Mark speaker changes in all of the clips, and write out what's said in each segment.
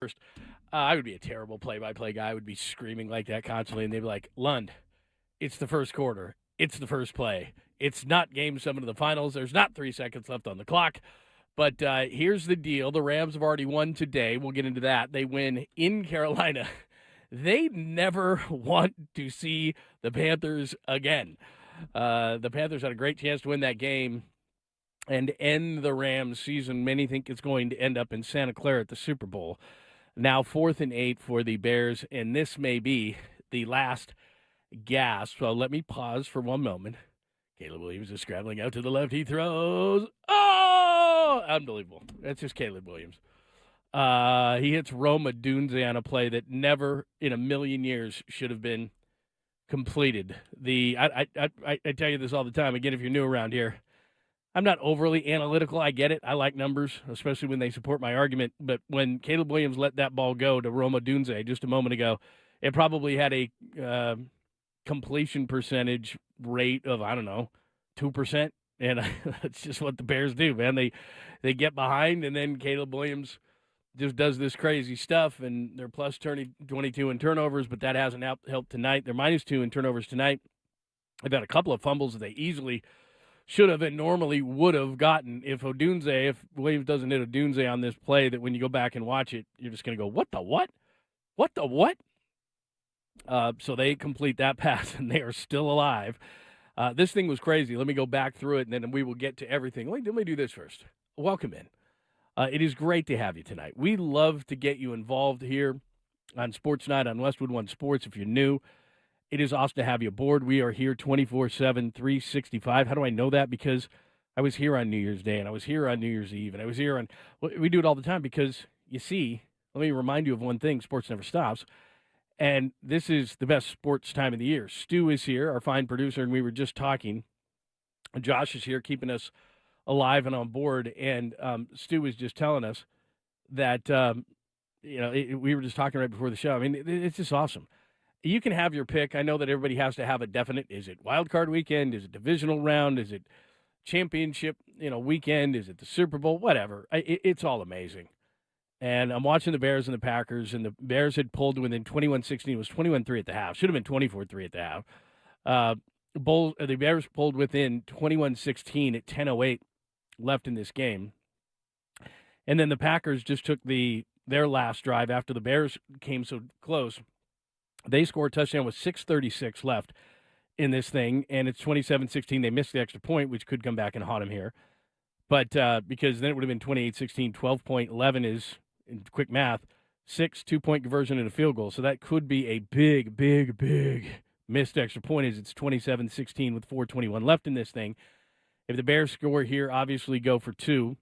Speaker 1: first, I would be a terrible play-by-play guy. I would be screaming like that constantly, and they'd be like, Lund, it's the first quarter. It's the first play. It's not game 7 of the finals. There's not 3 seconds left on the clock. But here's the deal. The Rams have already won today. We'll get into that. They win in Carolina. They never want to see the Panthers again. The Panthers had a great chance to win that game and end the Rams season. Many think it's going to end up in Santa Clara at the Super Bowl. Now 4th and 8 for the Bears, and this may be the last gasp. So let me pause for one moment. Caleb Williams is scrambling out to the left. He throws. Oh! Unbelievable. That's just Caleb Williams. He hits Roma Dunze on a play that never in a million years should have been completed. I tell you this all the time. Again, if you're new around here, I'm not overly analytical. I get it. I like numbers, especially when they support my argument. But when Caleb Williams let that ball go to Roma Dunze just a moment ago, it probably had a completion percentage rate of, I don't know, 2%. And that's just what the Bears do, man. They get behind, and then Caleb Williams just does this crazy stuff, and they're plus 22 in turnovers, but that hasn't helped tonight. They're -2 in turnovers tonight. They've had a couple of fumbles that they easily should have and normally would have gotten. If Williams doesn't hit Odunze on this play, that when you go back and watch it, you're just going to go, what the what? What the what? So they complete that pass, and they are still alive. This thing was crazy. Let me go back through it, and then we will get to everything. Let me do this first. Welcome in. It is great to have you tonight. We love to get you involved here on Sports Night on Westwood One Sports. If you're new, it is awesome to have you aboard. We are here 24/7, 365. How do I know that? Because I was here on New Year's Day, and I was here on New Year's Eve, and I was here on – we do it all the time because, you see, let me remind you of one thing, sports never stops, and this is the best sports time of the year. Stu is here, our fine producer, and we were just talking. Josh is here keeping us alive and on board, and Stu was just telling us that, we were just talking right before the show. I mean, it's just awesome. You can have your pick. I know that everybody has to have a definite. Is it wild card weekend? Is it divisional round? Is it championship, weekend? Is it the Super Bowl? Whatever. It's all amazing. And I'm watching the Bears and the Packers, and the Bears had pulled within 21-16. It was 21-3 at the half. Should have been 24-3 at the half. The Bears pulled within 21-16 at 10:08 left in this game. And then the Packers just took their last drive after the Bears came so close. They scored a touchdown with 6:36 left in this thing, and it's 27-16. They missed the extra point, which could come back and haunt them here. But because then it would have been 28-16, 12.11 is, in quick math, 6 2-point conversion and a field goal. So that could be a big, big, big missed extra point as it's 27-16 with 4:21 left in this thing. If the Bears score here, obviously go for 2.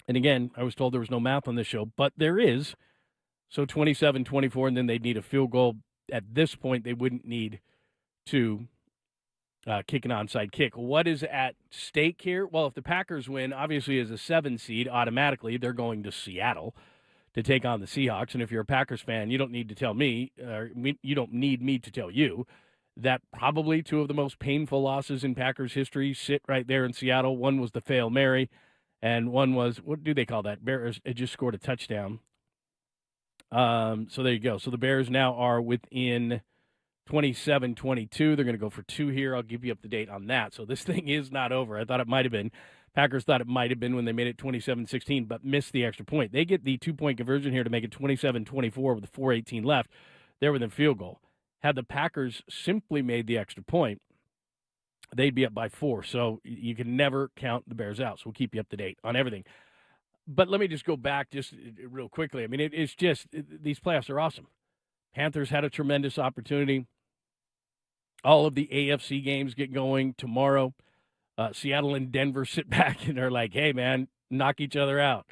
Speaker 1: And again, I was told there was no math on this show, but there is. So 27-24, and then they'd need a field goal. At this point, they wouldn't need to kick an onside kick. What is at stake here? Well, if the Packers win, obviously as a 7 seed, automatically they're going to Seattle to take on the Seahawks. And if you're a Packers fan, you don't need to tell me, you don't need me to tell you that probably 2 of the most painful losses in Packers history sit right there in Seattle. One was the Fail Mary, and one was, what do they call that? Bears had just scored a touchdown. So there you go. So the Bears now are within 27-22. They're going to go for 2 here. I'll give you up to date on that. So this thing is not over. I thought it might have been. Packers thought it might have been when they made it 27-16, but missed the extra point. They get the 2-point conversion here to make it 27-24 with 4:18 left. They're within field goal. Had the Packers simply made the extra point, they'd be up by 4. So you can never count the Bears out. So we'll keep you up to date on everything. But let me just go back just real quickly. I mean, it's just these playoffs are awesome. Panthers had a tremendous opportunity. All of the AFC games get going tomorrow. Seattle and Denver sit back and are like, hey, man, knock each other out.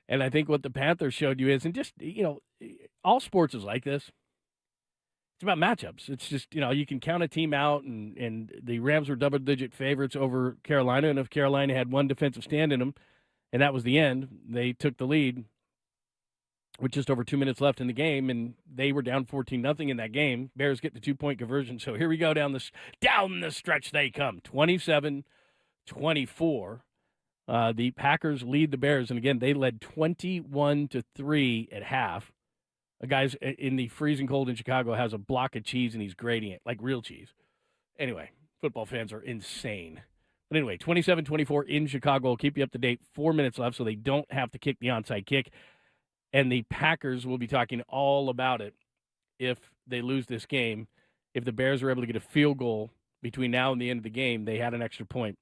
Speaker 1: And I think what the Panthers showed you is, and just, all sports is like this. It's about matchups. It's just, you can count a team out, and the Rams were double-digit favorites over Carolina, and if Carolina had one defensive stand in them, and that was the end, they took the lead with just over 2 minutes left in the game, and they were down 14-0 in that game. Bears get the 2-point conversion. So here we go down the stretch they come. 27-24 The Packers lead the Bears, and again, they led 21-3 at half. A guy's in the freezing cold in Chicago has a block of cheese, and he's grating it like real cheese. Anyway, football fans are insane. But anyway, 27-24 in Chicago. I'll keep you up to date. 4 minutes left, so they don't have to kick the onside kick. And the Packers will be talking all about it if they lose this game. If the Bears are able to get a field goal between now and the end of the game, they had an extra point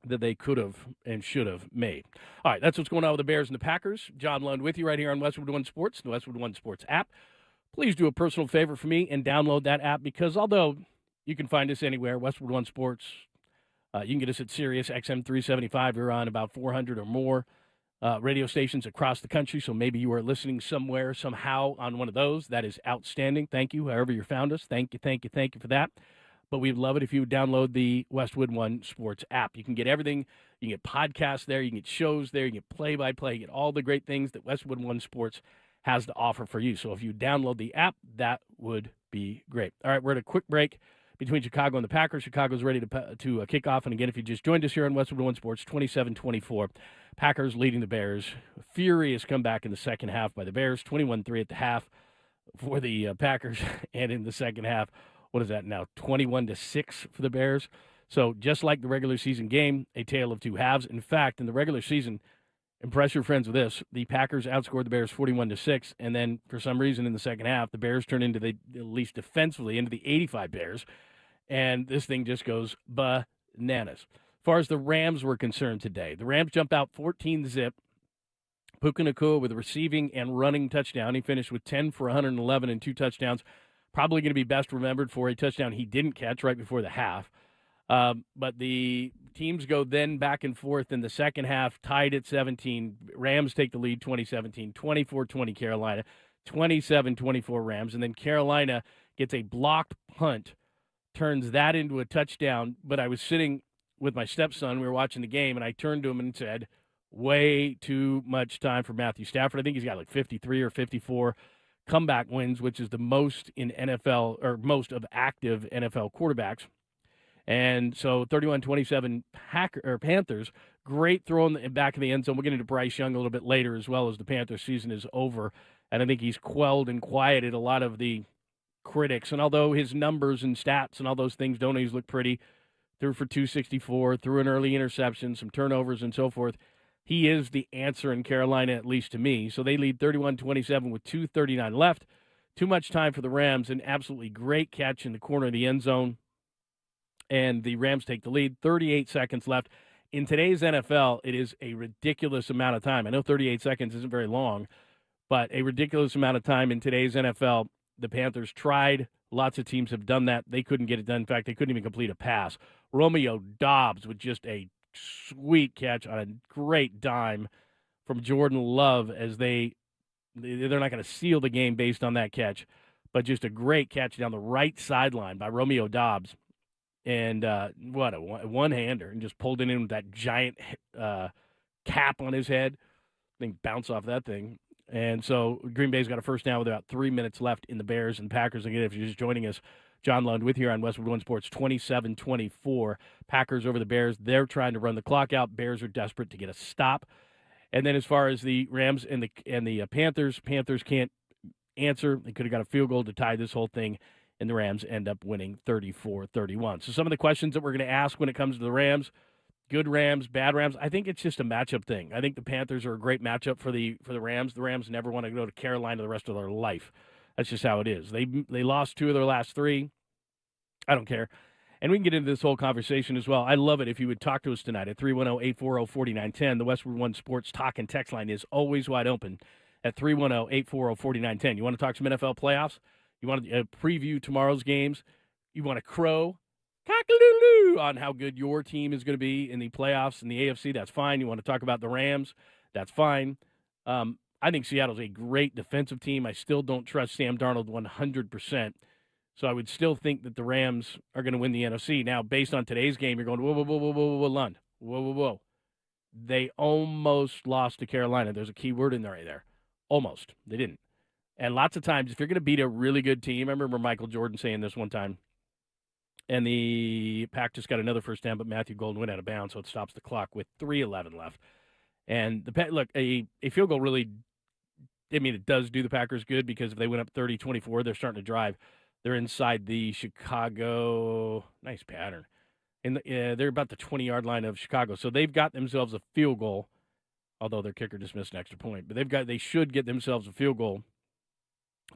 Speaker 1: that they could have and should have made. All right, that's what's going on with the Bears and the Packers. John Lund with you right here on Westwood One Sports, the Westwood One Sports app. Please do a personal favor for me and download that app, because although you can find us anywhere, Westwood One Sports, you can get us at Sirius XM 375. You're on about 400 or more radio stations across the country, so maybe you are listening somewhere, somehow on one of those. That is outstanding. Thank you, however you found us. Thank you for that. But we'd love it if you would download the Westwood One Sports app. You can get everything. You can get podcasts there. You can get shows there. You can get play-by-play. You get all the great things that Westwood One Sports has to offer for you. So if you download the app, that would be great. All right, we're at a quick break between Chicago and the Packers. Chicago's ready to kick off. And again, if you just joined us here on Westwood One Sports, 27-24. Packers leading the Bears. Furious comeback in the second half by the Bears. 21-3 at the half for the Packers. And in the second half, what is that now, 21-6 for the Bears? So just like the regular season game, a tale of two halves. In fact, in the regular season, impress your friends with this, the Packers outscored the Bears 41-6, and then for some reason in the second half, the Bears turned into at least defensively, into the 85 Bears, and this thing just goes bananas. As far as the Rams were concerned today, the Rams jumped out 14-zip. Puka Nacua with a receiving and running touchdown. He finished with 10 for 111 and 2 touchdowns. Probably going to be best remembered for a touchdown he didn't catch right before the half. But the teams go then back and forth in the second half, tied at 17. Rams take the lead 2017, 24-20 Carolina, 27-24 Rams. And then Carolina gets a blocked punt, turns that into a touchdown. But I was sitting with my stepson. We were watching the game, and I turned to him and said, way too much time for Matthew Stafford. I think he's got like 53 or 54 comeback wins, which is the most in NFL, or most of active NFL quarterbacks. And so 31-27 Panthers, great throw in the back of the end zone. We'll get into Bryce Young a little bit later, as well as the Panthers season is over. And I think he's quelled and quieted a lot of the critics. And although his numbers and stats and all those things don't always look pretty, threw for 264, threw an early interception, some turnovers and so forth, he is the answer in Carolina, at least to me. So they lead 31-27 with 2:39 left. Too much time for the Rams. An absolutely great catch in the corner of the end zone. And the Rams take the lead. 38 seconds left. In today's NFL, it is a ridiculous amount of time. I know 38 seconds isn't very long, but a ridiculous amount of time in today's NFL. The Panthers tried. Lots of teams have done that. They couldn't get it done. In fact, they couldn't even complete a pass. Romeo Doubs with just a sweet catch on a great dime from Jordan Love, as they're not going to seal the game based on that catch, but just a great catch down the right sideline by Romeo Doubs. And what a one-hander, and just pulled it in with that giant cap on his head. Thing bounced off that thing. And so Green Bay's got a first down with about 3 minutes left in the Bears and Packers. Again, if you're just joining us, John Lund with you here on Westwood One Sports, 27-24. Packers over the Bears. They're trying to run the clock out. Bears are desperate to get a stop. And then as far as the Rams and the Panthers can't answer. They could have got a field goal to tie this whole thing, and the Rams end up winning 34-31. So some of the questions that we're going to ask when it comes to the Rams, good Rams, bad Rams, I think it's just a matchup thing. I think the Panthers are a great matchup for the Rams. The Rams never want to go to Carolina the rest of their life. That's just how it is. They lost 2 of their last 3. I don't care. And we can get into this whole conversation as well. I love it if you would talk to us tonight at 310-840-4910. The Westwood One Sports talk and text line is always wide open at 310-840-4910. You want to talk some NFL playoffs? You want to preview tomorrow's games? You want to crow cock-a-loo-loo on how good your team is going to be in the playoffs in the AFC? That's fine. You want to talk about the Rams? That's fine. I think Seattle's a great defensive team. I still don't trust Sam Darnold 100%. So I would still think that the Rams are going to win the NFC. Now, based on today's game, you're going, whoa, Lund. Whoa. They almost lost to Carolina. There's a key word in there right there. Almost. They didn't. And lots of times, if you're going to beat a really good team, I remember Michael Jordan saying this one time, and the Pack just got another first down, but Matthew Golden went out of bounds, so it stops the clock with 3:11 left. And look, a field goal really, it does do the Packers good because if they went up 30-24, they're starting to drive. They're inside the Chicago, nice pattern. And they're about the 20-yard line of Chicago. So they've got themselves a field goal, although their kicker just missed an extra point. But they should get themselves a field goal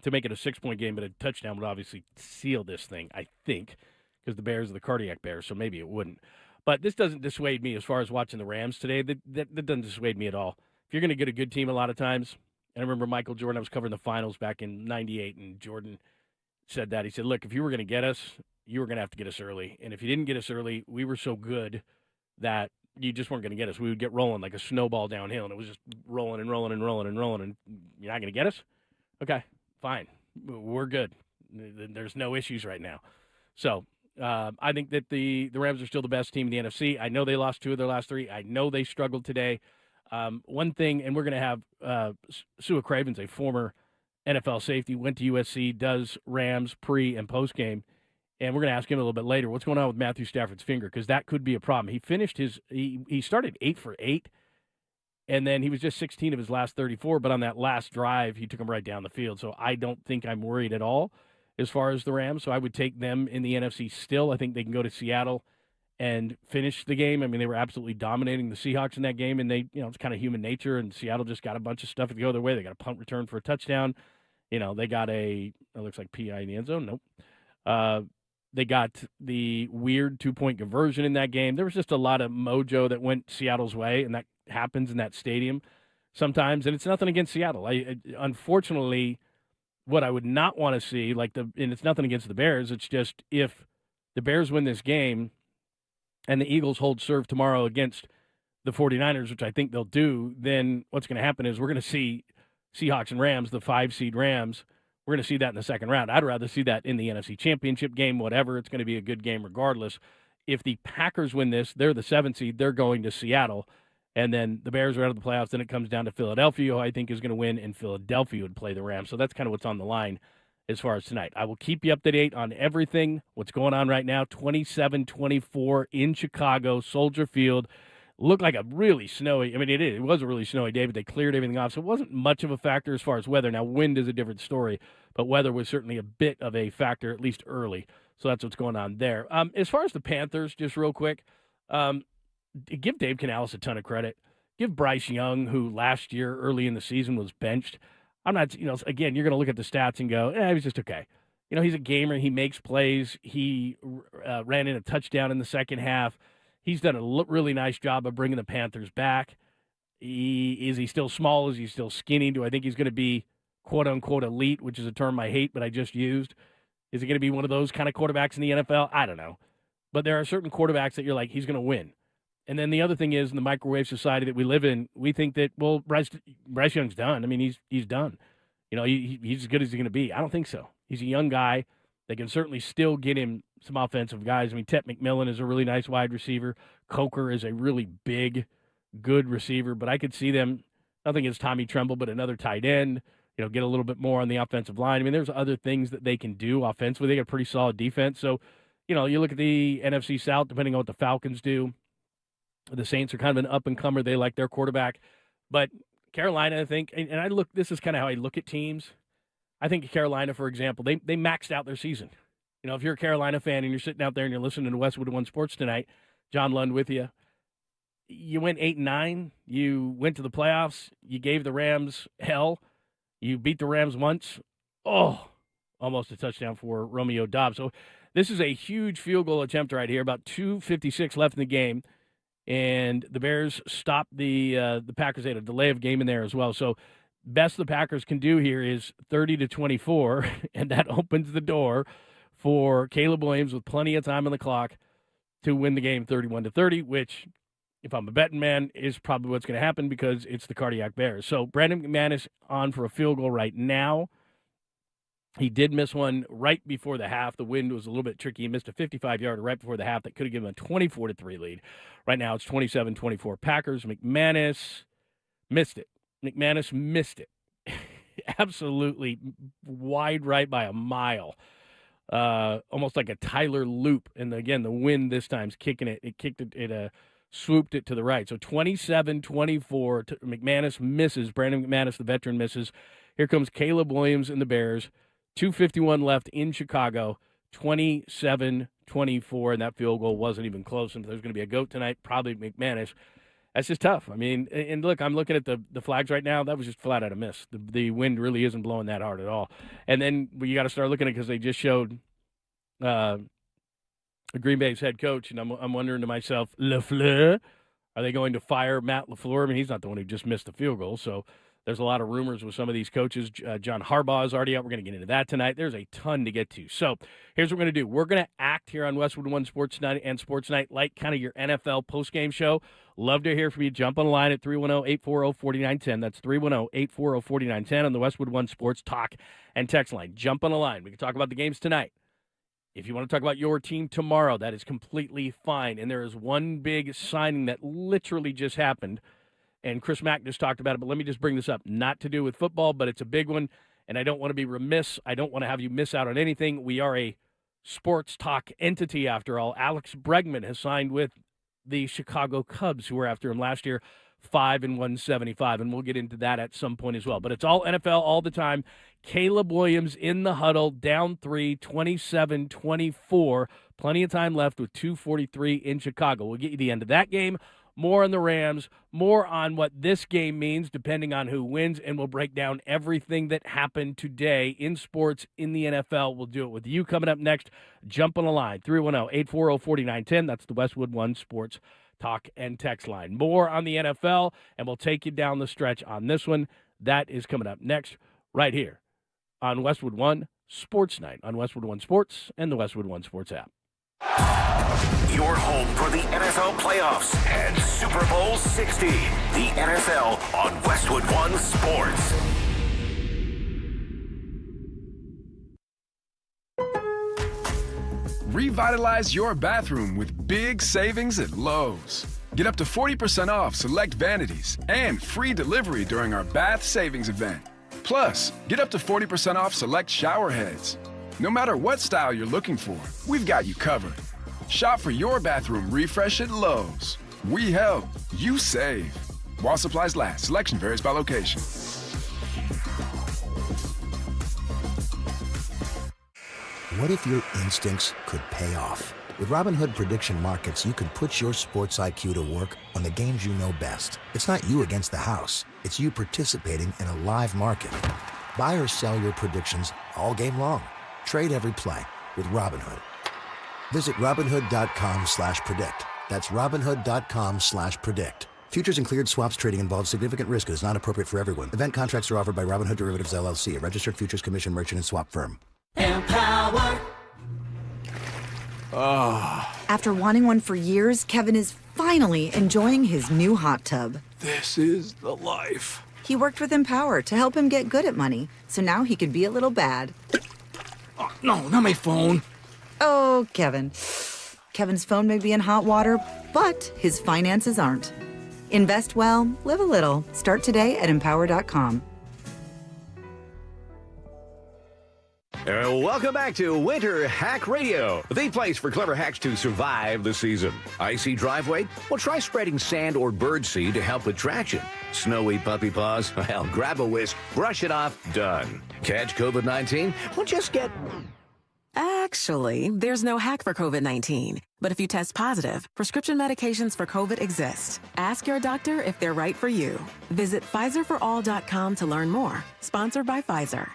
Speaker 1: to make it a 6-point game, but a touchdown would obviously seal this thing, I think, because the Bears are the cardiac Bears, so maybe it wouldn't. But this doesn't dissuade me as far as watching the Rams today. That doesn't dissuade me at all. If you're going to get a good team a lot of times, and I remember Michael Jordan, I was covering the finals back in 98, and Jordan said that. He said, look, if you were going to get us, you were going to have to get us early. And if you didn't get us early, we were so good that you just weren't going to get us. We would get rolling like a snowball downhill, and it was just rolling and rolling and rolling and rolling, and you're not going to get us? Okay, fine. We're good. There's no issues right now. So I think that the Rams are still the best team in the NFC. I know they lost 2 of their last 3. I know they struggled today. One thing, and we're going to have Sua Cravens, a former NFL safety, went to USC, does Rams pre- and post-game, and we're going to ask him a little bit later what's going on with Matthew Stafford's finger, because that could be a problem. He finished he started 8 for 8, and then he was just 16 of his last 34, but on that last drive, he took him right down the field. So I don't think I'm worried at all as far as the Rams. So I would take them in the NFC still. I think they can go to Seattle and finish the game. I mean, they were absolutely dominating the Seahawks in that game, and they, it's kind of human nature, and Seattle just got a bunch of stuff to go their way. They got a punt return for a touchdown. They got it looks like PI in the end zone. Nope. They got the weird 2-point conversion in that game. There was just a lot of mojo that went Seattle's way, and that happens in that stadium sometimes. And it's nothing against Seattle. Unfortunately, what I would not want to see, and it's nothing against the Bears. It's just if the Bears win this game and the Eagles hold serve tomorrow against the 49ers, which I think they'll do, then what's going to happen is we're going to see Seahawks and Rams, the 5-seed Rams. We're going to see that in the second round. I'd rather see that in the NFC Championship game, whatever. It's going to be a good game regardless. If the Packers win this, they're the 7th seed. They're going to Seattle. And then the Bears are out of the playoffs. Then it comes down to Philadelphia, who I think is going to win, and Philadelphia would play the Rams. So that's kind of what's on the line as far as tonight. I will keep you up to date on everything, what's going on right now. 27-24 in Chicago, Soldier Field. Looked like a really snowy, it was a really snowy day, but they cleared everything off. So it wasn't much of a factor as far as weather. Now, wind is a different story, but weather was certainly a bit of a factor, at least early. So that's what's going on there. As far as the Panthers, just real quick, give Dave Canales a ton of credit. Give Bryce Young, who last year, early in the season, was benched. I'm not, again, you're going to look at the stats and go, he was just okay. He's a gamer. He makes plays. He ran in a touchdown in the second half. He's done a really nice job of bringing the Panthers back. Is he still small? Is he still skinny? Do I think he's going to be quote-unquote elite, which is a term I hate, but I just used? Is he going to be one of those kind of quarterbacks in the NFL? I don't know. But there are certain quarterbacks that you're like, he's going to win. And then the other thing is, in the microwave society that we live in, we think that, Bryce Young's done. He's done. He's as good as he's going to be. I don't think so. He's a young guy. They can certainly still get him some offensive guys. Tet McMillan is a really nice wide receiver. Coker is a really big, good receiver. But I could see them, nothing against Tommy Tremble, but another tight end, get a little bit more on the offensive line. There's other things that they can do offensively. They got a pretty solid defense. So, you look at the NFC South, depending on what the Falcons do. The Saints are kind of an up-and-comer. They like their quarterback. But Carolina, I think, and this is kind of how I look at teams. I think Carolina, for example, they maxed out their season. If you're a Carolina fan and you're sitting out there and you're listening to Westwood One Sports tonight, John Lund with you, you went 8-9. You went to the playoffs. You gave the Rams hell. You beat the Rams once. Oh, almost a touchdown for Romeo Doubs. So this is a huge field goal attempt right here. About 2:56 left in the game. And the Bears stopped the Packers. They had a delay of game in there as well. So best the Packers can do here is 30-24, and that opens the door for Caleb Williams with plenty of time on the clock to win the game 31-30, which, if I'm a betting man, is probably what's going to happen because it's the Cardiac Bears. So Brandon McManus on for a field goal right now. He did miss one right before the half. The wind was a little bit tricky. He missed a 55-yarder right before the half that could have given him a 24-3 lead. Right now it's 27-24 Packers. McManus missed it. McManus missed it. Absolutely wide right by a mile. almost like a Tyler loop. And again, the wind this time's kicking it. It kicked it. It swooped it to the right. So 27-24. McManus misses. Brandon McManus, the veteran, misses. Here comes Caleb Williams and the Bears. 2:51 left in Chicago. 27-24, and that field goal wasn't even close. And if there's going to be a GOAT tonight, probably McManus. That's just tough. I mean, and look, I'm looking at the flags right now. That was just flat out a miss. The wind really isn't blowing that hard at all. And then you got to start looking at it because they just showed Green Bay's head coach, and I'm wondering to myself, LaFleur, are they going to fire Matt LaFleur? I mean, he's not the one who just missed the field goal, so there's a lot of rumors with some of these coaches. John Harbaugh is already out. We're going to get into that tonight. There's a ton to get to. So here's what we're going to do. We're going to act here on Westwood One Sports Night and Sports Night like kind of your NFL postgame show. Love to hear from you. Jump on the line at 310-840-4910. That's 310-840-4910 on the Westwood One Sports talk and text line. Jump on the line. We can talk about the games tonight. If you want to talk about your team tomorrow, that is completely fine. And there is one big signing that literally just happened. And Chris Mack just talked about it, but let me just bring this up. Not to do with football, but it's a big one, and I don't want to be remiss. I don't want to have you miss out on anything. We are a sports talk entity, after all. Alex Bregman has signed with the Chicago Cubs, who were after him last year, 5-175, and we'll get into that at some point as well. But it's all NFL all the time. Caleb Williams in the huddle, down 3, 27-24. Plenty of time left with 2:43 in Chicago. We'll get you the end of that game. More on the Rams, more on what this game means depending on who wins, and we'll break down everything that happened today in sports in the NFL. We'll do it with you coming up next. Jump on the line, 310-840-4910. That's the Westwood One Sports talk and text line. More on the NFL, and we'll take you down the stretch on this one. That is coming up next right here on Westwood One Sports Night on Westwood One Sports and the Westwood One Sports app.
Speaker 2: Your home for the NFL playoffs and Super Bowl 60. The NFL on Westwood One Sports.
Speaker 3: Revitalize your bathroom with big savings at Lowe's. Get up to 40% off select vanities and free delivery during our bath savings event. Plus, get up to 40% off select shower heads. No matter what style you're looking for, we've got you covered. Shop for your bathroom refresh at Lowe's. We help, you save. While supplies last, selection varies by location.
Speaker 4: What if your instincts could pay off? With Robinhood Prediction Markets, you can put your sports IQ to work on the games you know best. It's not you against the house. It's you participating in a live market. Buy or sell your predictions all game long. Trade every play with Robinhood. Visit Robinhood.com/predict. That's Robinhood.com/predict. Futures and cleared swaps trading involves significant risk and is not appropriate for everyone. Event contracts are offered by Robinhood Derivatives LLC, a registered futures commission merchant and swap firm.
Speaker 5: Empower. After wanting one for years, Kevin is finally enjoying his new hot tub.
Speaker 6: This is the life.
Speaker 5: He worked with Empower to help him get good at money, so now he could be a little bad.
Speaker 6: Oh, no, not my phone.
Speaker 5: Oh, Kevin. Kevin's phone may be in hot water, but his finances aren't. Invest well, live a little. Start today at Empower.com.
Speaker 7: Welcome back to Winter Hack Radio, the place for clever hacks to survive the season. Icy driveway? Well, try spreading sand or birdseed to help with traction. Snowy puppy paws? Well, grab a whisk, brush it off, done. Catch COVID-19? Well, just get...
Speaker 8: Actually, there's no hack for COVID-19. But if you test positive, prescription medications for COVID exist. Ask your doctor if they're right for you. Visit PfizerForAll.com to learn more. Sponsored by Pfizer.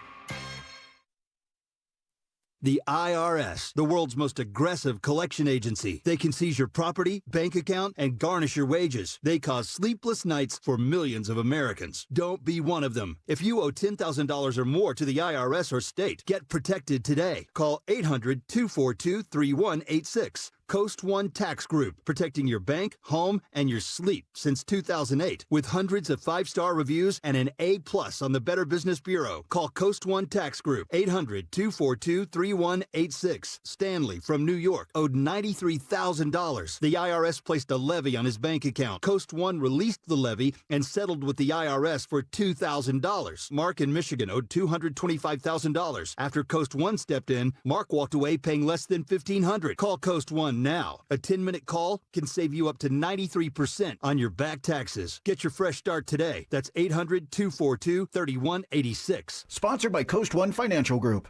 Speaker 9: The IRS, the world's most aggressive collection agency. They can seize your property, bank account, and garnish your wages. They cause sleepless nights for millions of Americans. Don't be one of them. If you owe $10,000 or more to the IRS or state, get protected today. Call 800-242-3186. Coast One Tax Group, protecting your bank, home, and your sleep since 2008. With hundreds of 5-star reviews and an A+ on the Better Business Bureau. Call Coast One Tax Group, 800-242-3186. Stanley from New York owed $93,000. The IRS placed a levy on his bank account. Coast One released the levy and settled with the IRS for $2,000. Mark in Michigan owed $225,000. After Coast One stepped in, Mark walked away paying less than $1,500. Call Coast One now. A 10-minute call can save you up to 93% on your back taxes. Get your fresh start today. That's 800-242-3186.
Speaker 10: Sponsored by Coast One Financial Group.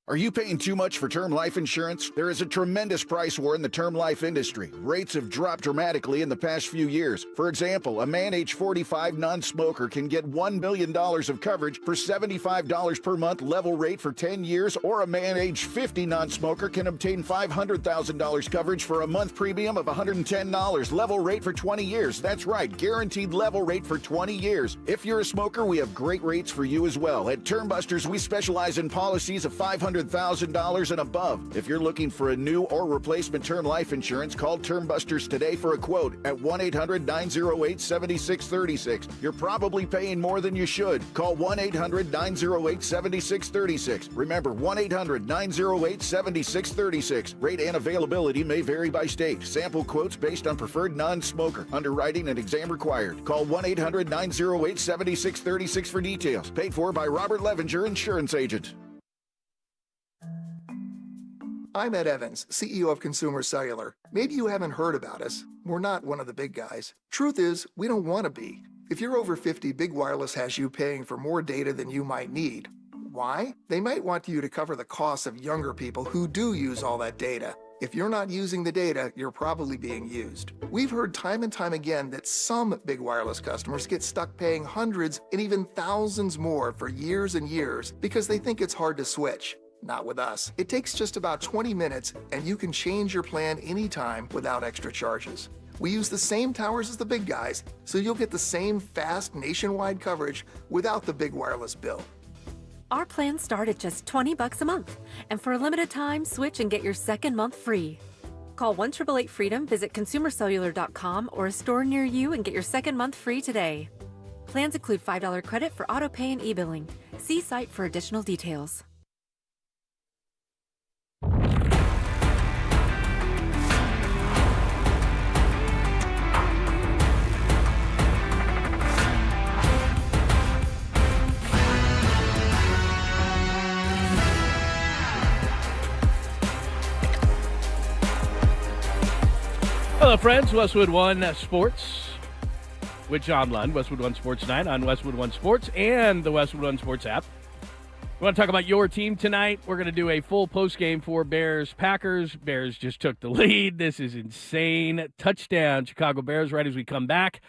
Speaker 10: Are you paying too much for term life insurance? There is a tremendous price war in the term life industry. Rates have dropped dramatically in the past few years. For example, a man age 45 non-smoker can get $1 million of coverage for $75 per month level rate for 10 years, or a man age 50 non-smoker can obtain $500,000 coverage for a month premium of $110 level rate for 20 years. That's right, guaranteed level rate for 20 years. If you're a smoker, we have great rates for you as well. At Term Busters, we specialize in policies of $500,000 and above. If you're looking for a new or replacement term life insurance, call Term Busters today for a quote at 1-800-908-7636. You're probably paying more than you should. Call 1-800-908-7636. Remember, 1-800-908-7636. Rate and availability may vary by state. Sample quotes based on preferred non-smoker. Underwriting and exam required. Call 1-800-908-7636 for details. Paid for by Robert Levenger, Insurance Agent.
Speaker 11: I'm Ed Evans, CEO of Consumer Cellular. Maybe you haven't heard about us. We're not one of the big guys. Truth is, we don't want to be. If you're over 50, Big Wireless has you paying for more data than you might need. Why? They might want you to cover the costs of younger people who do use all that data. If you're not using the data, you're probably being used. We've heard time and time again that some Big Wireless customers get stuck paying hundreds and even thousands more for years and years because they think it's hard to switch. Not with us. It takes just about 20 minutes and you can change your plan anytime without extra charges. We use the same towers as the big guys, so you'll get the same fast nationwide coverage without the Big Wireless bill.
Speaker 12: Our plans start at just $20 a month, and for a limited time, switch and get your second month free. Call 1-888-FREEDOM, visit consumercellular.com or a store near you and get your second month free today. Plans include $5 credit for auto pay and e-billing. See site for additional details.
Speaker 1: Hello, friends. Westwood One Sports with John Lund. Westwood One Sports 9 on Westwood One Sports and the Westwood One Sports app. We want to talk about your team tonight. We're going to do a full postgame for Bears-Packers. Bears just took the lead. This is insane. Touchdown, Chicago Bears, right as we come back.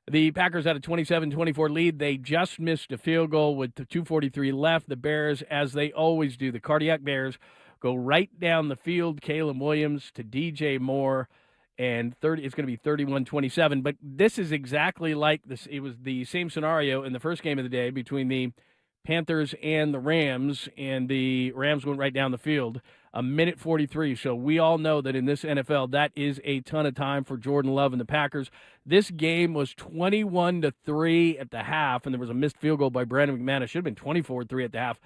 Speaker 1: The Packers had a 27-24 lead. They just missed a field goal with 2:43 left. The Bears, as they always do, the Cardiac Bears, go right down the field. Caleb Williams to DJ Moore. And it's going to be 31-27. But this is exactly like this. It was the same scenario in the first game of the day between the Panthers and the Rams, and the Rams went right down the field. A minute 43. So we all know that in this NFL, that is a ton of time for Jordan Love and the Packers. This game was 21-3 at the half, and there was a missed field goal by Brandon McManus. Should have been 24-3 at the half,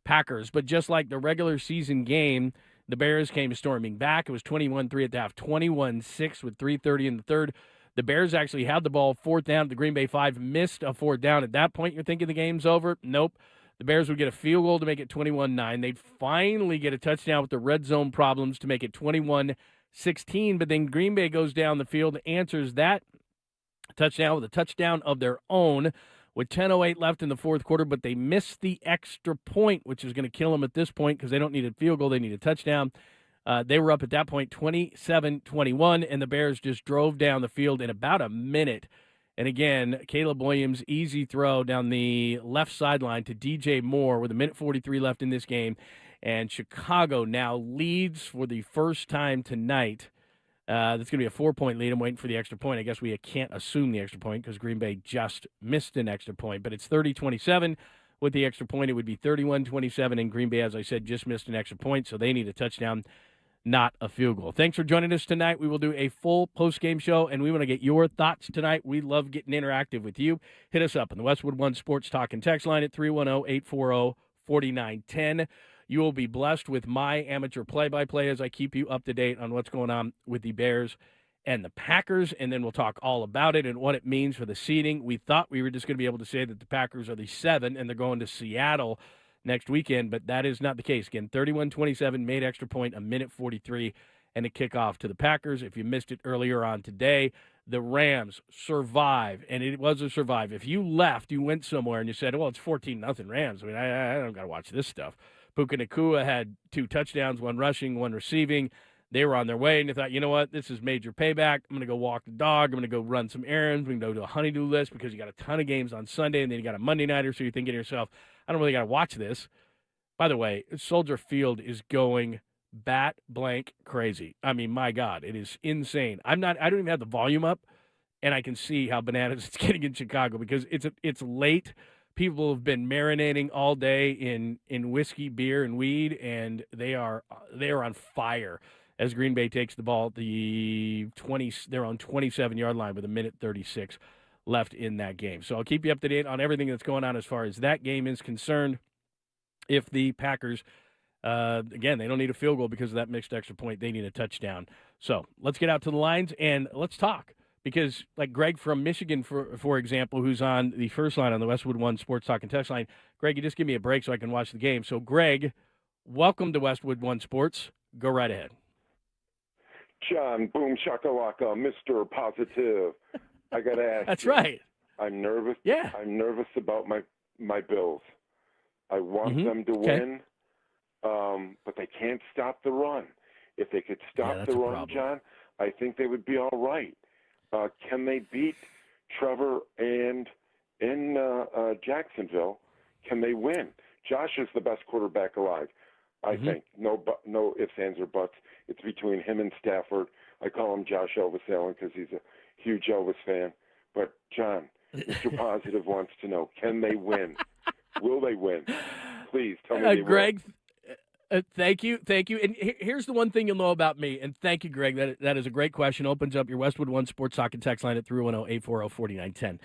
Speaker 1: Packers. But just like the regular season game, the Bears came storming back. It was 21-3 at the half, 21-6 with 3:30 in the third. The Bears actually had the ball fourth down at the Green Bay 5, missed a fourth down. At that point, you're thinking the game's over. Nope. The Bears would get a field goal to make it 21-9. They'd finally get a touchdown with the red zone problems to make it 21-16. But then Green Bay goes down the field, answers that touchdown with a touchdown of their own with 10:08 left in the fourth quarter, but they missed the extra point, which is going to kill them at this point because they don't need a field goal. They need a touchdown. They were up at that point 27-21, and the Bears just drove down the field in about a minute. And again, Caleb Williams, easy throw down the left sideline to DJ Moore with a minute 43 left in this game. And Chicago now leads for the first time tonight. That's going to be a 4-point lead. I'm waiting for the extra point. I guess we can't assume the extra point because Green Bay just missed an extra point. But it's 30-27. With the extra point, it would be 31-27. And Green Bay, as I said, just missed an extra point, so they need a touchdown. not a field goal. Thanks for joining us tonight. We will do a full post-game show, and we want to get your thoughts tonight. We love getting interactive with you. Hit us up on the Westwood One Sports Talk and Text line at 310-840-4910. You will be blessed with my amateur play-by-play as I keep you up to date on what's going on with the Bears and the Packers, and then we'll talk all about it and what it means for the seeding. We thought we were just going to be able to say that the Packers are the 7 and they're going to Seattle next weekend, but that is not the case. Again, 31-27, made extra point, a minute 43, and a kickoff to the Packers. If you missed it earlier on today, the Rams survive, and it was a survive. If you left, you went somewhere, and you said, well, it's 14-0 Rams. I mean, I don't got to watch this stuff. Puka Nacua had 2 touchdowns, 1 rushing, 1 receiving. They were on their way, and they thought, you know what, this is major payback. I'm going to go walk the dog. I'm going to go run some errands. We're going to go to a honey-do list because you got a ton of games on Sunday, and then you got a Monday nighter, so you're thinking to yourself, I don't really got to watch this. By the way, Soldier Field is going bat blank crazy. I mean, my God, it is insane. I don't even have the volume up, and I can see how bananas it's getting in Chicago because it's late. People have been marinating all day in whiskey, beer, and weed, and they are on fire as Green Bay takes the ball at they're on 27-yard line with a minute 36 left in that game. So I'll keep you up to date on everything that's going on as far as that game is concerned. If the Packers, again, they don't need a field goal because of that mixed extra point. They need a touchdown. So let's get out to the lines and let's talk. Because like Greg from Michigan, for example, who's on the first line on the Westwood One Sports Talk and Text line, Greg, you just give me a break so I can watch the game. So, Greg, welcome to Westwood One Sports. Go right ahead.
Speaker 13: John, boom shakalaka, Mr. Positive. I got to ask
Speaker 1: That's
Speaker 13: you,
Speaker 1: right.
Speaker 13: I'm nervous.
Speaker 1: Yeah.
Speaker 13: I'm nervous about my Bills. I want them to win, but they can't stop the run. If they could stop the run, John, I think they would be all right. Can they beat Trevor and in Jacksonville? Can they win? Josh is the best quarterback alive, I think. No ifs, ands, or buts. It's between him and Stafford. I call him Josh Elvis Allen because he's a huge Elvis fan. But, John, Mr. Positive wants to know, can they win? Will they win? Please tell me they
Speaker 1: Greg,
Speaker 13: will.
Speaker 1: Thank you. And here's the one thing you'll know about me, and thank you, Greg. That is a great question. Opens up your Westwood One Sports Talk and Text line at 310-840-4910.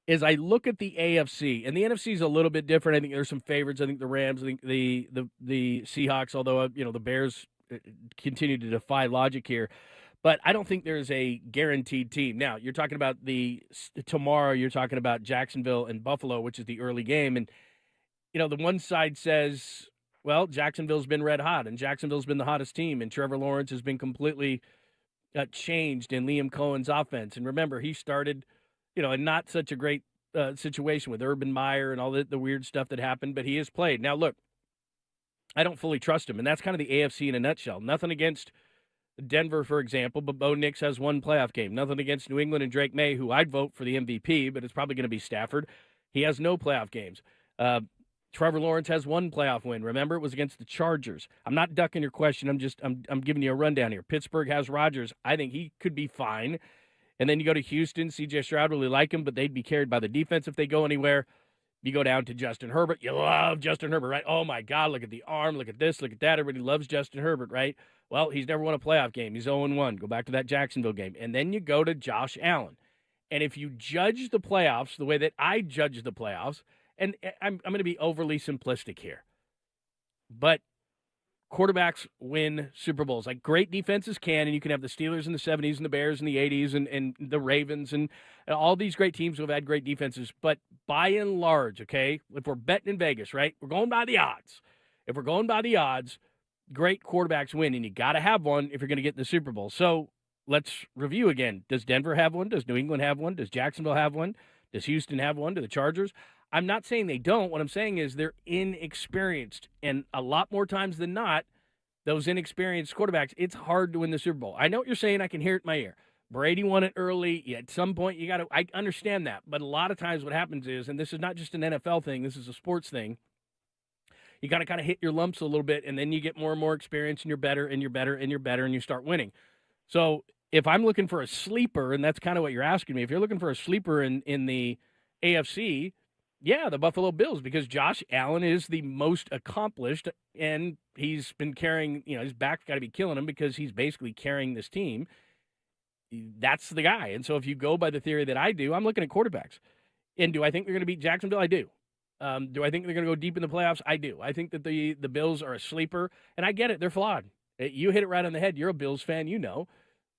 Speaker 1: As I look at the AFC, and the NFC is a little bit different. I think there's some favorites. I think the Rams, I think the Seahawks, although the Bears continue to defy logic here. But I don't think there's a guaranteed team. Now, you're talking about tomorrow, you're talking about Jacksonville and Buffalo, which is the early game. And, the one side says, well, Jacksonville's been red hot, and Jacksonville's been the hottest team, and Trevor Lawrence has been completely changed in Liam Cohen's offense. And remember, he started, in not such a great situation with Urban Meyer and all the weird stuff that happened, but he has played. Now, look, I don't fully trust him, and that's kind of the AFC in a nutshell. Nothing against Denver, for example, but Bo Nix has one playoff game. Nothing against New England and Drake May, who I'd vote for the MVP, but it's probably going to be Stafford. He has no playoff games. Trevor Lawrence has one playoff win. Remember, it was against the Chargers. I'm not ducking your question. I'm giving you a rundown here. Pittsburgh has Rodgers. I think he could be fine. And then you go to Houston. C.J. Stroud really like him, but they'd be carried by the defense if they go anywhere. You go down to Justin Herbert. You love Justin Herbert, right? Oh, my God, look at the arm. Look at this. Look at that. Everybody loves Justin Herbert, right? Well, he's never won a playoff game. He's 0-1. Go back to that Jacksonville game. And then you go to Josh Allen. And if you judge the playoffs the way that I judge the playoffs, and I'm going to be overly simplistic here, but quarterbacks win Super Bowls. Like, great defenses can, and you can have the Steelers in the 70s and the Bears in the 80s and the Ravens and all these great teams who have had great defenses. But by and large, okay, if we're betting in Vegas, right, we're going by the odds. If we're going by the odds, great quarterbacks win, and you got to have one if you're going to get in the Super Bowl. So let's review again. Does Denver have one? Does New England have one? Does Jacksonville have one? Does Houston have one? Do the Chargers? I'm not saying they don't. What I'm saying is they're inexperienced. And a lot more times than not, those inexperienced quarterbacks, it's hard to win the Super Bowl. I know what you're saying. I can hear it in my ear. Brady won it early. At some point, I understand that. But a lot of times what happens is, and this is not just an NFL thing, this is a sports thing, you got to kind of hit your lumps a little bit, and then you get more and more experience, and you're better, and you're better, and you're better, and you start winning. So if I'm looking for a sleeper, and that's kind of what you're asking me, if you're looking for a sleeper in the AFC, Yeah, the Buffalo Bills, because Josh Allen is the most accomplished, and he's been carrying, his back's got to be killing him because he's basically carrying this team. That's the guy. And so if you go by the theory that I do, I'm looking at quarterbacks. And do I think they're going to beat Jacksonville? I do. Do I think they're going to go deep in the playoffs? I do. I think that the Bills are a sleeper, and I get it. They're flawed. You hit it right on the head. You're a Bills fan,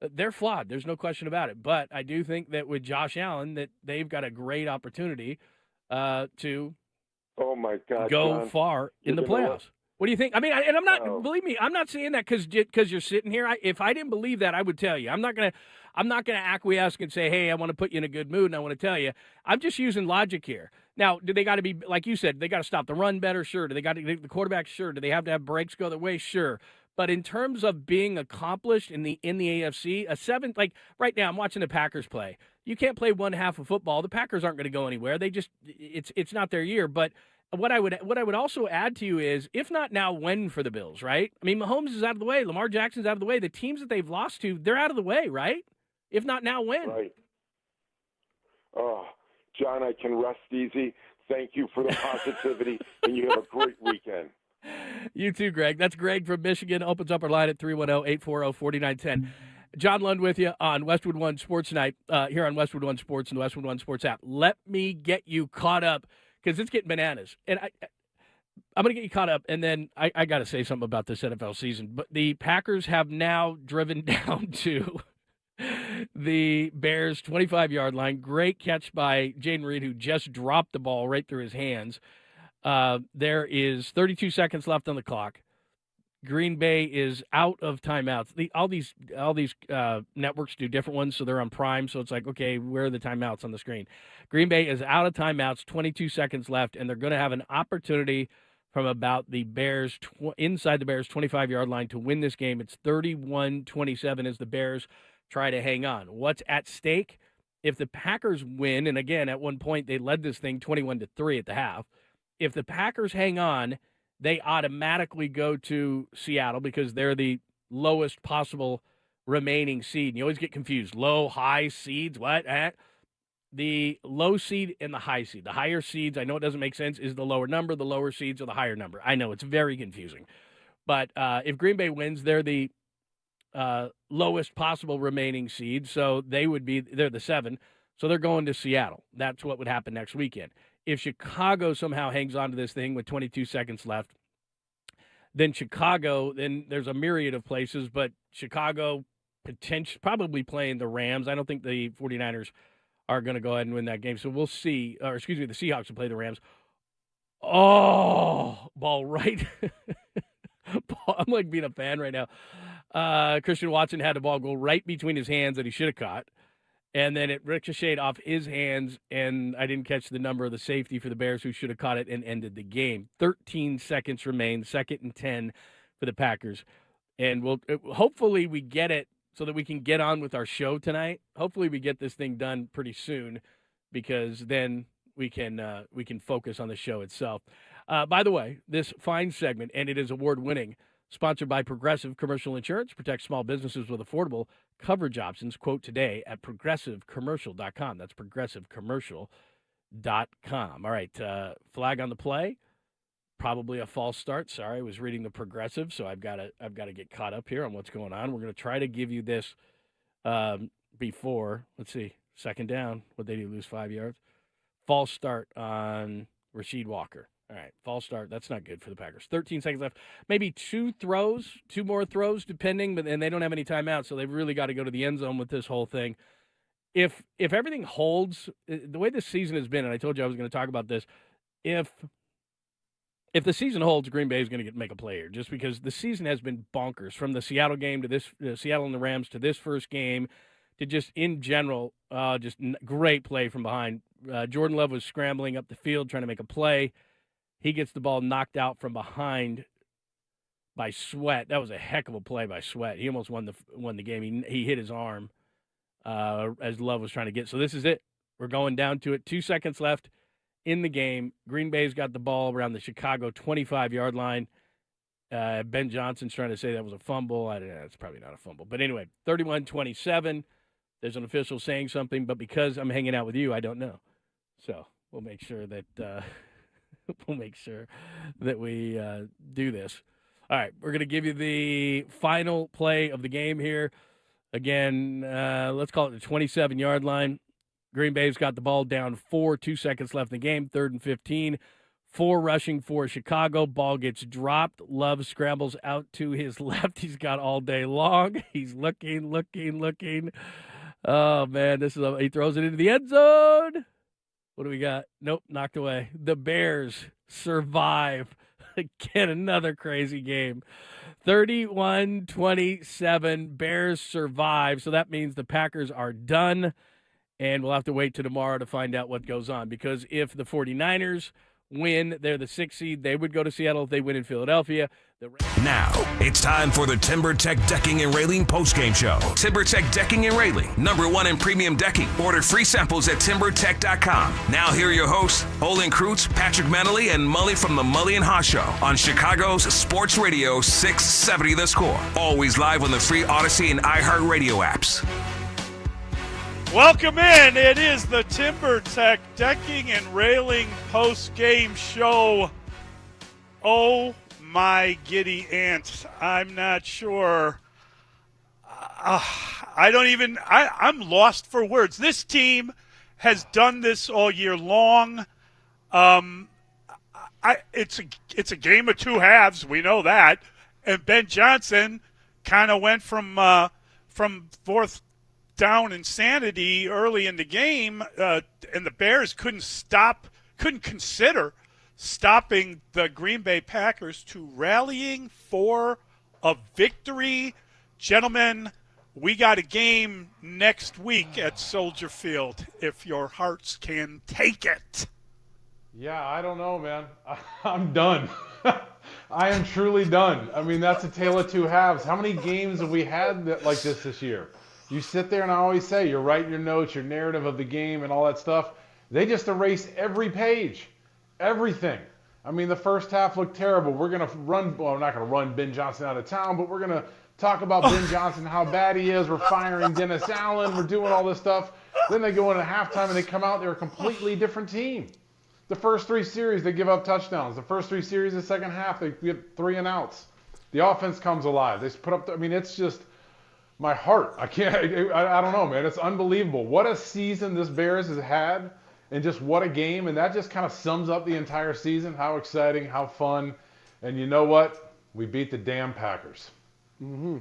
Speaker 1: They're flawed. There's no question about it. But I do think that with Josh Allen, that they've got a great opportunity to
Speaker 13: oh my God,
Speaker 1: go
Speaker 13: John,
Speaker 1: far in the playoffs. What do you think? I mean, and I'm not. Believe me, I'm not saying that because you're sitting here. If I didn't believe that, I would tell you. I'm not gonna acquiesce and say, hey, I want to put you in a good mood, and I want to tell you. I'm just using logic here. Now, do they got to be like you said? They got to stop the run better. Sure. Do they got to the quarterback? Sure. Do they have to have breaks go their way? Sure. But in terms of being accomplished in the AFC, like right now, I'm watching the Packers play. You can't play one half of football. The Packers aren't going to go anywhere. It's not their year. But what I would also add to you is, if not now, when for the Bills, right? I mean, Holmes is out of the way. Lamar Jackson's out of the way. The teams that they've lost to, they're out of the way, right? If not now, when?
Speaker 13: Right. Oh, John, I can rest easy. Thank you for the positivity, and you have a great weekend.
Speaker 1: You too, Greg. That's Greg from Michigan. Opens up our line at 310-840-4910. John Lund with you on Westwood One Sports Night here on Westwood One Sports and the Westwood One Sports app. Let me get you caught up because it's getting bananas. And I'm going to get you caught up, and then I got to say something about this NFL season. But the Packers have now driven down to the Bears' 25-yard line. Great catch by Jaden Reed, who just dropped the ball right through his hands. There is 32 seconds left on the clock. Green Bay is out of timeouts. All these networks do different ones, so they're on Prime. So it's like, okay, where are the timeouts on the screen? Green Bay is out of timeouts, 22 seconds left, and they're going to have an opportunity from about the Bears, inside the Bears' 25-yard line to win this game. It's 31-27 as the Bears try to hang on. What's at stake? If the Packers win, and again, at one point they led this thing 21-3 at the half. If the Packers hang on, they automatically go to Seattle because they're the lowest possible remaining seed. And you always get confused. Low, high seeds, what? The low seed and the high seed. The higher seeds, I know it doesn't make sense, is the lower number. The lower seeds are the higher number. I know, it's very confusing. But if Green Bay wins, they're the lowest possible remaining seed. So they're the 7. So they're going to Seattle. That's what would happen next weekend. If Chicago somehow hangs on to this thing with 22 seconds left, then there's a myriad of places, but Chicago probably playing the Rams. I don't think the 49ers are going to go ahead and win that game. So we'll see. The Seahawks will play the Rams. Oh, ball right. I'm like being a fan right now. Christian Watson had the ball go right between his hands that he should have caught. And then it ricocheted off his hands, and I didn't catch the number of the safety for the Bears who should have caught it and ended the game. 13 seconds remain, 2nd and 10 for the Packers. And hopefully we get it so that we can get on with our show tonight. Hopefully we get this thing done pretty soon because then we can focus on the show itself. By the way, this fine segment, and it is award-winning, sponsored by Progressive Commercial Insurance, protects small businesses with affordable coverage options. Quote today at progressivecommercial.com. That's progressivecommercial.com. All right, flag on the play. Probably a false start. Sorry, I was reading the Progressive, so I've got to get caught up here on what's going on. We're going to try to give you this before. Let's see, 2nd down. What they do, lose 5 yards. False start on Rasheed Walker. All right, false start. That's not good for the Packers. 13 seconds left. Maybe 2 more throws, depending, and they don't have any timeouts, so they've really got to go to the end zone with this whole thing. If everything holds, the way this season has been, and I told you I was going to talk about this, if the season holds, Green Bay is going to make a play here, just because the season has been bonkers, from the Seattle game to this, Seattle and the Rams to this first game, to just in general, just great play from behind. Jordan Love was scrambling up the field trying to make a play. He gets the ball knocked out from behind by Sweat. That was a heck of a play by Sweat. He almost won the game. He hit his arm as Love was trying to get. So this is it. We're going down to it. 2 seconds left in the game. Green Bay's got the ball around the Chicago 25-yard line. Ben Johnson's trying to say that was a fumble. I don't know. It's probably not a fumble. But anyway, 31-27. There's an official saying something, but because I'm hanging out with you, I don't know. So we'll make sure that we do this. All right, we're going to give you the final play of the game here. Again, let's call it the 27-yard line. Green Bay's got the ball down 4, 2 seconds left in the game, 3rd and 15. 4 rushing for Chicago. Ball gets dropped. Love scrambles out to his left. He's got all day long. He's looking. Oh, man, he throws it into the end zone. What do we got? Nope, knocked away. The Bears survive. Again, another crazy game. 31-27, Bears survive. So that means the Packers are done, and we'll have to wait till tomorrow to find out what goes on. Because if the 49ers win, they're the 6th seed. They would go to Seattle if they win in Philadelphia.
Speaker 2: Now, it's time for the TimberTech Decking and Railing postgame show. TimberTech Decking and Railing, #1 in premium decking. Order free samples at TimberTech.com. Now here are your hosts, Olin Kreutz, Patrick Manley, and Mully from the Mully and Haugh Show on Chicago's Sports Radio 670 The Score. Always live on the free Odyssey and iHeartRadio apps.
Speaker 14: Welcome in. It is the TimberTech Decking and Railing post-game show. Oh, my giddy aunt. I'm not sure. I'm lost for words. This team has done this all year long. It's a game of two halves. We know that. And Ben Johnson kind of went from fourth down insanity early in the game, and the Bears couldn't consider stopping the Green Bay Packers to rallying for a victory. Gentlemen, we got a game next week at Soldier Field, if your hearts can take it.
Speaker 15: Yeah, I don't know, man. I'm done. I am truly done. I mean, that's a tale of two halves. How many games have we had like this year? You sit there and I always say, you're writing your notes, your narrative of the game and all that stuff. They just erase every page, everything. I mean, the first half looked terrible. We're going to run, well, we're not going to run Ben Johnson out of town, but we're going to talk about Ben Johnson, how bad he is. We're firing Dennis Allen. We're doing all this stuff. Then they go into halftime and they come out, they're a completely different team. The first 3 series, they give up touchdowns. The first 3 series, the second half, they get 3 and outs. The offense comes alive. They put up, it's just, my heart. I don't know, man. It's unbelievable. What a season this Bears has had, and just what a game. And that just kind of sums up the entire season. How exciting, how fun. And you know what? We beat the damn Packers.
Speaker 16: Mm-hmm.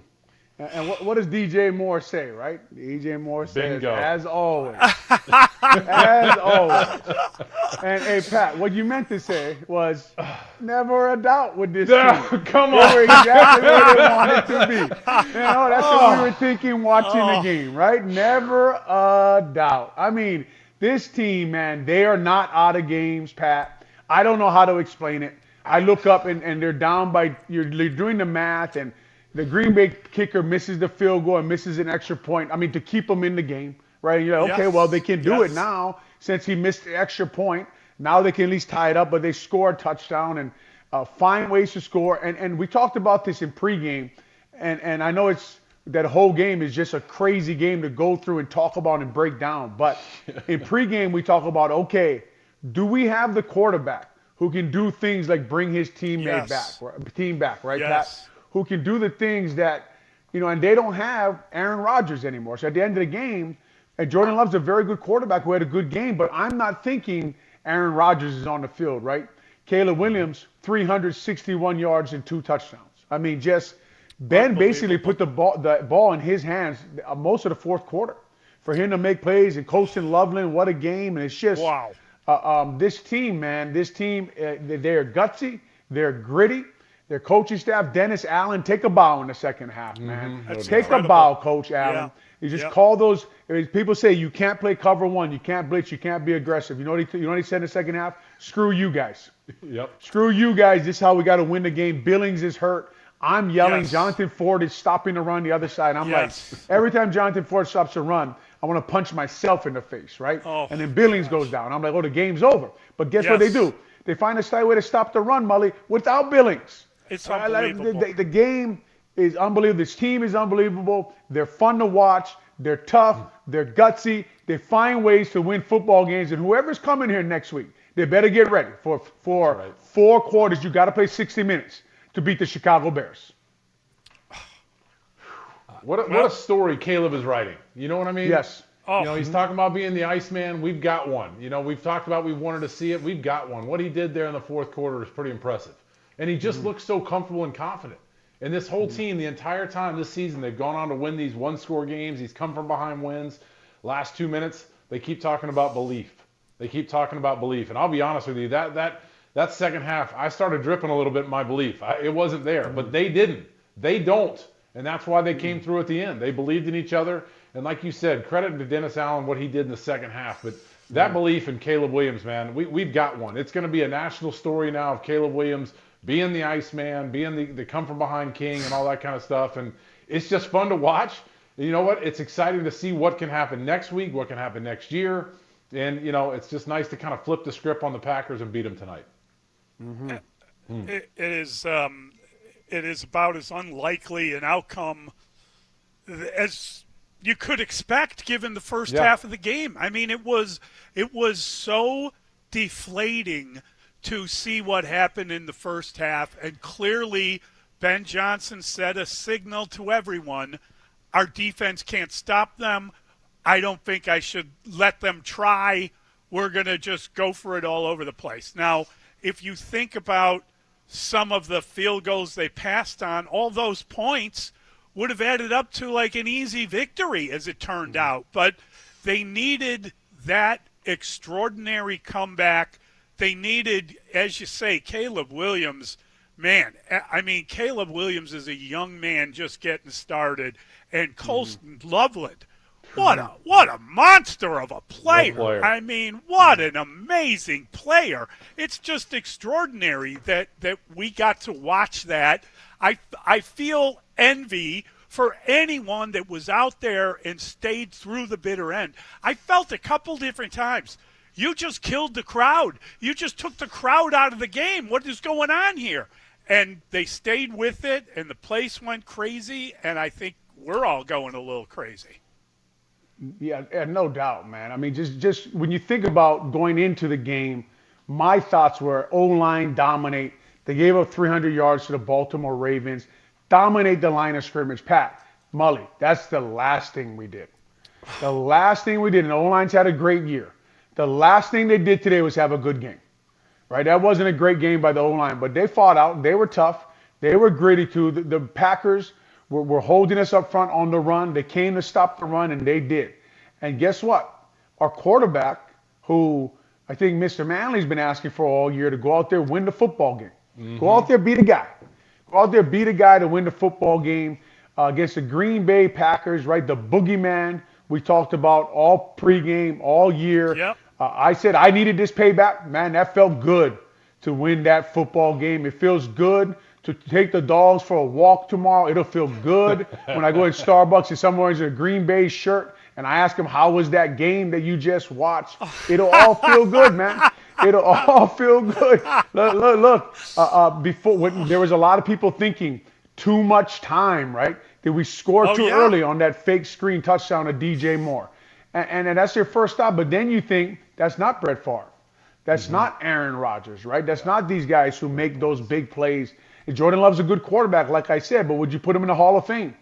Speaker 16: And what does DJ Moore say, right? DJ Moore says,
Speaker 15: bingo.
Speaker 16: As always. As always. And, hey, Pat, what you meant to say was never a doubt with this team.
Speaker 15: Come on.
Speaker 16: They were exactly where they wanted to be. That's what we were thinking watching the game, right? Never a doubt. I mean, this team, man, they are not out of games, Pat. I don't know how to explain it. I look up and they're down by, you're doing the math, and the Green Bay kicker misses the field goal and misses an extra point. I mean, to keep them in the game, right? You're like, okay, well, they can do it now since he missed the extra point. Now they can at least tie it up, but they score a touchdown and find ways to score. And we talked about this in pregame, and I know that whole game is just a crazy game to go through and talk about and break down. But in pregame, we talk about, okay, do we have the quarterback who can do things like bring his team back, right, Pat? Who can do the things that, and they don't have Aaron Rodgers anymore. So at the end of the game, and Jordan Love's a very good quarterback who had a good game, but I'm not thinking Aaron Rodgers is on the field, right? Caleb Williams, 361 yards and 2 touchdowns. I mean, just Ben basically put the ball in his hands most of the fourth quarter for him to make plays. And Colston Loveland, what a game. And it's just, this team, man, they're gutsy, they're gritty. Their coaching staff, Dennis Allen, take a bow in the second half, man. Take a bow, Coach Allen. You just call those. People say you can't play cover one, you can't blitz, you can't be aggressive. You know what he said in the second half? Screw you guys.
Speaker 15: Yep.
Speaker 16: Screw you guys. This is how we got to win the game. Billings is hurt. I'm yelling. Jonathan Ford is stopping the run the other side. I'm like, every time Jonathan Ford stops a run, I want to punch myself in the face, right? And then Billings goes down. I'm like, oh, the game's over. But guess what they do? They find a way to stop the run, Mully, without Billings.
Speaker 14: It's unbelievable.
Speaker 16: The game is unbelievable. This team is unbelievable. They're fun to watch. they're tough, they're gutsy, they find ways to win football games, and whoever's coming here next week, they better get ready. For 4 quarters, you got to play 60 minutes to beat the Chicago Bears.
Speaker 15: What a story Caleb is writing. You know what I mean?
Speaker 16: Yes.
Speaker 15: He's talking about being the Iceman. We've got one. We've talked about we wanted to see it. We've got one. What he did there in the fourth quarter is pretty impressive. And he just looks so comfortable and confident. And this whole team, the entire time this season, they've gone on to win these one-score games. He's come from behind wins. Last 2 minutes, they keep talking about belief. They keep talking about belief. And I'll be honest with you, that second half, I started dripping a little bit in my belief. It wasn't there, but they didn't. They don't. And that's why they came through at the end. They believed in each other. And like you said, credit to Dennis Allen, what he did in the second half. But that belief in Caleb Williams, man, we've got one. It's going to be a national story now of Caleb Williams being the Iceman, being the come-from-behind king and all that kind of stuff. And it's just fun to watch. And you know what? It's exciting to see what can happen next week, what can happen next year. And, it's just nice to kind of flip the script on the Packers and beat them tonight.
Speaker 14: It is about as unlikely an outcome as you could expect given the first half of the game. I mean, it was so deflating to see what happened in the first half, and clearly Ben Johnson set a signal to everyone. Our defense can't stop them. I don't think I should let them try. We're going to just go for it all over the place. Now, if you think about some of the field goals they passed on, all those points would have added up to like an easy victory, as it turned out. But they needed that extraordinary comeback. They needed, as you say, Caleb Williams. Man, I mean, Caleb Williams is a young man just getting started. And Colston Loveland, what a monster of a player. I mean, what an amazing player. It's just extraordinary that we got to watch that. I feel envy for anyone that was out there and stayed through the bitter end. I felt a couple different times. You just killed the crowd. You just took the crowd out of the game. What is going on here? And they stayed with it, and the place went crazy, and I think we're all going a little crazy.
Speaker 16: Yeah, no doubt, man. I mean, just when you think about going into the game, my thoughts were O-line dominate. They gave up 300 yards to the Baltimore Ravens. Dominate the line of scrimmage. Pat, Mully, that's the last thing we did. The last thing we did, and the O-line's had a great year. The last thing they did today was have a good game, right? That wasn't a great game by the O-line, but they fought out. They were tough. They were gritty too. The Packers were holding us up front on the run. They came to stop the run, and they did. And guess what? Our quarterback, who I think Mr. Manley's been asking for all year to go out there, win the football game. Go out there, beat a guy. Go out there, beat a guy to win the football game against the Green Bay Packers, right? The boogeyman we talked about all pregame, all year.
Speaker 14: Yep.
Speaker 16: I said I needed this payback. Man, that felt good to win that football game. It feels good to take the dogs for a walk tomorrow. It'll feel good when I go in Starbucks and someone's in a Green Bay shirt and I ask them, how was that game that you just watched? It'll all feel good, man. It'll all feel good. Look. Before, when there was a lot of people thinking too much time, right? Did we score too early on that fake screen touchdown to DJ Moore? And that's your first stop. But then you think, that's not Brett Favre. That's not Aaron Rodgers, right? That's not these guys who make those big plays. And Jordan Love's a good quarterback, like I said, but would you put him in the Hall of Fame?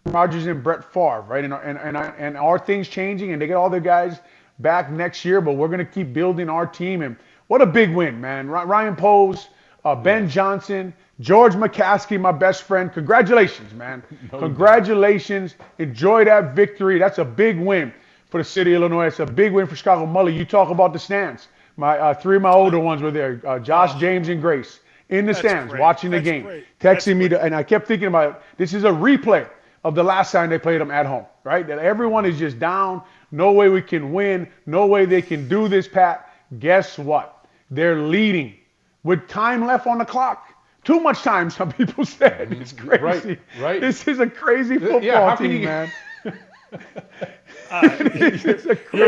Speaker 16: Rodgers and Brett Favre, right? And are things changing? And they get all their guys back next year, but we're going to keep building our team. And what a big win, man. Ryan Poles, Ben Johnson, George McCaskey, my best friend. Congratulations, man. Congratulations. Enjoy that victory. That's a big win for the city of Illinois. It's a big win for Chicago. Mully, you talk about the stands. Three of my older ones were there, Josh, James, and Grace, in the stands watching the game, texting me. And I kept thinking about, this is a replay of the last time they played them at home, right? That everyone is just down. No way we can win. No way they can do this, Pat. Guess what? They're leading with time left on the clock. Too much time, some people said. It's crazy.
Speaker 15: Right.
Speaker 16: This is a crazy football team, man.
Speaker 15: You're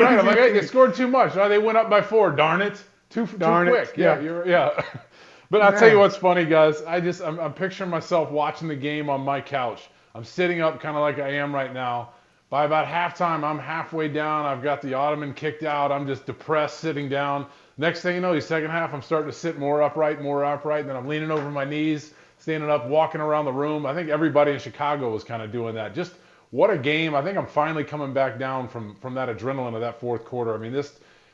Speaker 15: right. I'm like, hey, they scored too much. No, they went up by 4. Darn it. Too quick. Yeah. But I'll tell you what's funny, guys. I'm picturing myself watching the game on my couch. I'm sitting up kind of like I am right now, By about halftime, I'm halfway down. I've got the ottoman kicked out. I'm just depressed, sitting down. Next thing you know, the second half, I'm starting to sit more upright. Then I'm leaning over my knees, standing up, walking around the room. I think everybody in Chicago was kind of doing that. Just what a game. I think I'm finally coming back down from that adrenaline of that fourth quarter. I mean,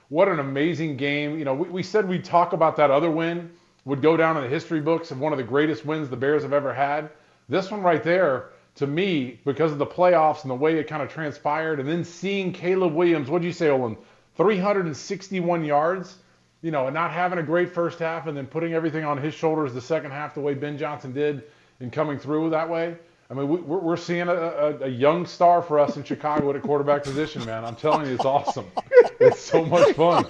Speaker 15: what an amazing game. You know, we said we'd talk about that other win, would go down in the history books of one of the greatest wins the Bears have ever had. This one right there, to me, because of the playoffs and the way it kind of transpired, and then seeing Caleb Williams, what'd you say, Olin, 361 yards, you know, and not having a great first half and then putting everything on his shoulders the second half the way Ben Johnson did and coming through that way. I mean, we're seeing a young star for us in Chicago at a quarterback position, man. I'm telling you, it's awesome. It's so much fun.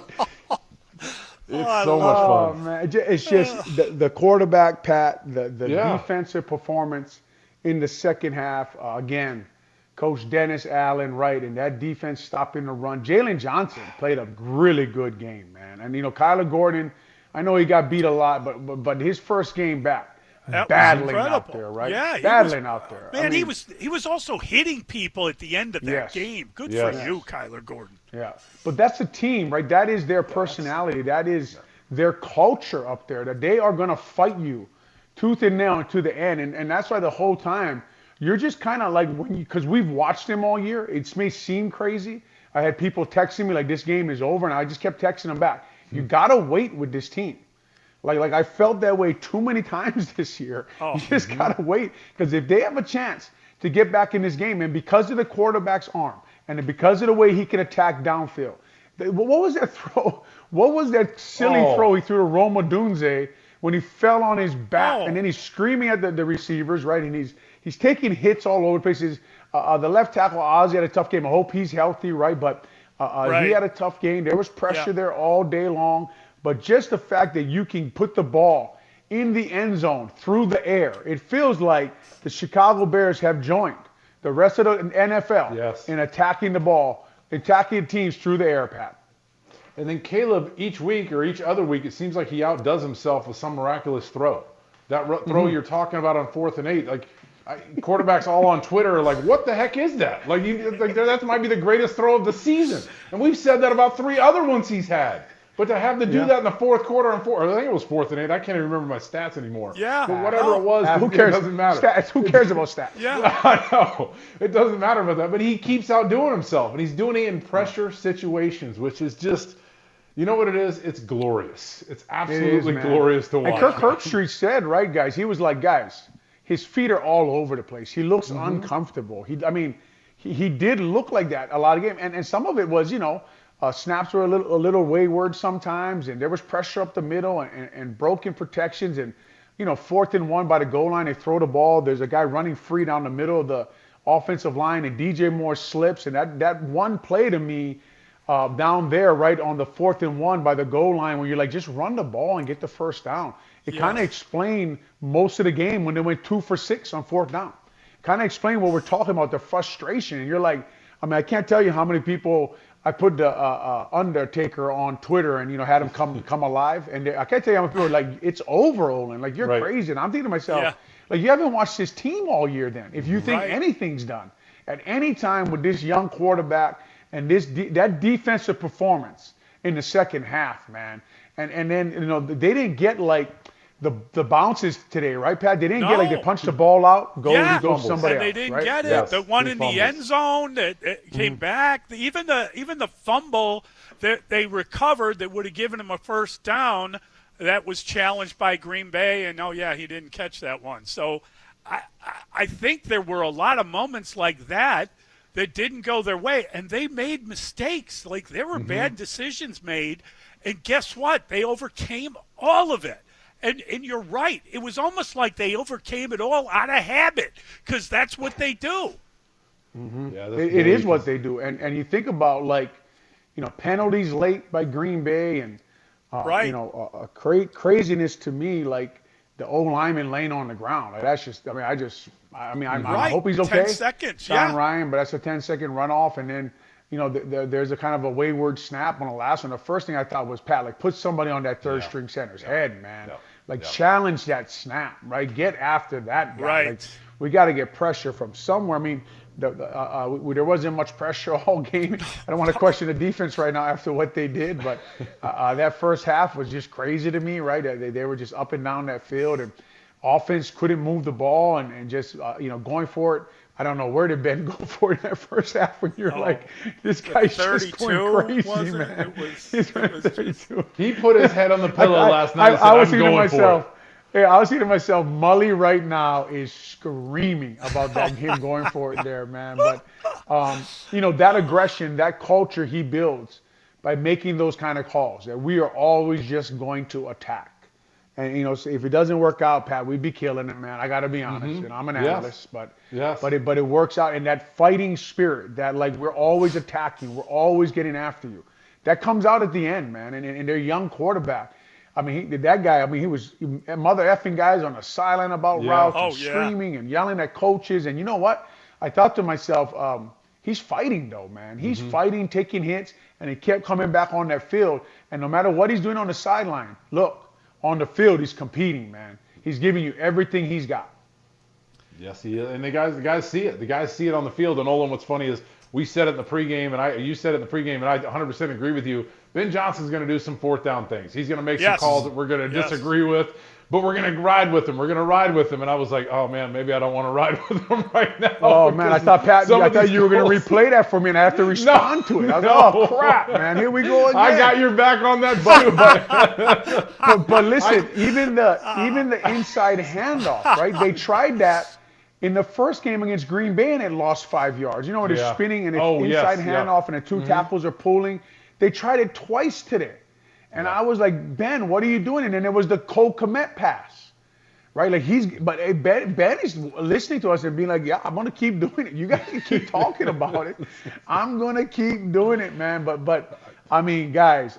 Speaker 15: It's so much fun.
Speaker 16: Man. It's just the quarterback, Pat, the defensive performance in the second half. Again, Coach Dennis Allen, right, and that defense stopping the run. Jalen Johnson played a really good game, man. And, you know, Kyler Gordon, I know he got beat a lot, but his first game back, battling out there, right?
Speaker 14: Yeah,
Speaker 16: battling out there.
Speaker 14: Man, he was also hitting people at the end of that game. Good for you, Kyler Gordon.
Speaker 16: Yeah, but that's a team, right? That is their personality. That is their culture up there. That they are going to fight you tooth and nail to the end, and that's why the whole time you're just kind of like, because we've watched them all year. It may seem crazy. I had people texting me like, this game is over, and I just kept texting them back. You gotta wait with this team. Like I felt that way too many times this year. You just gotta wait, because if they have a chance to get back in this game, and because of the quarterback's arm, and because of the way he can attack downfield, what was that throw? What was that silly throw he threw to Roma Dunze when he fell on his back, and then he's screaming at the receivers, right? And he's taking hits all over the places. The left tackle, Ozzie, had a tough game. I hope he's healthy, right? But he had a tough game. There was pressure there all day long. But just the fact that you can put the ball in the end zone through the air, it feels like the Chicago Bears have joined the rest of the NFL in attacking the ball, attacking teams through the air, Pat.
Speaker 15: And then Caleb, each week or each other week, it seems like he outdoes himself with some miraculous throw. That throw you're talking about on 4th and 8, like quarterbacks all on Twitter are like, what the heck is that? Like that might be the greatest throw of the season. And we've said that about 3 other ones he's had. But to have to do that in the fourth quarter I think it was 4th and 8. I can't even remember my stats anymore.
Speaker 14: Yeah.
Speaker 15: But whatever it was,
Speaker 16: who cares?
Speaker 15: It doesn't matter.
Speaker 16: Stats, who cares about stats?
Speaker 14: Yeah.
Speaker 15: I know. It doesn't matter about that. But he keeps outdoing himself. And he's doing it in pressure situations, which is just, you know what it is? It's glorious. It's absolutely glorious to watch.
Speaker 16: And Kirk Herbstreit said, right, guys, he was like, guys, his feet are all over the place. He looks uncomfortable. He did look like that a lot of games. And some of it was, you know, snaps were a little wayward sometimes, and there was pressure up the middle and broken protections. And, you know, 4th and 1 by the goal line, they throw the ball. There's a guy running free down the middle of the offensive line, and DJ Moore slips. And that one play to me down there, right on the 4th and 1 by the goal line, where you're like, just run the ball and get the first down. It kind of explained most of the game when they went 2 for 6 on 4th down. Kind of explained what we're talking about, the frustration. And you're like, I mean, I can't tell you how many people I put the Undertaker on Twitter and, you know, had him come alive. And I can't tell you how many people are like, it's over, Olin. Like, you're crazy. And I'm thinking to myself, like, you haven't watched this team all year then. If you think anything's done. At any time with this young quarterback and that defensive performance in the second half, man. And then, you know, they didn't get like the bounces today, right, Pat? They didn't get like they punched the ball out, go somebody else.
Speaker 14: They didn't get it. The one in the end zone that came back. Even the fumble that they recovered that would have given him a first down that was challenged by Green Bay, and he didn't catch that one. So I think there were a lot of moments like that didn't go their way, and they made mistakes. Like, there were bad decisions made, and guess what? They overcame all of it. And you're right. It was almost like they overcame it all out of habit, because that's what they do.
Speaker 16: Yeah, it is what they do. And you think about, like, you know, penalties late by Green Bay and, you know, craziness to me, like the old lineman laying on the ground. Like, that's just, I hope he's okay.
Speaker 14: 10 seconds,
Speaker 16: Sean Ryan, but that's a 10-second runoff. And then, you know, there's a kind of a wayward snap on the last one. The first thing I thought was, Pat, like, put somebody on that third string center's head, man. Like, challenge that snap, right? Get after that guy.
Speaker 14: Right.
Speaker 16: Like, we got to get pressure from somewhere. I mean, there wasn't much pressure all game. I don't want to question the defense right now after what they did, but that first half was just crazy to me, right? They were just up and down that field, and offense couldn't move the ball, and just going for it. I don't know where did Ben go for it in that first half when you're like, this guy's just going crazy, man. He's 32.
Speaker 15: He put his head on the pillow last night and said,
Speaker 16: I was
Speaker 15: I'm
Speaker 16: thinking to
Speaker 15: going
Speaker 16: myself,
Speaker 15: for it.
Speaker 16: yeah, I was thinking to myself, Mully right now is screaming about him going for it there, man. But, that aggression, that culture he builds by making those kind of calls, that we are always just going to attack. And, so if it doesn't work out, Pat, we'd be killing it, man. I got to be honest. And I'm an analyst, but it works out. And that fighting spirit, that like we're always attacking, we're always getting after you, that comes out at the end, man. And their young quarterback. I mean, he was mother effing guys on the sideline about routes, and screaming and yelling at coaches. And you know what? I thought to myself, he's fighting though, man. He's fighting, taking hits, and he kept coming back on that field. And no matter what he's doing on the sideline, look, on the field, he's competing, man. He's giving you everything he's got.
Speaker 15: Yes, he is. And the guys see it. The guys see it on the field. And Olin, what's funny is we said it in the pregame, and you said it in the pregame, and I 100% agree with you. Ben Johnson's going to do some fourth down things. He's going to make some calls that we're going to disagree with, but we're going to ride with him. We're going to ride with him. And I was like, oh, man, maybe I don't want to ride with him right now.
Speaker 16: Oh, man, I thought you were going to replay that for me, and I have to respond to it. I was like, oh, crap, man, here we go again.
Speaker 15: I got your back on that,
Speaker 16: too. But listen, even the inside handoff, right? They tried that in the first game against Green Bay, and it lost 5 yards. You know, they're spinning, and it's inside handoff, and the two tackles are pulling. They tried it twice today. And I was like, Ben, what are you doing? And then there was the Cole Kmet pass, right? Like Ben is listening to us and being like, yeah, I'm going to keep doing it. You guys can keep talking about it. I'm going to keep doing it, man. But I mean, guys,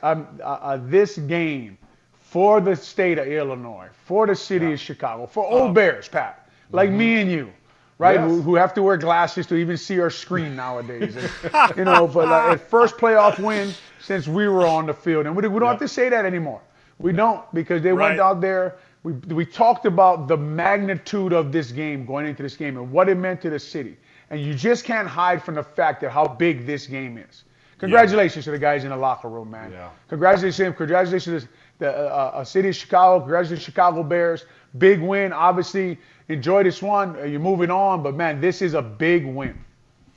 Speaker 16: this game for the state of Illinois, for the city of Chicago, for old Bears, Pat, like me and you, right?
Speaker 15: Yes.
Speaker 16: Who have to wear glasses to even see our screen nowadays. And, but like, first playoff win since we were on the field. And we don't have to say that anymore. We don't, because they went out there. We talked about the magnitude of this game, going into this game, and what it meant to the city. And you just can't hide from the fact that how big this game is. Congratulations to the guys in the locker room, man.
Speaker 15: Yeah.
Speaker 16: Congratulations to him. Congratulations to the city of Chicago. Congratulations to Chicago Bears. Big win, obviously. Enjoy this one. You're moving on, but man, this is a big win.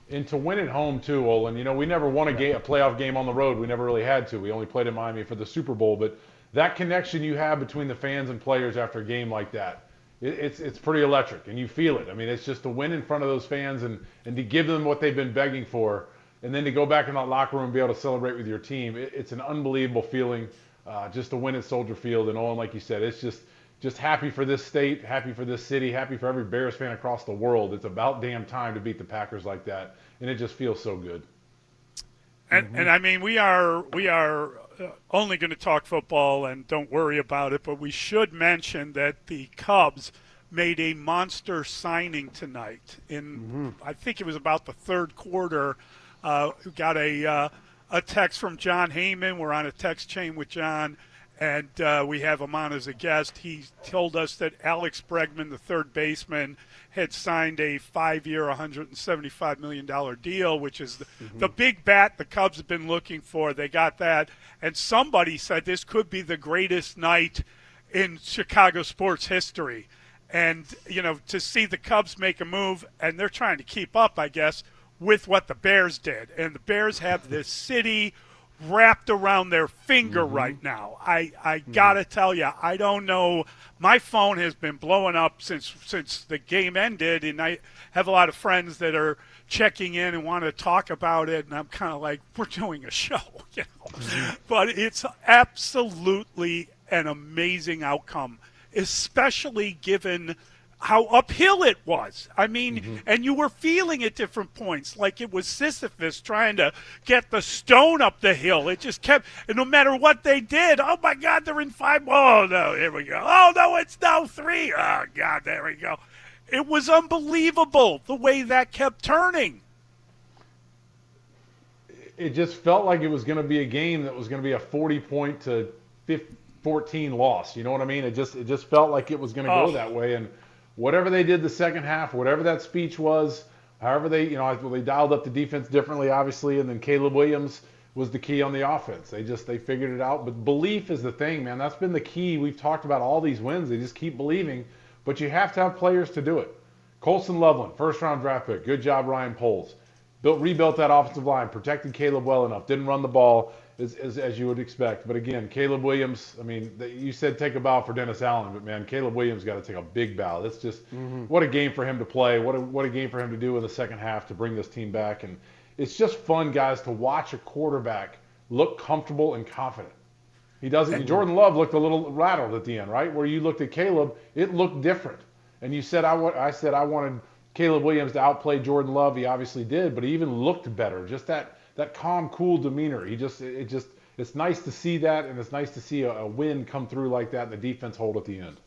Speaker 15: And to win at home too, Olin. We never won a playoff game on the road. We never really had to. We only played in Miami for the Super Bowl. But that connection you have between the fans and players after a game like that, it's pretty electric, and you feel it. I mean, it's just to win in front of those fans and to give them what they've been begging for, and then to go back in that locker room and be able to celebrate with your team. It's an unbelievable feeling just to win at Soldier Field. And Olin, like you said, it's just happy for this state, happy for this city, happy for every Bears fan across the world. It's about damn time to beat the Packers like that, and it just feels so good.
Speaker 14: And I mean, we are only going to talk football, and don't worry about it, but we should mention that the Cubs made a monster signing tonight. I think it was about the third quarter. Got a text from John Heyman. We're on a text chain with John. And we have him on as a guest. He told us that Alex Bregman, the third baseman, had signed a 5-year, $175 million deal, which is the big bat the Cubs have been looking for. They got that. And somebody said this could be the greatest night in Chicago sports history. And, to see the Cubs make a move, and they're trying to keep up, I guess, with what the Bears did. And the Bears have this city wrapped around their finger right now. I gotta tell you, I don't know. My phone has been blowing up since the game ended, and I have a lot of friends that are checking in and want to talk about it, and I'm kind of like, we're doing a show, But it's absolutely an amazing outcome, especially given how uphill it was. I mean, and you were feeling at different points, like it was Sisyphus trying to get the stone up the hill. It just kept, and no matter what they did, oh my God, they're in 5. Oh no, here we go. Oh no, it's now 3. Oh God, there we go. It was unbelievable the way that kept turning.
Speaker 15: It just felt like it was going to be a game that was going to be a 40-point to 14 loss. You know what I mean? It just felt like it was going to go that way. And whatever they did the second half, whatever that speech was, however they dialed up the defense differently, obviously, and then Caleb Williams was the key on the offense. They figured it out. But belief is the thing, man. That's been the key. We've talked about all these wins. They just keep believing, but you have to have players to do it. Colson Loveland, first-round draft pick. Good job, Ryan Poles. Rebuilt that offensive line, protected Caleb well enough, didn't run the ball as you would expect. But again, Caleb Williams, I mean, you said take a bow for Dennis Allen, but man, Caleb Williams got to take a big bow. That's just what a game for him to play. What a game for him to do in the second half to bring this team back. And it's just fun, guys, to watch a quarterback look comfortable and confident. He doesn't. Jordan Love looked a little rattled at the end, right? Where you looked at Caleb, it looked different. And you said I said I wanted Caleb Williams to outplay Jordan Love. He obviously did, but he even looked better. Just that calm, cool demeanor. It's nice to see that, and it's nice to see a win come through like that and the defense hold at the end.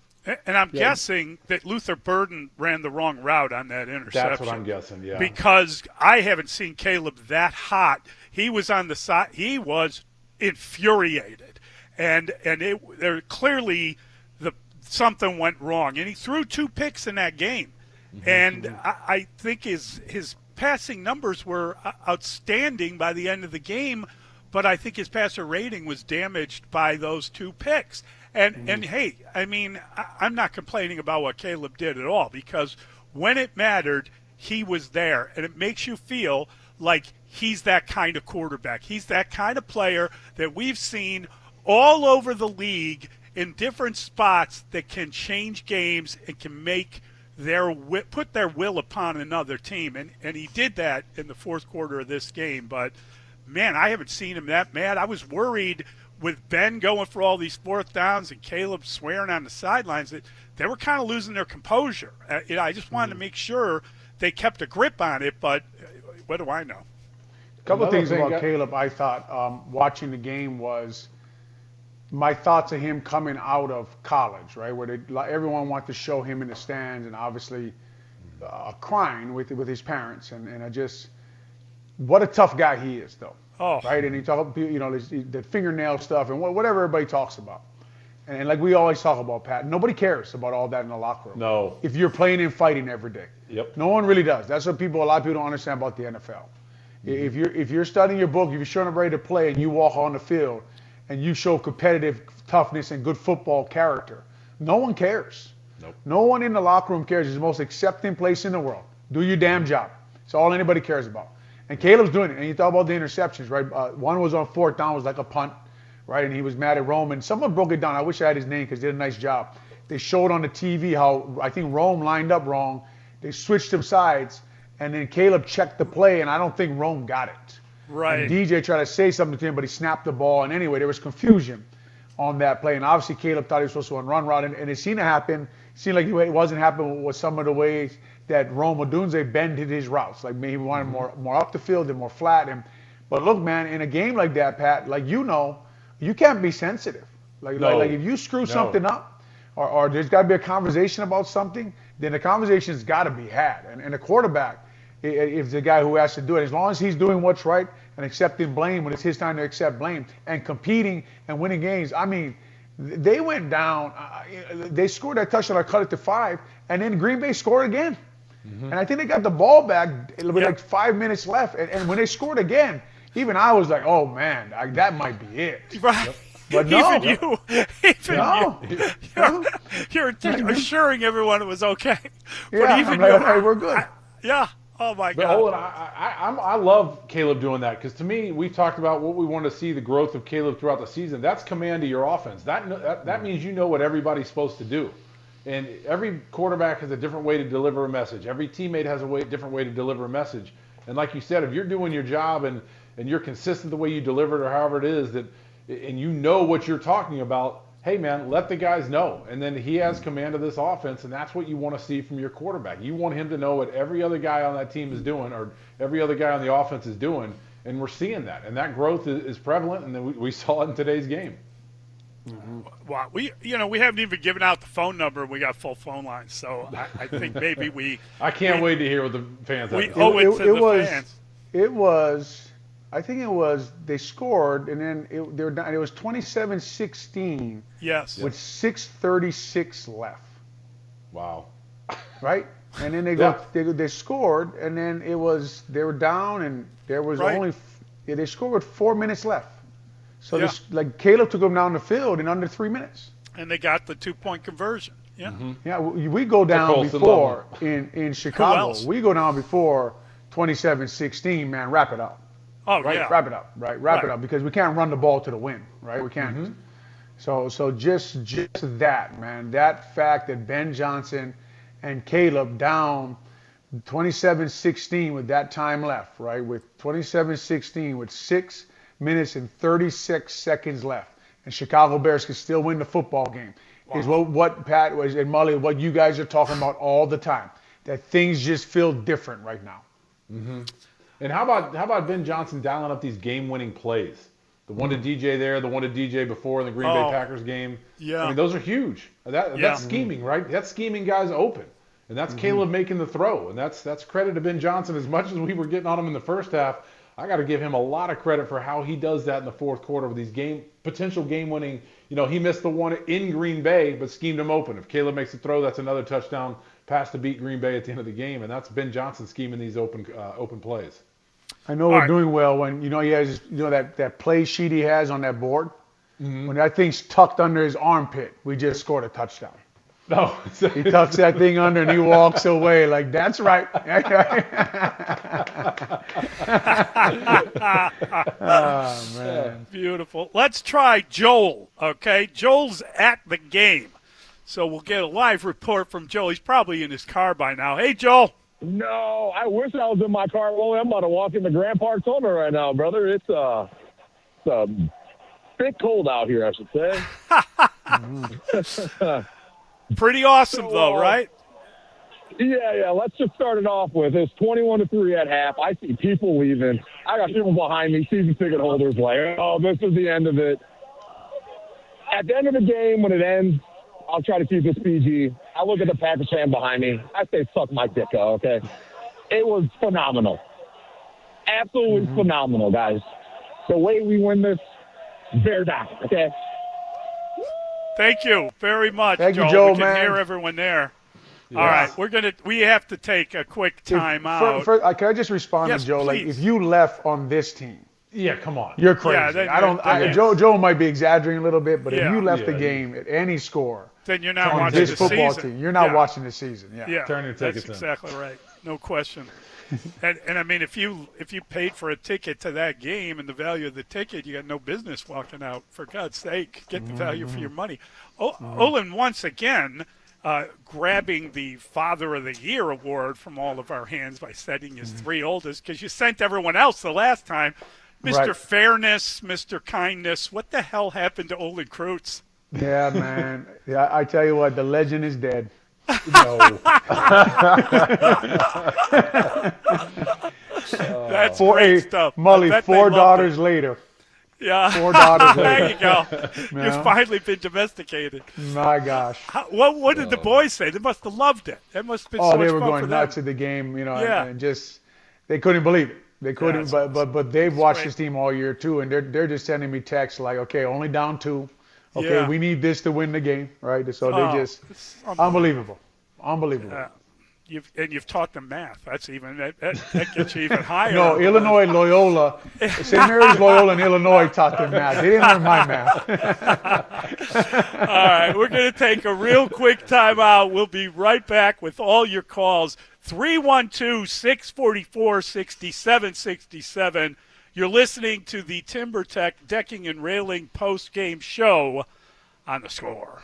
Speaker 14: And I'm guessing that Luther Burden ran the wrong route on that interception.
Speaker 15: That's what I'm guessing, yeah.
Speaker 14: Because I haven't seen Caleb that hot. He was on the side. He was infuriated. And there clearly something went wrong. And he threw 2 picks in that game. And I think his passing numbers were outstanding by the end of the game, but I think his passer rating was damaged by those 2 picks. And hey, I mean, I'm not complaining about what Caleb did at all, because when it mattered, he was there. And it makes you feel like he's that kind of quarterback. He's that kind of player that we've seen all over the league in different spots that can change games and can make put their will upon another team. And he did that in the fourth quarter of this game. But, man, I haven't seen him that mad. I was worried with Ben going for all these fourth downs and Caleb swearing on the sidelines that they were kind of losing their composure. I just wanted to make sure they kept a grip on it, but what do I know?
Speaker 16: A couple of things about Caleb I thought watching the game was my thoughts of him coming out of college, right, where everyone wanted to show him in the stands and obviously crying with his parents. And I just – what a tough guy he is, though.
Speaker 14: Oh.
Speaker 16: Right? And he talked, the fingernail stuff and whatever everybody talks about. And like we always talk about, Pat, nobody cares about all that in the locker room.
Speaker 15: No.
Speaker 16: If you're playing and fighting every day.
Speaker 15: Yep.
Speaker 16: No one really does. That's what a lot of people don't understand about the NFL. If you're studying your book, if you're showing up ready to play and you walk on the field and you show competitive toughness and good football character, no one cares.
Speaker 15: Nope.
Speaker 16: No one in the locker room cares. It's the most accepting place in the world. Do your damn job. It's all anybody cares about. And Caleb's doing it. And you talk about the interceptions, right? One was on fourth down, was like a punt, right? And he was mad at Rome. And someone broke it down. I wish I had his name because they did a nice job. They showed on the TV how I think Rome lined up wrong. They switched them sides. And then Caleb checked the play, and I don't think Rome got it.
Speaker 14: Right.
Speaker 16: And DJ tried to say something to him, but he snapped the ball. And anyway, there was confusion on that play. And obviously Caleb thought he was supposed to run route. And it seemed to happen. It seemed like it wasn't happening with some of the ways that Rome Odunze bended his routes. Like maybe he wanted more up the field and more flat. But look, man, in a game like that, Pat, like you can't be sensitive. Like if you screw something up or there's got to be a conversation about something, then the conversation's got to be had. And a quarterback, if the guy who has to do it, as long as he's doing what's right and accepting blame when it's his time to accept blame and competing and winning games. I mean, they went down. They scored that touchdown. I cut it to 5, and then Green Bay scored again. And I think they got the ball back with like 5 minutes left. And when they scored again, even I was like, oh, man, that might be it.
Speaker 14: Right. Yep.
Speaker 16: But no.
Speaker 14: You're assuring everyone it was okay.
Speaker 16: Yeah, but even hey, we're good.
Speaker 14: Oh, my
Speaker 15: but
Speaker 14: God.
Speaker 15: Hold on. I love Caleb doing that because to me, we've talked about what we want to see, the growth of Caleb throughout the season. That's command of your offense. That means you know what everybody's supposed to do. And every quarterback has a different way to deliver a message. Every teammate has a different way to deliver a message. And like you said, if you're doing your job and you're consistent the way you deliver it or however it is, and you know what you're talking about, hey, man, let the guys know. And then he has command of this offense, and that's what you want to see from your quarterback. You want him to know what every other guy on that team is doing or every other guy on the offense is doing, and we're seeing that. And that growth is prevalent, and then we saw it in today's game.
Speaker 14: Wow, we haven't even given out the phone number. We got full phone lines, so I think maybe we.
Speaker 15: I can't wait to hear what the fans have.
Speaker 14: We owe it to the fans.
Speaker 16: It was. I think it was. They scored, and then it was 27-16.
Speaker 14: Yes.
Speaker 16: With 6:36 left.
Speaker 15: Wow.
Speaker 16: right? And then they scored, and then they were down, and there was they scored with 4 minutes left. So Caleb took them down the field in under 3 minutes.
Speaker 14: And they got the 2-point conversion. Yeah.
Speaker 15: Mm-hmm.
Speaker 16: Yeah, we go down before in Chicago. We go down before 27-16, man, wrap it up.
Speaker 14: Oh,
Speaker 16: right?
Speaker 14: yeah.
Speaker 16: Wrap it up, right? Wrap it up, because we can't run the ball to the win, right? We can't.
Speaker 15: Mm-hmm.
Speaker 16: So just that, man, that fact that Ben Johnson and Caleb down 27-16 with that time left, right? With 27-16 with 6 minutes and 36 seconds left, and Chicago Bears can still win the football game. Wow. Is what Pat was and Mully, what you guys are talking about all the time. That things just feel different right now.
Speaker 15: Mm-hmm. And how about Ben Johnson dialing up these game-winning plays? The one to DJ there, the one to DJ before in the Green Bay Packers game.
Speaker 14: Yeah.
Speaker 15: I mean, those are huge. That's scheming, right? That's scheming guys open. And that's Caleb making the throw. And that's credit to Ben Johnson. As much as we were getting on him in the first half, I got to give him a lot of credit for how he does that in the fourth quarter with these potential game-winning. He missed the one in Green Bay, but schemed him open. If Caleb makes a throw, that's another touchdown pass to beat Green Bay at the end of the game. And that's Ben Johnson scheming these open plays.
Speaker 16: I know we're doing well when, he has, that play sheet he has on that board. Mm-hmm. When that thing's tucked under his armpit, we just scored a touchdown.
Speaker 15: No.
Speaker 16: He tucks that thing under and he walks away like, that's right. Oh, man.
Speaker 14: Beautiful. Let's try Joel, okay? Joel's at the game. So we'll get a live report from Joel. He's probably in his car by now. Hey, Joel.
Speaker 17: No, I wish I was in my car. Well, I'm about to walk into Grand Park Tunnel right now, brother. It's a bit cold out here, I should say.
Speaker 14: Pretty awesome, though, right?
Speaker 17: Yeah. Let's just start it off with it's 21-3 at half. I see people leaving. I got people behind me, season ticket holders, like, oh, this is the end of it. At the end of the game, when it ends, I'll try to keep this PG. I look at the Packers fan behind me. I say, suck my dick, okay? It was phenomenal. Absolutely phenomenal, guys. The way we win this, bear down, okay?
Speaker 14: Thank you very much,
Speaker 16: Thank
Speaker 14: Joel.
Speaker 16: you, Joel,
Speaker 14: we can
Speaker 16: man.
Speaker 14: hear everyone there.
Speaker 16: Yeah.
Speaker 14: All right, we have to take a quick time out.
Speaker 16: Can I just respond to Joe?
Speaker 14: Please.
Speaker 16: Like, if you left on this team,
Speaker 15: yeah, come on,
Speaker 16: you're crazy. Joe might be exaggerating a little bit, but if you left the game at any score,
Speaker 14: then you're not
Speaker 16: on
Speaker 14: watching
Speaker 16: this
Speaker 14: the
Speaker 16: football
Speaker 14: season.
Speaker 16: team. You're not watching the season.
Speaker 14: Yeah.
Speaker 15: Turn your tickets
Speaker 14: That's exactly right. No question. And I mean, if you paid for a ticket to that game and the value of the ticket, you got no business walking out. For God's sake, get the value for your money. Olin once again grabbing the Father of the Year award from all of our hands by setting his three oldest, because you sent everyone else the last time. Mr. Fairness, Mr. Kindness. What the hell happened to Olin Kreutz?
Speaker 16: Yeah, man. Yeah, I tell you what, the legend is dead.
Speaker 15: No.
Speaker 14: That's great stuff.
Speaker 16: Mully, 4 daughters later.
Speaker 14: Yeah.
Speaker 16: 4 daughters later.
Speaker 14: There you go. You've finally been domesticated.
Speaker 16: My gosh.
Speaker 14: What did the boys say? They must have loved it. That must have been so much fun.
Speaker 16: They were going nuts at the game, and just they couldn't believe it. They couldn't, but they've watched this team all year too, and they're just sending me texts like, okay, only down 2. Okay, we need this to win the game, right? So they just unbelievable.
Speaker 14: You've taught them math. That's even that gets you even higher.
Speaker 16: No, Illinois Loyola, St. Mary's Loyola in Illinois taught them math. They didn't learn my math.
Speaker 14: All right, we're going to take a real quick timeout. We'll be right back with all your calls. 312-644-6767. You're listening to the TimberTech Decking and Railing post-game show on The Score.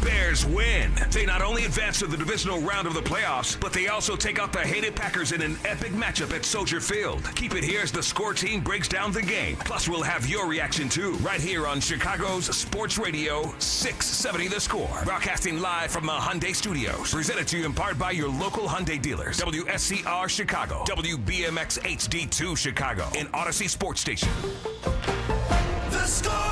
Speaker 2: Bears win. They not only advance to the divisional round of the playoffs, but they also take out the hated Packers in an epic matchup at Soldier Field. Keep it here as the Score team breaks down the game. Plus, we'll have your reaction too, right here on Chicago's Sports Radio 670 The Score. Broadcasting live from the Hyundai Studios. Presented to you in part by your local Hyundai dealers. WSCR Chicago, WBMX HD2 Chicago, and Odyssey Sports Station.
Speaker 18: The Score!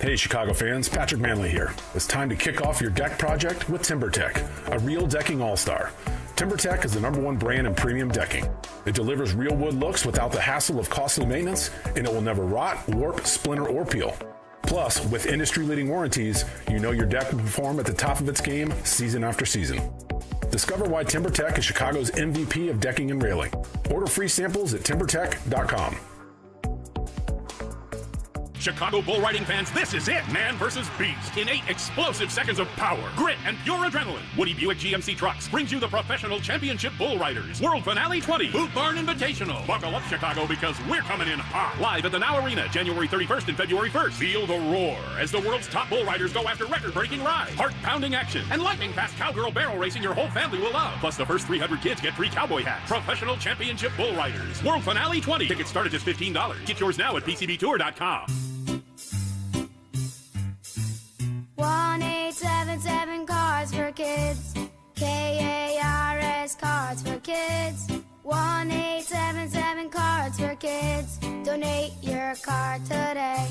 Speaker 19: Hey Chicago fans, Patrick Manley here. It's time to kick off your deck project with TimberTech, a real decking all-star. TimberTech is the #1 brand in premium decking. It delivers real wood looks without the hassle of costly maintenance, and it will never rot, warp, splinter, or peel. Plus, with industry-leading warranties, you know your deck will perform at the top of its game season after season. Discover why TimberTech is Chicago's MVP of decking and railing. Order free samples at timbertech.com.
Speaker 20: Chicago bull riding fans, this is it. Man versus beast. In 8 explosive seconds of power, grit, and pure adrenaline, Woody Buick GMC Trucks brings you the Professional Championship Bull Riders World Finale 20 Boot Barn Invitational. Buckle up, Chicago, because we're coming in hot. Live at the Now Arena, January 31st and February 1st. Feel the roar as the world's top bull riders go after record-breaking rides, heart-pounding action, and lightning-fast cowgirl barrel racing your whole family will love. Plus, the first 300 kids get free cowboy hats. Professional Championship Bull Riders World Finale 20. Tickets start at just $15. Get yours now at PCBtour.com.
Speaker 21: 1-877 Cards for Kids. KARS Cards for Kids. 1-877 Cards for Kids. Donate your card today.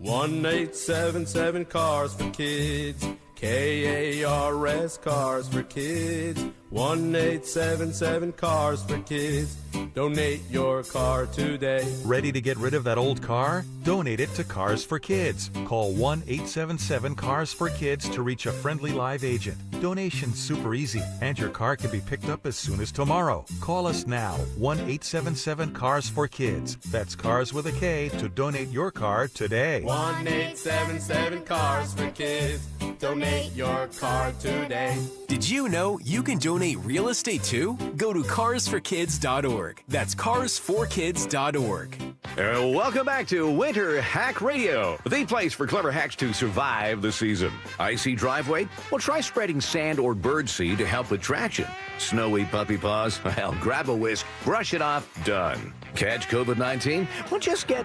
Speaker 22: 1-877 Cars for Kids. KARS Cars for Kids. 1-877 Cars for Kids. Donate your car today.
Speaker 23: Ready to get rid of that old car? Donate it to Cars for Kids. Call 1-877-CARS-FOR-KIDS to reach a friendly live agent. Donation's super easy, and your car can be picked up as soon as tomorrow. Call us now, 1-877-CARS-FOR-KIDS. That's Cars with a K to donate your car today.
Speaker 22: 1-877 Cars for Kids. Donate your car today.
Speaker 24: Did you know you can donate real estate too? Go to carsforkids.org. That's carsforkids.org.
Speaker 7: Welcome back to Winter Hack Radio, the place for clever hacks to survive the season. Icy driveway? Well, try spreading sand or birdseed to help with traction. Snowy puppy paws? Well, grab a whisk, brush it off, done. Catch COVID-19? Well, just get...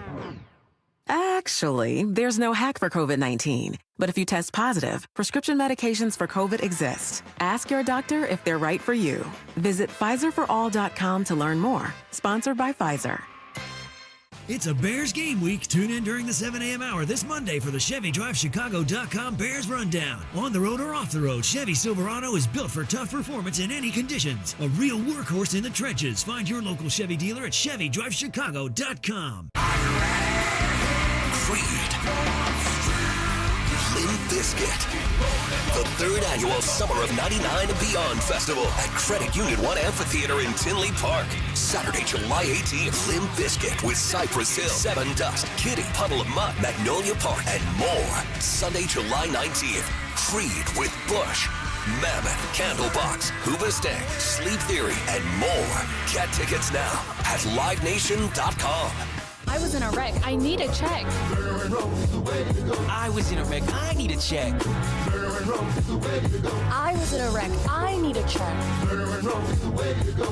Speaker 8: Actually, there's no hack for COVID-19. But if you test positive, prescription medications for COVID exist. Ask your doctor if they're right for you. Visit PfizerForAll.com to learn more. Sponsored by Pfizer.
Speaker 25: It's a Bears game week. Tune in during the 7 a.m. hour this Monday for the ChevyDriveChicago.com Bears Rundown. On the road or off the road, Chevy Silverado is built for tough performance in any conditions. A real workhorse in the trenches. Find your local Chevy dealer at ChevyDriveChicago.com.
Speaker 18: Creed. Limp Bizkit. The 3rd annual Summer of 99 and Beyond Festival at Credit Union 1 Amphitheater in Tinley Park. Saturday, July 18th, Limp Bizkit with Cypress Hill, Seven Dust, Kitty, Puddle of Mud, Magnolia Park, and more. Sunday, July 19th, Creed with Bush, Mammoth, Candlebox, Hoobastank, Sleep Theory, and more. Get tickets now at livenation.com.
Speaker 26: I was in a wreck. I need a check.
Speaker 27: I was in a wreck. I need a check.
Speaker 26: I was in a wreck. I need a check.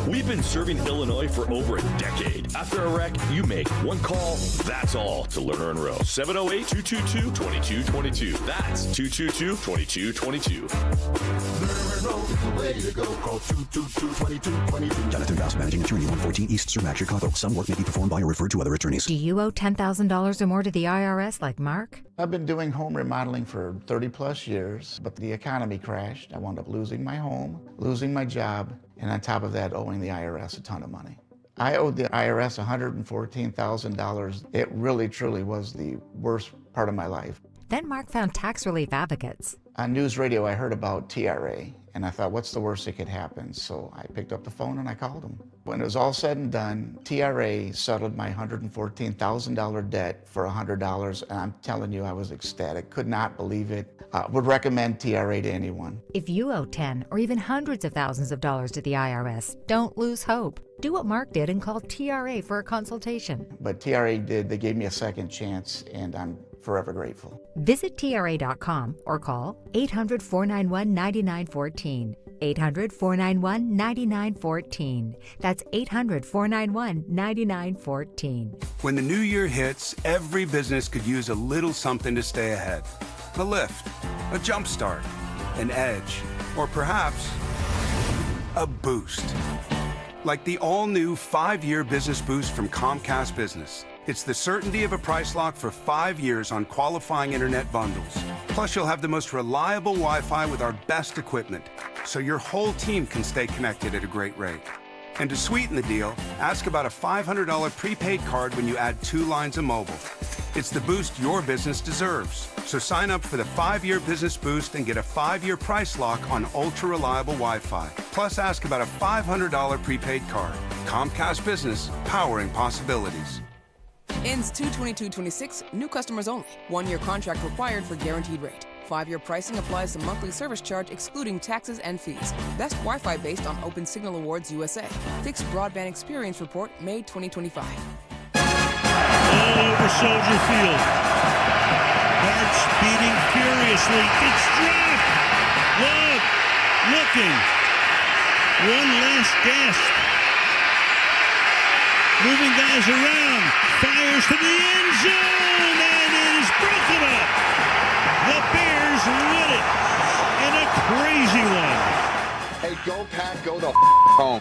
Speaker 28: We've been serving Illinois for over a decade. After a wreck, you make one call, that's all, to Lerner and Rowe. 708-222-2222. That's 222-2222.
Speaker 29: Jonathan Rouse, Managing Attorney, 114 East Cermak, Chicago. Some work may be performed by or referred to other attorneys.
Speaker 30: Do you owe $10,000 or more to the IRS like Mark?
Speaker 31: I've been doing home remodeling for 30 plus years, but the economy crashed. I wound up losing my home, losing my job, and on top of that, owing the IRS a ton of money. I owed the IRS $114,000. It really, truly was the worst part of my life.
Speaker 30: Then Mark found tax relief advocates.
Speaker 31: On news radio, I heard about TRA, and I thought, what's the worst that could happen? So I picked up the phone and I called them. When it was all said and done, TRA settled my $114,000 debt for $100, and I'm telling you, I was ecstatic. Could not believe it. Would recommend TRA to anyone.
Speaker 30: If you owe 10 or even hundreds of thousands of dollars to the IRS, don't lose hope. Do what Mark did and call TRA for a consultation.
Speaker 31: But TRA did. They gave me a second chance, and I'm forever grateful.
Speaker 30: Visit TRA.com or call 800-491-9914. 800-491-9914. That's 800-491-9914.
Speaker 32: When the new year hits, every business could use a little something to stay ahead. A lift, a jump start, an edge, or perhaps a boost. Like the all-new 5-year business boost from Comcast Business. It's the certainty of a price lock for 5 years on qualifying internet bundles. Plus, you'll have the most reliable Wi-Fi with our best equipment, so your whole team can stay connected at a great rate. And to sweeten the deal, ask about a $500 prepaid card when you add 2 lines of mobile. It's the boost your business deserves. So sign up for the 5-year business boost and get a 5-year price lock on ultra-reliable Wi-Fi. Plus, ask about a $500 prepaid card. Comcast Business, powering possibilities.
Speaker 1: Ends 2/22/26, new customers only. 1-year contract required for guaranteed rate. 5-year pricing applies to monthly service charge excluding taxes and fees. Best Wi-Fi based on Open Signal Awards USA. Fixed Broadband Experience Report, May 2025.
Speaker 3: All over Soldier Field. Hearts beating furiously. It's dropped. Love looking. One last gasp. Moving guys around. Fires to the end zone, and it is broken up. The Bears win it in a crazy one.
Speaker 4: Hey, go Pack, go the home.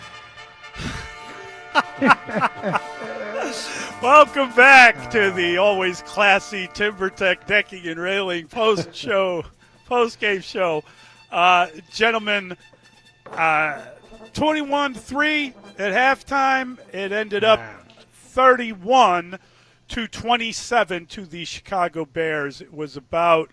Speaker 14: Welcome back to the always classy TimberTech Decking and Railing post-game show. Gentlemen, 21-3 at halftime. It ended up 31-27 to the Chicago Bears. It was about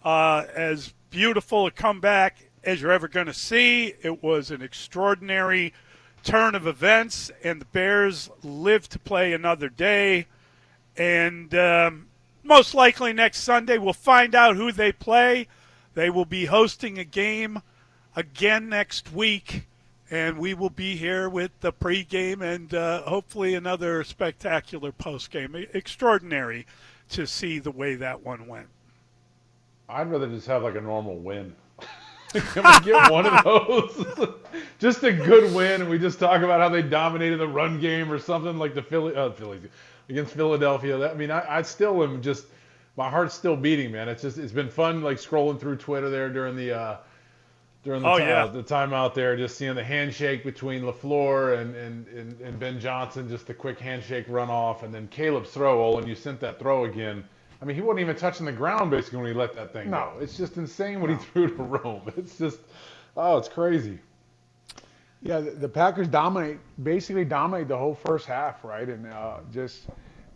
Speaker 14: as beautiful a comeback as you're ever going to see. It was an extraordinary turn of events, and the Bears live to play another day. And most likely next Sunday we'll find out who they play. They will be hosting a game again next week, and we will be here with the pregame and hopefully another spectacular postgame. Extraordinary to see the way that one went.
Speaker 16: I'd rather just have like a normal win. Can we get one of those? Just a good win, and we just talk about how they dominated the run game or something like the Phillies against Philadelphia. I still am just, my heart's still beating, man. It's been fun like scrolling through Twitter there during the time out there, just seeing the handshake between LaFleur and Ben Johnson, just the quick handshake run off, and then Caleb's throw. Olin, you sent that throw again. I mean, he wasn't even touching the ground basically when he let that thing go. It's just insane what he threw to Rome. It's just, it's crazy.
Speaker 5: Yeah, the Packers basically dominate the whole first half, right? And just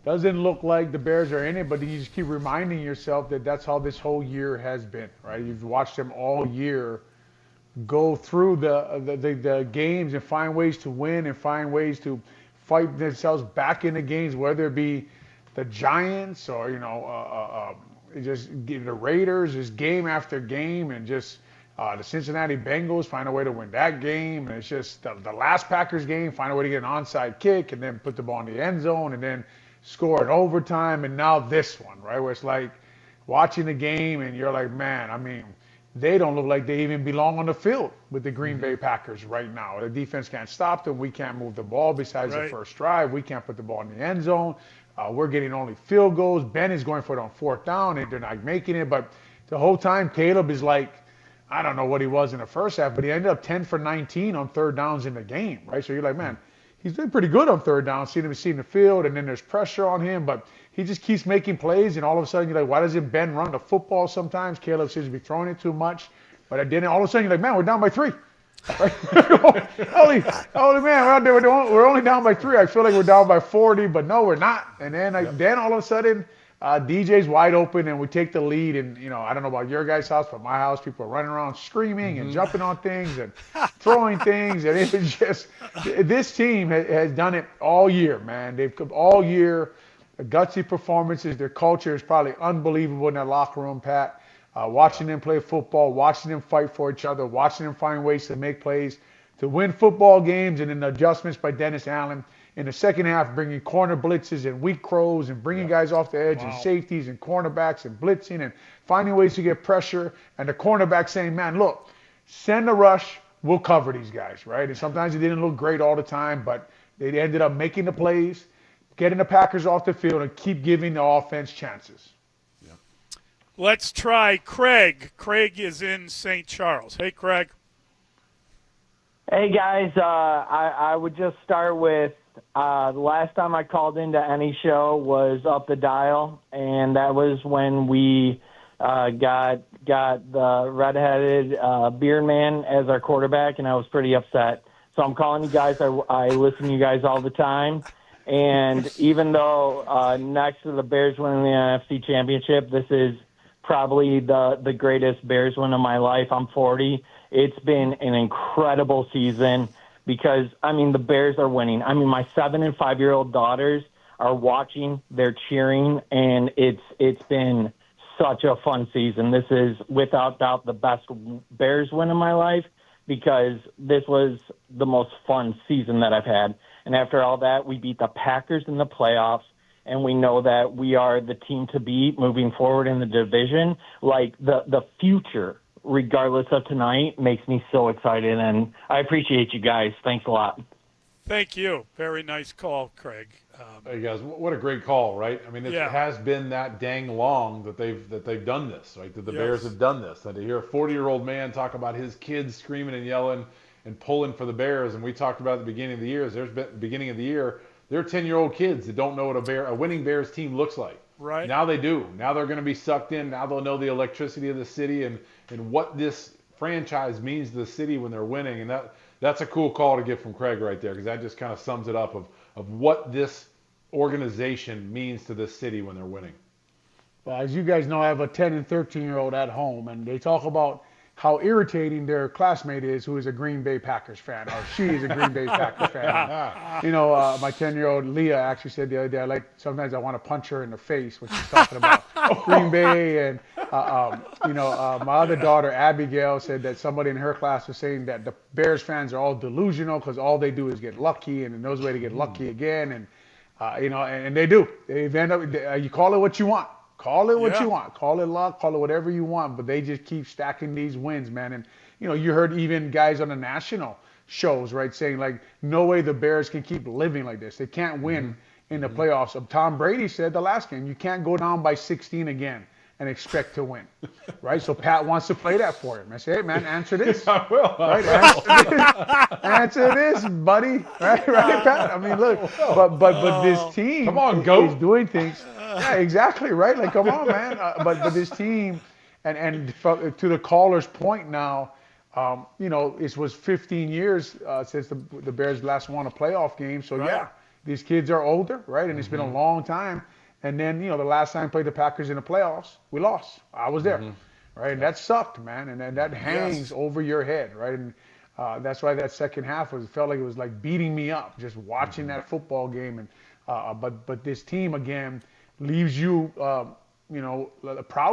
Speaker 5: doesn't look like the Bears are in it, but you just keep reminding yourself that that's how this whole year has been, right? You've watched them all year go through the games and find ways to win and find ways to fight themselves back in the games, whether it be the Giants or, just the Raiders, just game after game, and just the Cincinnati Bengals find a way to win that game. And it's just the last Packers game, find a way to get an onside kick and then put the ball in the end zone and then score in overtime. And now this one, right, where it's like watching the game and you're like, man, I mean, they don't look like they even belong on the field with the Green Bay Packers right now. The defense can't stop them. We can't move the ball besides the first drive. We can't put the ball in the end zone. We're getting only field goals. Ben is going for it on 4th down, and they're not making it. But the whole time, Caleb is like, I don't know what he was in the first half, but he ended up 10 for 19 on 3rd downs in the game, right? So you're like, man, he's been pretty good on 3rd down, seeing the field, and then there's pressure on him, but he just keeps making plays, and all of a sudden you're like, why doesn't Ben run the football sometimes? Caleb seems to be throwing it too much, but I didn't. All of a sudden you're like, man, we're down by 3. Holy man, we're only down by 3. I feel like we're down by 40, but no, we're not. And then then all of a sudden, DJ's wide open, and we take the lead. And I don't know about your guys' house, but my house, people are running around screaming and jumping on things and throwing things, and it was just this team has done it all year, man. They've come all year, gutsy performances. Their culture is probably unbelievable in that locker room, Pat. Watching them play football, watching them fight for each other, watching them find ways to make plays, to win football games, and then the adjustments by Dennis Allen in the second half, bringing corner blitzes and weak crows and bringing guys off the edge and safeties and cornerbacks and blitzing and finding ways to get pressure, and the cornerback saying, man, look, send a rush, we'll cover these guys, right? And sometimes it didn't look great all the time, but they ended up making the plays, getting the Packers off the field, and keep giving the offense chances.
Speaker 14: Let's try Craig. Craig is in St. Charles. Hey, Craig.
Speaker 6: Hey, guys. I would just start with the last time I called into any show was Up the Dial, and that was when we got the redheaded beard man as our quarterback, and I was pretty upset. So I'm calling you guys. I listen to you guys all the time. And even though next to the Bears winning the NFC Championship, this is probably the greatest Bears win of my life. I'm 40. It's been an incredible season because, I mean, the Bears are winning. I mean, my 7 and 5-year-old daughters are watching, they're cheering, and it's been such a fun season. This is, without doubt, the best Bears win of my life because this was the most fun season that I've had. And after all that, we beat the Packers in the playoffs, and we know that we are the team to beat moving forward in the division. Like, the future, regardless of tonight, makes me so excited, and I appreciate you guys. Thanks a lot.
Speaker 14: Thank you. Very nice call, Craig.
Speaker 2: Hey guys, what a great call, right? I mean, it has been that dang long that they've done this, right? That the Bears have done this. And to hear a 40-year-old man talk about his kids screaming and yelling and pulling for the Bears, and we talked about at the beginning of the year. There are 10-year-old kids that don't know what a winning Bears team looks like.
Speaker 14: Right.
Speaker 2: Now they do. Now they're going to be sucked in. Now they'll know the electricity of the city and what this franchise means to the city when they're winning. And that's a cool call to get from Craig right there, because that just kind of sums it up of what this organization means to this city when they're winning.
Speaker 5: Well, as you guys know, I have a 10 and 13-year-old at home, and they talk about how irritating their classmate is who is a Green Bay Packers fan, or she is a Green Bay Packers fan. You know, my 10-year-old Leah actually said the other day, sometimes I want to punch her in the face when she's talking about Green Bay. And, my other daughter, Abigail, said that somebody in her class was saying that the Bears fans are all delusional because all they do is get lucky, and it knows a way to get lucky again. And, and they do. They end up, you call it what you want. Call it what you want. Call it luck. Call it whatever you want. But they just keep stacking these wins, man. And, you heard even guys on the national shows, right, saying, like, no way the Bears can keep living like this. They can't win in the playoffs. Tom Brady said the last game, you can't go down by 16 again and expect to win, right? So Pat wants to play that for him. I say, hey, man, answer this.
Speaker 2: I will.
Speaker 5: Right? Answer this, buddy. Right, Pat? I mean, look, but this team is doing things. Yeah, exactly, right? Like, come on, man. But this team, and to the caller's point now, it was 15 years since the Bears last won a playoff game. So, these kids are older, right? And it's been a long time. And then, the last time we played the Packers in the playoffs, we lost. I was there, right? And that sucked, man. And that hangs over your head, right? And that's why that second half felt like it was like beating me up, just watching that football game. And but this team, again, leaves you, proud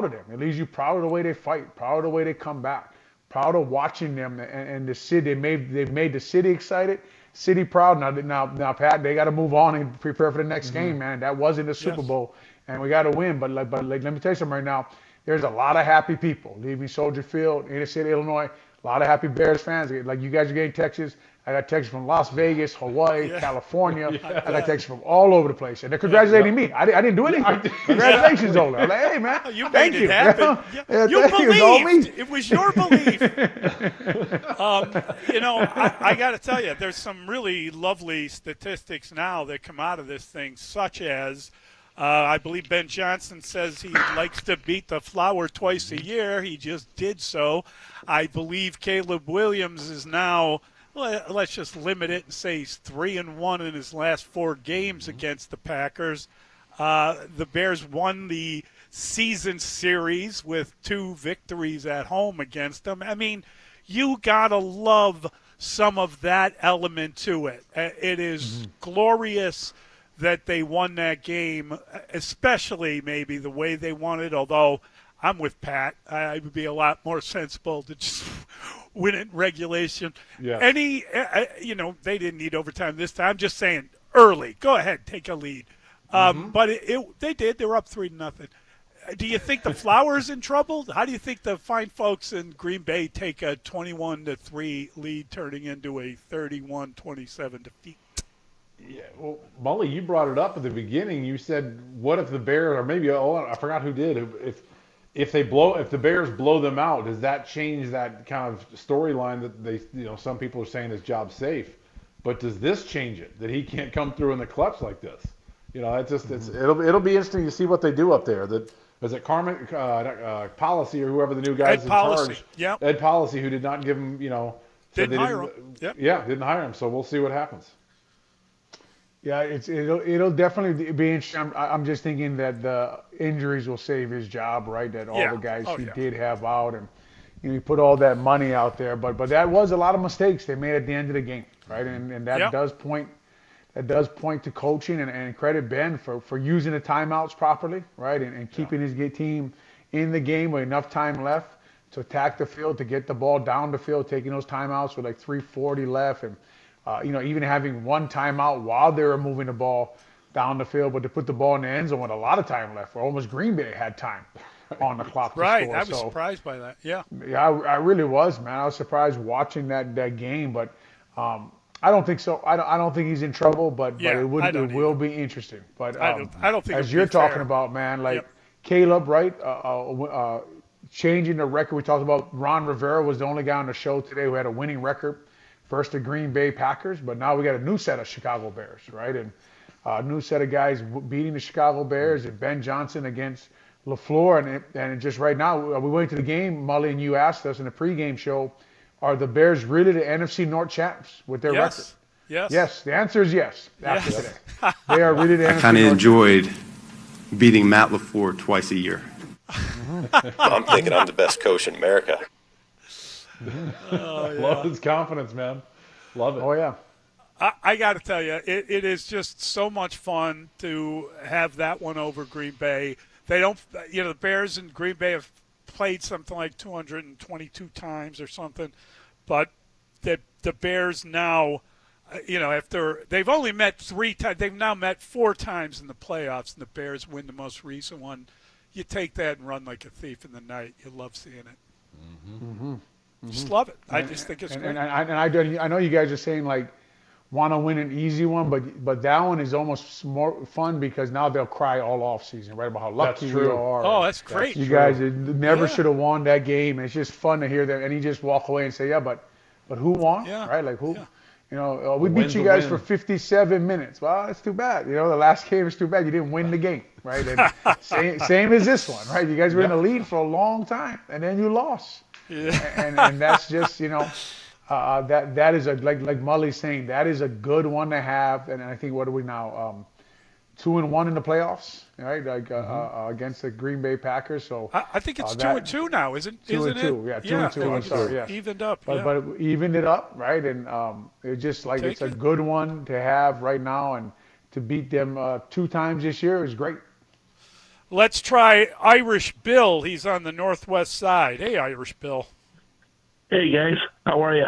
Speaker 5: of them. It leaves you proud of the way they fight, proud of the way they come back, proud of watching them and the city. They've made the city excited. City proud. Now, Pat, they got to move on and prepare for the next game, man. That wasn't the Super Bowl, and we got to win. But let me tell you something right now. There's a lot of happy people leaving Soldier Field, Inner City, Illinois. A lot of happy Bears fans. Like, you guys are getting texts. I got texts from Las Vegas, Hawaii, California. I got texts from all over the place. And they're congratulating me. I didn't do anything. Congratulations, Ola. I'm like, hey, man,
Speaker 14: you
Speaker 5: thank
Speaker 14: made
Speaker 5: you.
Speaker 14: It happen. You believed. It was your belief. I got to tell you, there's some really lovely statistics now that come out of this thing, such as I believe Ben Johnson says he likes to beat the flower twice a year. He just did so. I believe Caleb Williams is now, let's just limit it and say he's 3-1 in his last 4 games against the Packers. The Bears won the season series with 2 victories at home against them. I mean, you got to love some of that element to it. It is glorious that they won that game, especially maybe the way they won it, although I'm with Pat. I would be a lot more sensible to just win it in regulation.
Speaker 2: Yeah.
Speaker 14: They didn't need overtime this time. I'm just saying early. Go ahead, take a lead. But they did. They were up 3-0. Do you think the Flowers in trouble? How do you think the fine folks in Green Bay take a 21-3 lead turning into a 31-27 defeat?
Speaker 2: Yeah, well, Mully, you brought it up at the beginning. You said, what if the Bears, or maybe, I forgot who did, if the Bears blow them out, does that change that kind of storyline that some people are saying his job's safe? But does this change it, that he can't come through in the clutch like this? It'll be interesting to see what they do up there. Is it Carmen Policy or whoever the new guy is in charge?
Speaker 14: Yep.
Speaker 2: Ed Policy, who did not give him,
Speaker 14: Didn't hire him. Yep.
Speaker 2: Yeah, didn't hire him. So we'll see what happens.
Speaker 5: Yeah, it'll definitely be interesting. I'm just thinking that the injuries will save his job, right? That all the guys he did have out, and he put all that money out there. But that was a lot of mistakes they made at the end of the game, right? And that does point to coaching and credit Ben for using the timeouts properly, right? And keeping his team in the game with enough time left to attack the field, to get the ball down the field, taking those timeouts with like 3:40 left, and even having one timeout while they were moving the ball down the field, but to put the ball in the end zone with a lot of time left, where almost Green Bay had time on the clock to score.
Speaker 14: Right, I was surprised by that. Yeah.
Speaker 5: Yeah, I really was, man. I was surprised watching that game, but I don't think so. I don't think he's in trouble, but it will be interesting. But
Speaker 14: I don't think
Speaker 5: as you're talking about, man, like Caleb, right? Changing the record. We talked about Ron Rivera was the only guy on the show today who had a winning record. First the Green Bay Packers, but now we got a new set of Chicago Bears, right? And a new set of guys beating the Chicago Bears, and Ben Johnson against LaFleur. And just right now, we went to the game, Mully, and you asked us in the pregame show, are the Bears really the NFC North champs with their record?
Speaker 14: Yes.
Speaker 5: Yes. The answer is yes. After today, they are really the NFC
Speaker 9: I kind of
Speaker 5: North
Speaker 9: enjoyed beating Matt LaFleur twice a year.
Speaker 10: I'm thinking I'm the best coach in America.
Speaker 2: Love his confidence, man. Love it.
Speaker 5: Oh, yeah.
Speaker 14: I got to tell you, it is just so much fun to have that one over Green Bay. They don't, the Bears and Green Bay have played something like 222 times or something, but the Bears now, after they've only met 3 times, they've now met 4 times in the playoffs, and the Bears win the most recent one. You take that and run like a thief in the night. You love seeing it.
Speaker 5: Mm-hmm.
Speaker 14: Just love it. I just think it's great.
Speaker 5: And I know you guys are saying like want to win an easy one, but that one is almost more fun because now they'll cry all off season, right, about how lucky we are.
Speaker 14: Oh, that's great.
Speaker 5: You guys never should have won that game. It's just fun to hear that, and you just walk away and say, yeah, but who won?
Speaker 14: Yeah.
Speaker 5: Right? Like who? Yeah. We beat you guys for 57 minutes. Well, it's too bad. The last game is too bad. You didn't win the game, right? And same as this one, right? You guys were in the lead for a long time, and then you lost. Yeah. And that's just, that is like Mully's saying, that is a good one to have. And I think, what are we now? 2-1 in the playoffs, right? Like against the Green Bay Packers. So
Speaker 14: I think it's 2-2 now, isn't it?
Speaker 5: 2-2, yeah, 2-2. I'm sorry, yeah.
Speaker 14: Evened up,
Speaker 5: but evened it up, right? And it's just like it's a good one to have right now, and to beat them 2 times this year is great.
Speaker 14: Let's try Irish Bill. He's on the northwest side. Hey, Irish Bill.
Speaker 11: Hey, guys. How are you?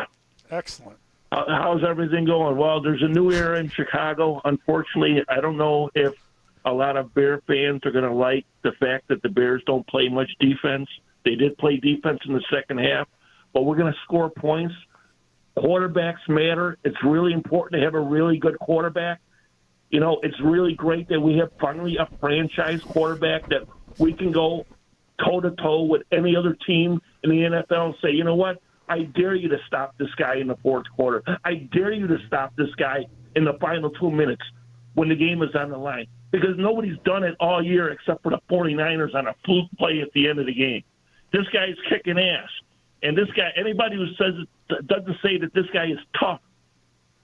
Speaker 14: Excellent.
Speaker 11: How's everything going? Well, there's a new era in Chicago. Unfortunately, I don't know if a lot of Bear fans are going to like the fact that the Bears don't play much defense. They did play defense in the second half, but we're going to score points. Quarterbacks matter. It's really important to have a really good quarterback. It's really great that we have finally a franchise quarterback that we can go toe-to-toe with any other team in the NFL and say, you know what? I dare you to stop this guy in the fourth quarter. I dare you to stop this guy in the final 2 minutes when the game is on the line. Because nobody's done it all year except for the 49ers on a fluke play at the end of the game. This guy is kicking ass. And this guy, anybody who doesn't say that this guy is tough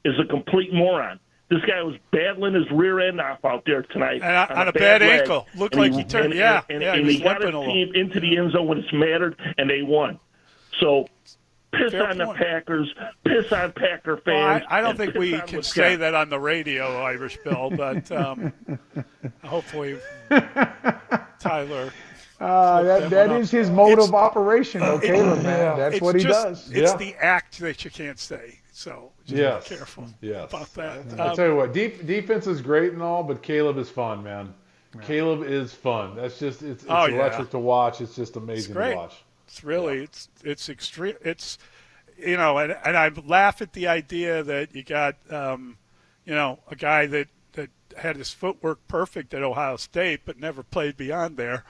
Speaker 11: is a complete moron. This guy was battling his rear end off out there tonight.
Speaker 14: And on a bad ankle. Looked like he turned,
Speaker 11: he got his team into the end zone when it's mattered, and they won. So piss on the Packers, piss on Packer fans.
Speaker 14: Well, I don't think we can say that on the radio, Irish Bill, but hopefully Tyler.
Speaker 5: That is his mode of operation, Caleb, man. That's what he does.
Speaker 14: It's the act that you can't say. So just be careful about that.
Speaker 2: I'll tell you what, defense is great and all, but Caleb is fun, man. Yeah. Caleb is fun. That's just it's electric to watch. It's just amazing to watch.
Speaker 14: It's really it's extreme. It's and I laugh at the idea that you got a guy that had his footwork perfect at Ohio State but never played beyond there,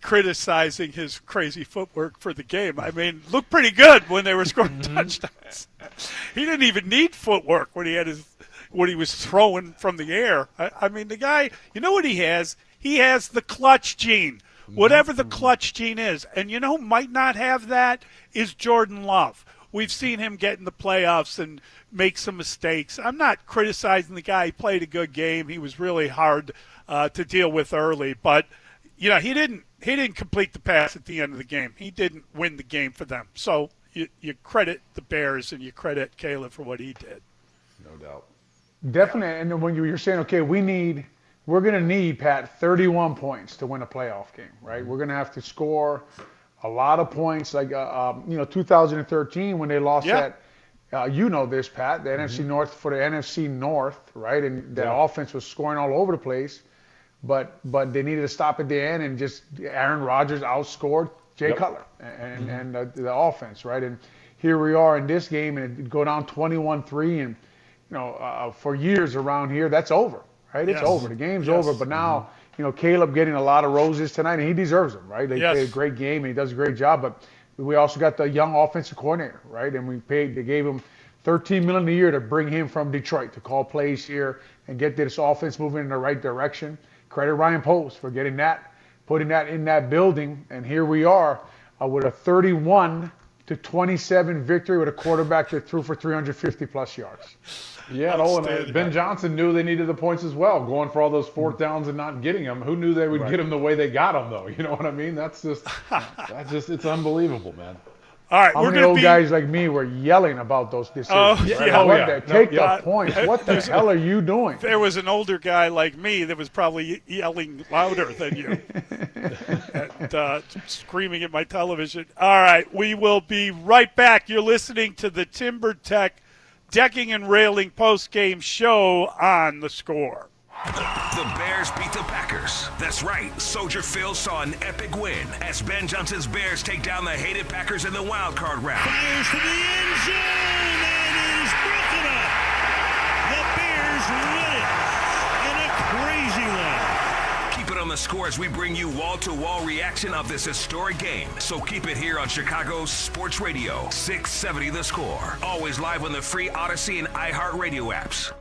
Speaker 14: criticizing his crazy footwork for the game. I mean, looked pretty good when they were scoring touchdowns. He didn't even need footwork when he was throwing from the air. I mean, the guy, you know what he has? He has the clutch gene, whatever the clutch gene is. And you know who might not have that is Jordan Love. we've seen him get in the playoffs and make some mistakes. I'm not criticizing the guy. He played a good game. He was really hard to deal with early, but he didn't complete the pass at the end of the game. He didn't win the game for them. So you credit the Bears and you credit Caleb for what he did.
Speaker 2: No doubt.
Speaker 5: Definitely. And when you're saying, okay, we're going to need, Pat, 31 points to win a playoff game, right? We're going to have to score a lot of points, like 2013 when they lost that. This, Pat, the NFC North for the NFC North, right? And the offense was scoring all over the place, but they needed to stop at the end, and just Aaron Rodgers outscored Jay Cutler and the offense, right? And here we are in this game, and it go down 21-3, and for years around here, that's over. Right, it's over. The game's over. But now, Caleb getting a lot of roses tonight, and he deserves them. Right, they played a great game, and he does a great job. But we also got the young offensive coordinator, right, and they gave him $13 million a year to bring him from Detroit to call plays here and get this offense moving in the right direction. Credit Ryan Post for getting that, putting that in that building, and here we are with a 31-27 victory with a quarterback that threw for 350 plus yards.
Speaker 2: Yeah, and Ben Johnson knew they needed the points as well, going for all those fourth downs and not getting them. Who knew they would get them the way they got them, though? You know what I mean? That's just it's unbelievable, man.
Speaker 14: All right,
Speaker 5: how many old guys like me were yelling about those decisions? Take the points. What the hell are you doing?
Speaker 14: There was an older guy like me that was probably yelling louder than you and screaming at my television. All right, we will be right back. You're listening to the Timber Tech Decking and Railing post-game show on The Score.
Speaker 7: The Bears beat the Packers. That's right. Soldier Phil saw an epic win as Ben Johnson's Bears take down the hated Packers in the wild card round.
Speaker 3: Fires to the end zone, and it is broken up. The Bears win it in a crazy one.
Speaker 7: Keep it on The Score as we bring you wall-to-wall reaction of this historic game. So keep it here on Chicago Sports Radio, 670 The Score. Always live on the free Odyssey and iHeartRadio apps.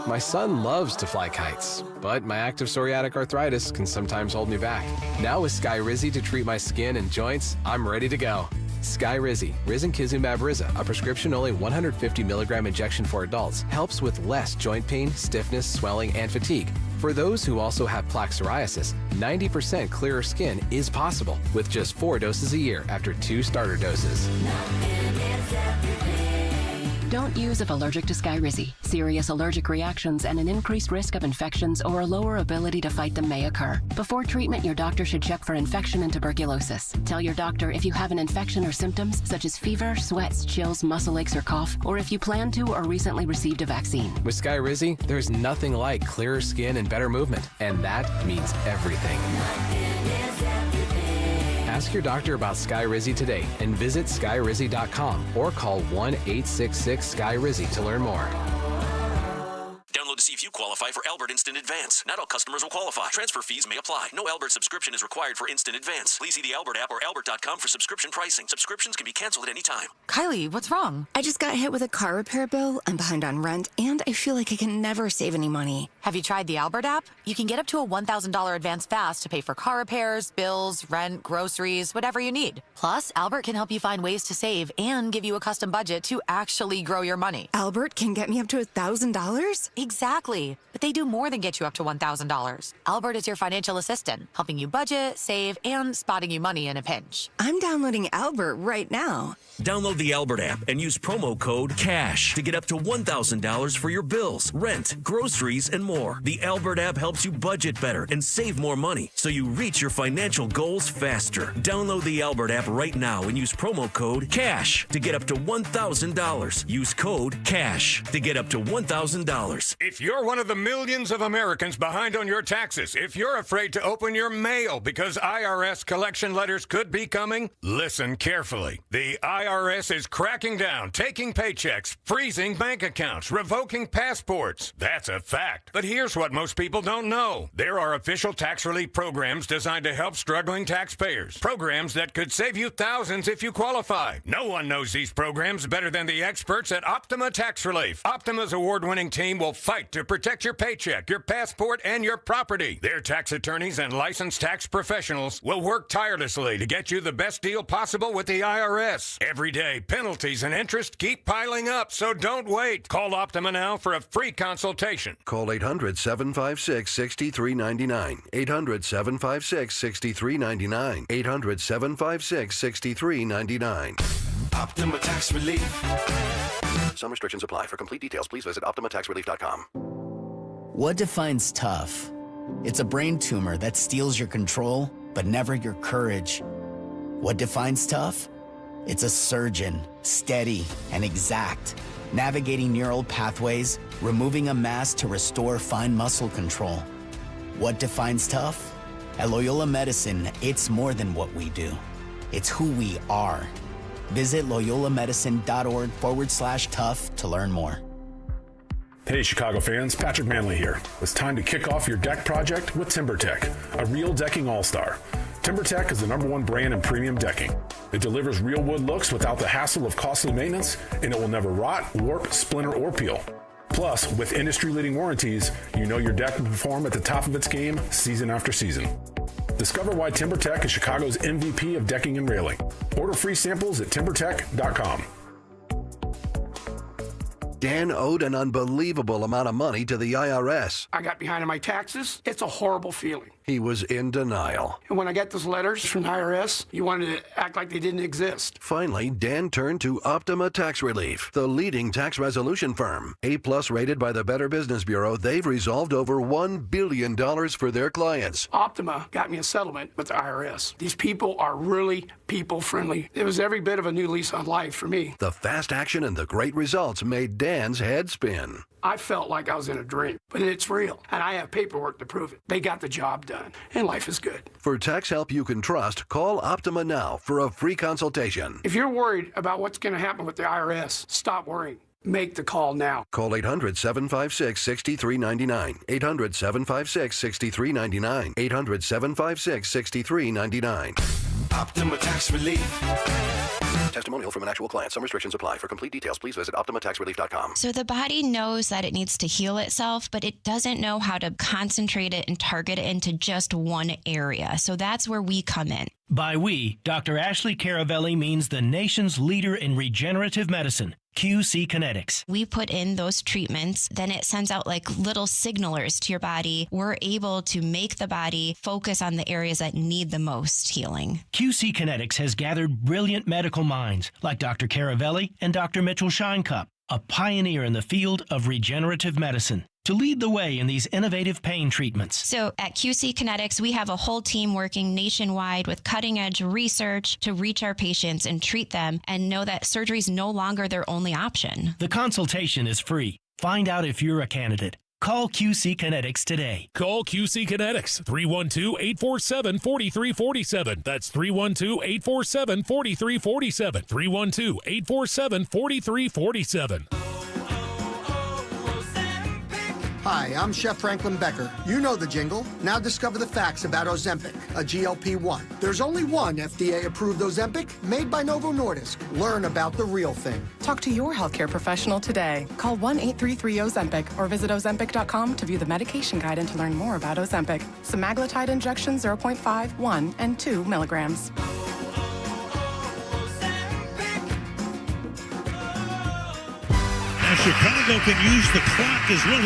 Speaker 8: My son loves to fly kites, but my active psoriatic arthritis can sometimes hold me back. Now with Skyrizi to treat my skin and joints, I'm ready to go. Skyrizi, risankizumab Riza, a prescription-only 150 milligram injection for adults, helps with less joint pain, stiffness, swelling, and fatigue. For those who also have plaque psoriasis, 90% clearer skin is possible with just 4 doses a year after 2 starter doses.
Speaker 12: Don't use if allergic to Skyrizi. Serious allergic reactions and an increased risk of infections or a lower ability to fight them may occur. Before treatment, your doctor should check for infection and tuberculosis. Tell your doctor if you have an infection or symptoms such as fever, sweats, chills, muscle aches, or cough, or if you plan to or recently received a vaccine.
Speaker 8: With Skyrizi, there's nothing like clearer skin and better movement, and that means everything. Ask your doctor about Skyrizi today and visit skyrizi.com or call 1-866-SKY-RIZZI to learn more.
Speaker 18: Download to see if you qualify for Albert Instant Advance. Not all customers will qualify. Transfer fees may apply. No Albert subscription is required for Instant Advance. Please see the Albert app or albert.com for subscription pricing. Subscriptions can be canceled at any time.
Speaker 13: Kylie, what's wrong? I just got hit with a car repair bill. I'm behind on rent, and I feel like I can never save any money.
Speaker 15: Have you tried the Albert app? You can get up to a $1,000 advance fast to pay for car repairs, bills, rent, groceries, whatever you need. Plus, Albert can help you find ways to save and give you a custom budget to actually grow your money.
Speaker 13: Albert can get me up to $1,000?
Speaker 15: Exactly. But they do more than get you up to $1,000. Albert is your financial assistant, helping you budget, save, and spotting you money in a pinch.
Speaker 13: I'm downloading Albert right now.
Speaker 7: Download the Albert app and use promo code CASH to get up to $1,000 for your bills, rent, groceries, and more. The Albert app helps you budget better and save more money so you reach your financial goals faster. Download the Albert app right now and use promo code CASH to get up to $1,000. Use code CASH to get up to $1,000.
Speaker 17: If you're one of the millions of Americans behind on your taxes, if you're afraid to open your mail because IRS collection letters could be coming, listen carefully. The IRS is cracking down, taking paychecks, freezing bank accounts, revoking passports. That's a fact. But here's what most people don't know. There are official tax relief programs designed to help struggling taxpayers. Programs that could save you thousands if you qualify. No one knows these programs better than the experts at Optima Tax Relief. Optima's award-winning team will fight to protect your paycheck, your passport, and your property. Their tax attorneys and licensed tax professionals will work tirelessly to get you the best deal possible with the IRS. Every day, penalties and interest keep piling up, so don't wait. Call Optima now for a free consultation.
Speaker 19: Call 800-756-6399. 800-756-6399. 800-756-6399.
Speaker 18: Optima Tax Relief.
Speaker 19: Some restrictions apply. For complete details, please visit OptimaTaxRelief.com.
Speaker 20: What defines tough? It's a brain tumor that steals your control, but never your courage. What defines tough? It's a surgeon, steady and exact, navigating neural pathways, removing a mass to restore fine muscle control. What defines tough? At Loyola Medicine, it's more than what we do. It's who we are. Visit loyolamedicine.org/tough to learn more.
Speaker 21: Hey Chicago fans, Patrick Manley here. It's time to kick off your deck project with TimberTech, a real decking all-star. TimberTech is the #1 brand in premium decking. It delivers real wood looks without the hassle of costly maintenance, and it will never rot, warp, splinter, or peel. Plus, with industry-leading warranties, you know your deck will perform at the top of its game season after season. Discover why TimberTech is Chicago's MVP of decking and railing. Order free samples at timbertech.com.
Speaker 19: Dan owed an unbelievable amount of money to the IRS.
Speaker 22: I got behind on my taxes. It's a horrible feeling.
Speaker 19: He was in denial.
Speaker 22: And when I got those letters from the IRS, you wanted to act like they didn't exist.
Speaker 19: Finally, Dan turned to Optima Tax Relief, the leading tax resolution firm. A+ rated by the Better Business Bureau, they've resolved over $1 billion for their clients.
Speaker 22: Optima got me a settlement with the IRS. These people are really people-friendly. It was every bit of a new lease on life for me.
Speaker 19: The fast action and the great results made Dan's head spin.
Speaker 22: I felt like I was in a dream, but it's real, and I have paperwork to prove it. They got the job done, and life is good.
Speaker 19: For tax help you can trust, call Optima now for a free consultation.
Speaker 22: If you're worried about what's going to happen with the IRS, stop worrying. Make the call now.
Speaker 19: Call 800-756-6399. 800-756-6399. 800-756-6399.
Speaker 18: Optima Tax Relief.
Speaker 19: Testimonial from an actual client. Some restrictions apply. For complete details, please visit OptimaTaxRelief.com.
Speaker 23: So the body knows that it needs to heal itself, but it doesn't know how to concentrate it and target it into just one area. So that's where we come in.
Speaker 24: By we, Dr. Ashley Caravelli means the nation's leader in regenerative medicine, QC Kinetics.
Speaker 23: We put in those treatments, then it sends out like little signalers to your body. We're able to make the body focus on the areas that need the most healing.
Speaker 24: QC Kinetics has gathered brilliant medical minds like Dr. Caravelli and Dr. Mitchell Scheinkupp, a pioneer in the field of regenerative medicine, to lead the way in these innovative pain treatments.
Speaker 23: So at QC Kinetics, we have a whole team working nationwide with cutting-edge research to reach our patients and treat them and know that surgery is no longer their only option.
Speaker 24: The consultation is free. Find out if you're a candidate. Call QC Kinetics today.
Speaker 25: Call QC Kinetics, 312-847-4347. That's 312-847-4347. 312-847-4347.
Speaker 26: Hi, I'm Chef Franklin Becker. You know the jingle. Now discover the facts about Ozempic, a GLP-1. There's only one FDA-approved Ozempic made by Novo Nordisk. Learn about the real thing.
Speaker 30: Talk to your healthcare professional today. Call 1-833-OZEMPIC or visit Ozempic.com to view the medication guide and to learn more about Ozempic. Semaglutide injection 0.5, 1, and 2 milligrams.
Speaker 3: Now Chicago can use the clock as well.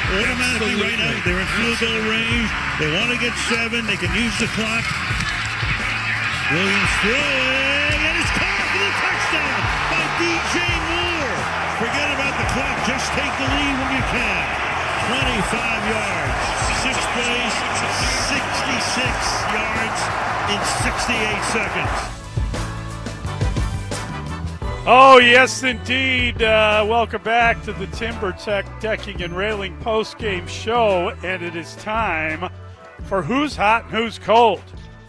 Speaker 3: Automatically right now, they're in field goal range. They want to get 7. They can use the clock. Williams throwing, and it's caught for the touchdown by DJ Moore. Forget about the clock. Just take the lead when you can. 25 yards, 6 plays, 66 yards in 68 seconds.
Speaker 14: Oh, yes, indeed. Welcome back to the TimberTech Decking and Railing postgame show, and it is time for Who's Hot and Who's Cold.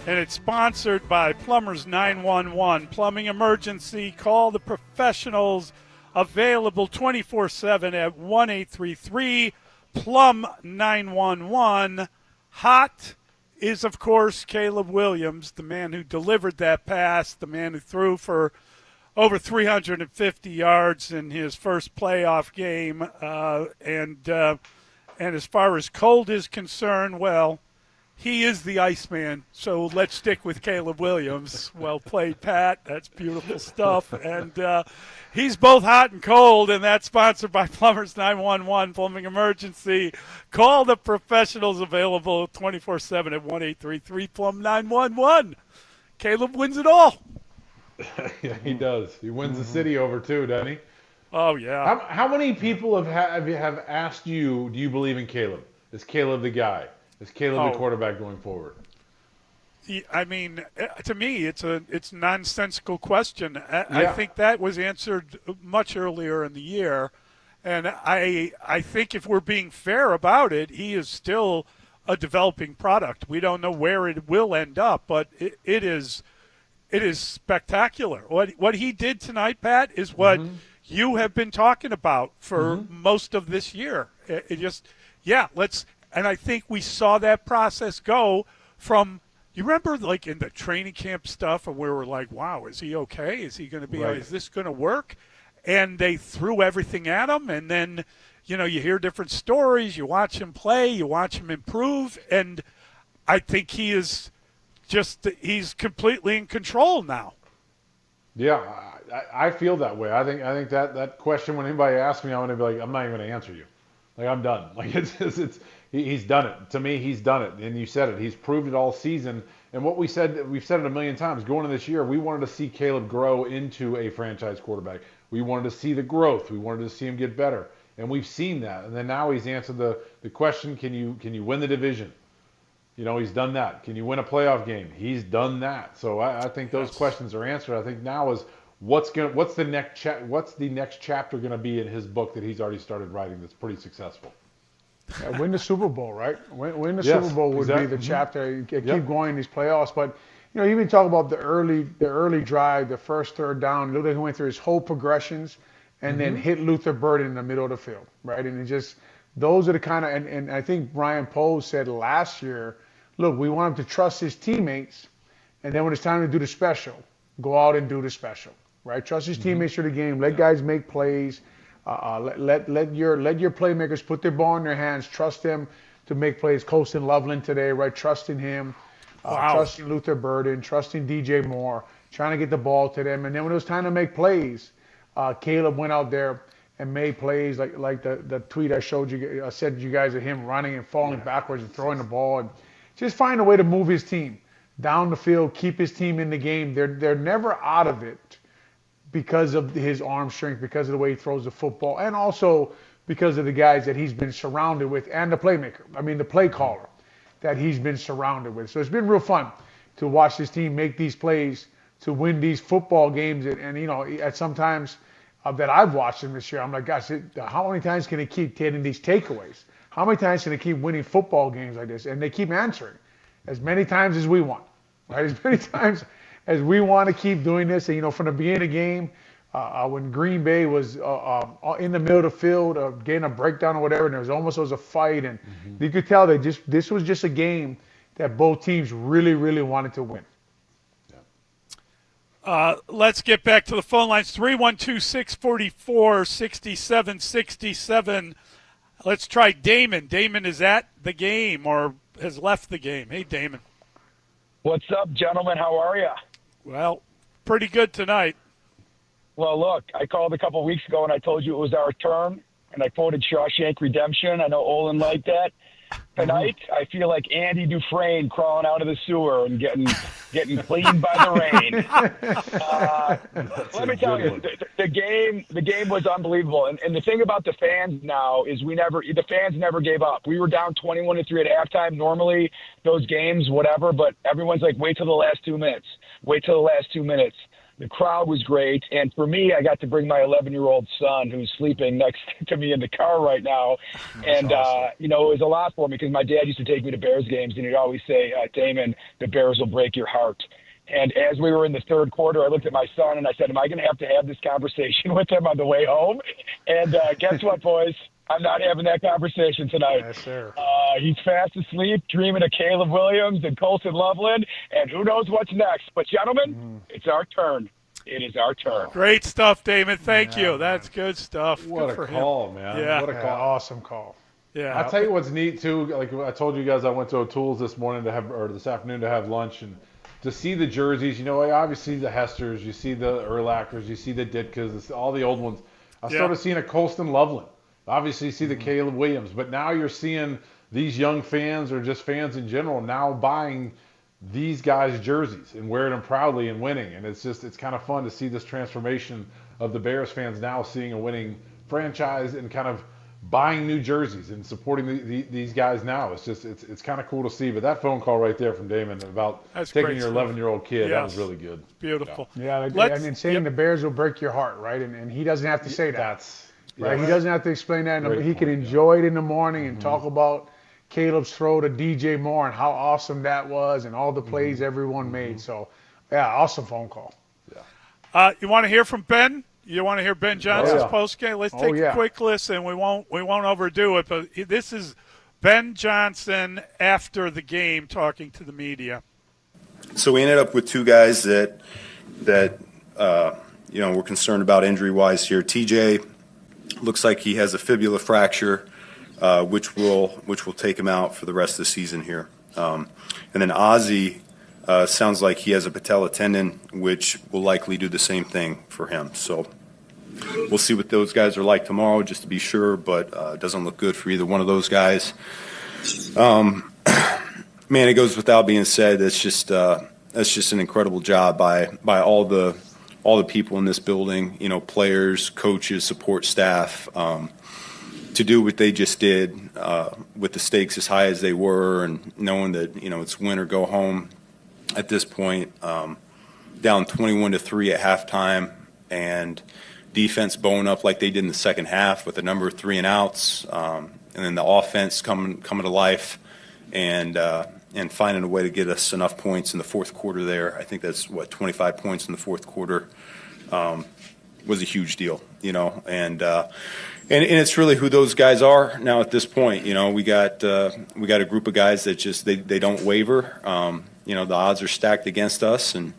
Speaker 14: And it's sponsored by Plumbers 911. Plumbing emergency, call the professionals, available 24/7 at 1-833-PLUM-911. Hot is, of course, Caleb Williams, the man who delivered that pass, the man who threw for over 350 yards in his first playoff game, and And as far as cold is concerned, well, he is the Iceman, so let's stick with Caleb Williams. Well played, Pat. That's beautiful stuff. And he's both hot and cold, and that's sponsored by Plumbers 911, Plumbing Emergency. Call the professionals, available 24/7 at 1-833-PLUM-911. Caleb wins it all.
Speaker 2: Yeah, he does. He wins the city over, too, doesn't he?
Speaker 14: Oh, yeah.
Speaker 2: How many people have asked you, do you believe in Caleb? Is Caleb the guy? Is Caleb the quarterback going forward?
Speaker 14: I mean, to me, it's a nonsensical question. I think that was answered much earlier in the year, and I think if we're being fair about it, he is still a developing product. We don't know where it will end up, but it is spectacular. What he did tonight, Pat, is what you have been talking about for most of this year. And I think we saw that process go from, you remember, like in the training camp stuff, and we were like, wow, is he okay? Is he going to be, is this going to work? And they threw everything at him, and then, you hear different stories, you watch him play, you watch him improve, and I think he's completely in control now. Yeah,
Speaker 2: I feel that way. I think that question, when anybody asks me, I'm going to be like, I'm not even going to answer you. Like, I'm done. Like, he's done it. To me, he's done it. And you said it. He's proved it all season. And we've said it a million times. Going into this year, we wanted to see Caleb grow into a franchise quarterback. We wanted to see the growth. We wanted to see him get better. And we've seen that. And then now he's answered the question, can you win the division? He's done that. Can you win a playoff game? He's done that. So I think those questions are answered. I think now is what's the next chapter going to be in his book that he's already started writing that's pretty successful?
Speaker 5: Yeah, win the Super Bowl, right? Win the Super Bowl would be the chapter. Keep going these playoffs, but even talk about the early drive, the first third down. Look like he went through his whole progressions, and then hit Luther Burden in the middle of the field, right? And those are the kind of and I think Brian Poe said last year, look, we want him to trust his teammates, and then when it's time to do the special, go out and do the special, right? Trust his teammates for the game. Let guys make plays. Let your playmakers put their ball in their hands. Trust them to make plays. Colston Loveland today, right? Trusting him, trusting Luther Burden, trusting DJ Moore, trying to get the ball to them. And then when it was time to make plays, Caleb went out there and made plays like the tweet I showed you. I said to you guys of him running and falling backwards and throwing the ball, and just find a way to move his team down the field, keep his team in the game. They're never out of it, because of his arm strength, because of the way he throws the football, and also because of the guys that he's been surrounded with, and the playmaker, the play caller that he's been surrounded with. So it's been real fun to watch this team make these plays to win these football games. And at sometimes that I've watched him this year, I'm like, gosh, how many times can they keep getting these takeaways? How many times can they keep winning football games like this? And they keep answering as many times as we want, right? As many times as we want to keep doing this. And, from the beginning of the game, when Green Bay was in the middle of the field, getting a breakdown or whatever, and there was a fight, and you could tell that this was just a game that both teams really, really wanted to win.
Speaker 14: Let's get back to the phone lines. 312-644-6767. Let's try Damon. Damon is at the game or has left the game. Hey, Damon.
Speaker 1: What's up, gentlemen? How are you?
Speaker 14: Well, pretty good tonight.
Speaker 1: Well, look, I called a couple weeks ago and I told you it was our turn, and I quoted Shawshank Redemption. I know Olin liked that. Tonight, I feel like Andy Dufresne crawling out of the sewer and getting cleaned by the rain. Let me tell you, the game was unbelievable. And the thing about the fans now is the fans never gave up. We were down 21-3 at halftime. Normally, those games, whatever, but everyone's like, wait till the last 2 minutes. Wait till the last 2 minutes. The crowd was great, and for me, I got to bring my 11-year-old son, who's sleeping next to me in the car right now. And awesome. It was a lot for me because my dad used to take me to Bears games, and he'd always say, Damon, the Bears will break your heart. And as we were in the third quarter, I looked at my son, and I said, am I going to have this conversation with him on the way home? And guess what, boys? I'm not having that conversation tonight.
Speaker 5: Yes, sir.
Speaker 1: He's fast asleep, dreaming of Caleb Williams and Colston Loveland, and who knows what's next. But, gentlemen, it's our turn. It is our turn.
Speaker 14: Great stuff, Damon. Thank you. That's good stuff.
Speaker 2: What
Speaker 14: good
Speaker 2: a call, man.
Speaker 14: Yeah.
Speaker 2: What a call.
Speaker 5: Awesome call.
Speaker 14: Yeah.
Speaker 2: I'll tell you what's neat too. Like I told you guys, I went to O'Toole's this afternoon to have lunch, and to see the jerseys. You know, obviously the Hesters, you see the Urlachers, you see the Ditkas, all the old ones. I started seeing a Colston Loveland. Obviously, you see the Caleb Williams, but now you're seeing these young fans or just fans in general now buying these guys' jerseys and wearing them proudly and winning. And it's kind of fun to see this transformation of the Bears fans now seeing a winning franchise and kind of buying new jerseys and supporting these guys now. It's kind of cool to see. But that phone call right there from Damon about taking your 11-year-old kid, that was really good.
Speaker 14: Beautiful.
Speaker 5: Yeah, and saying the Bears will break your heart, right? And he doesn't have to say that. Right? He doesn't have to explain that. He can enjoy it in the morning and talk about Caleb's throw to DJ Moore and how awesome that was and all the plays everyone made. So, yeah, awesome phone call.
Speaker 14: Yeah. You want to hear from Ben? You want to hear Ben Johnson's postgame? Let's take a quick listen. We won't overdo it, but this is Ben Johnson after the game talking to the media.
Speaker 4: So we ended up with two guys that we're concerned about injury-wise here. TJ looks like he has a fibula fracture, which will take him out for the rest of the season here. And then Ozzy sounds like he has a patella tendon, which will likely do the same thing for him. So we'll see what those guys are like tomorrow, just to be sure. But it doesn't look good for either one of those guys. Man, it goes without being said. That's just an incredible job by all the people in this building. You know, players, coaches, support staff. To do what they just did with the stakes as high as they were, and knowing that it's win or go home at this point, down 21-3 at halftime, and defense bowing up like they did in the second half with a number of 3-and-outs, and then the offense coming to life, and finding a way to get us enough points in the fourth quarter there. I think that's 25 points in the fourth quarter was a huge deal, and it's really who those guys are now at this point. We got a group of guys that just they don't waver. The odds are stacked against us, and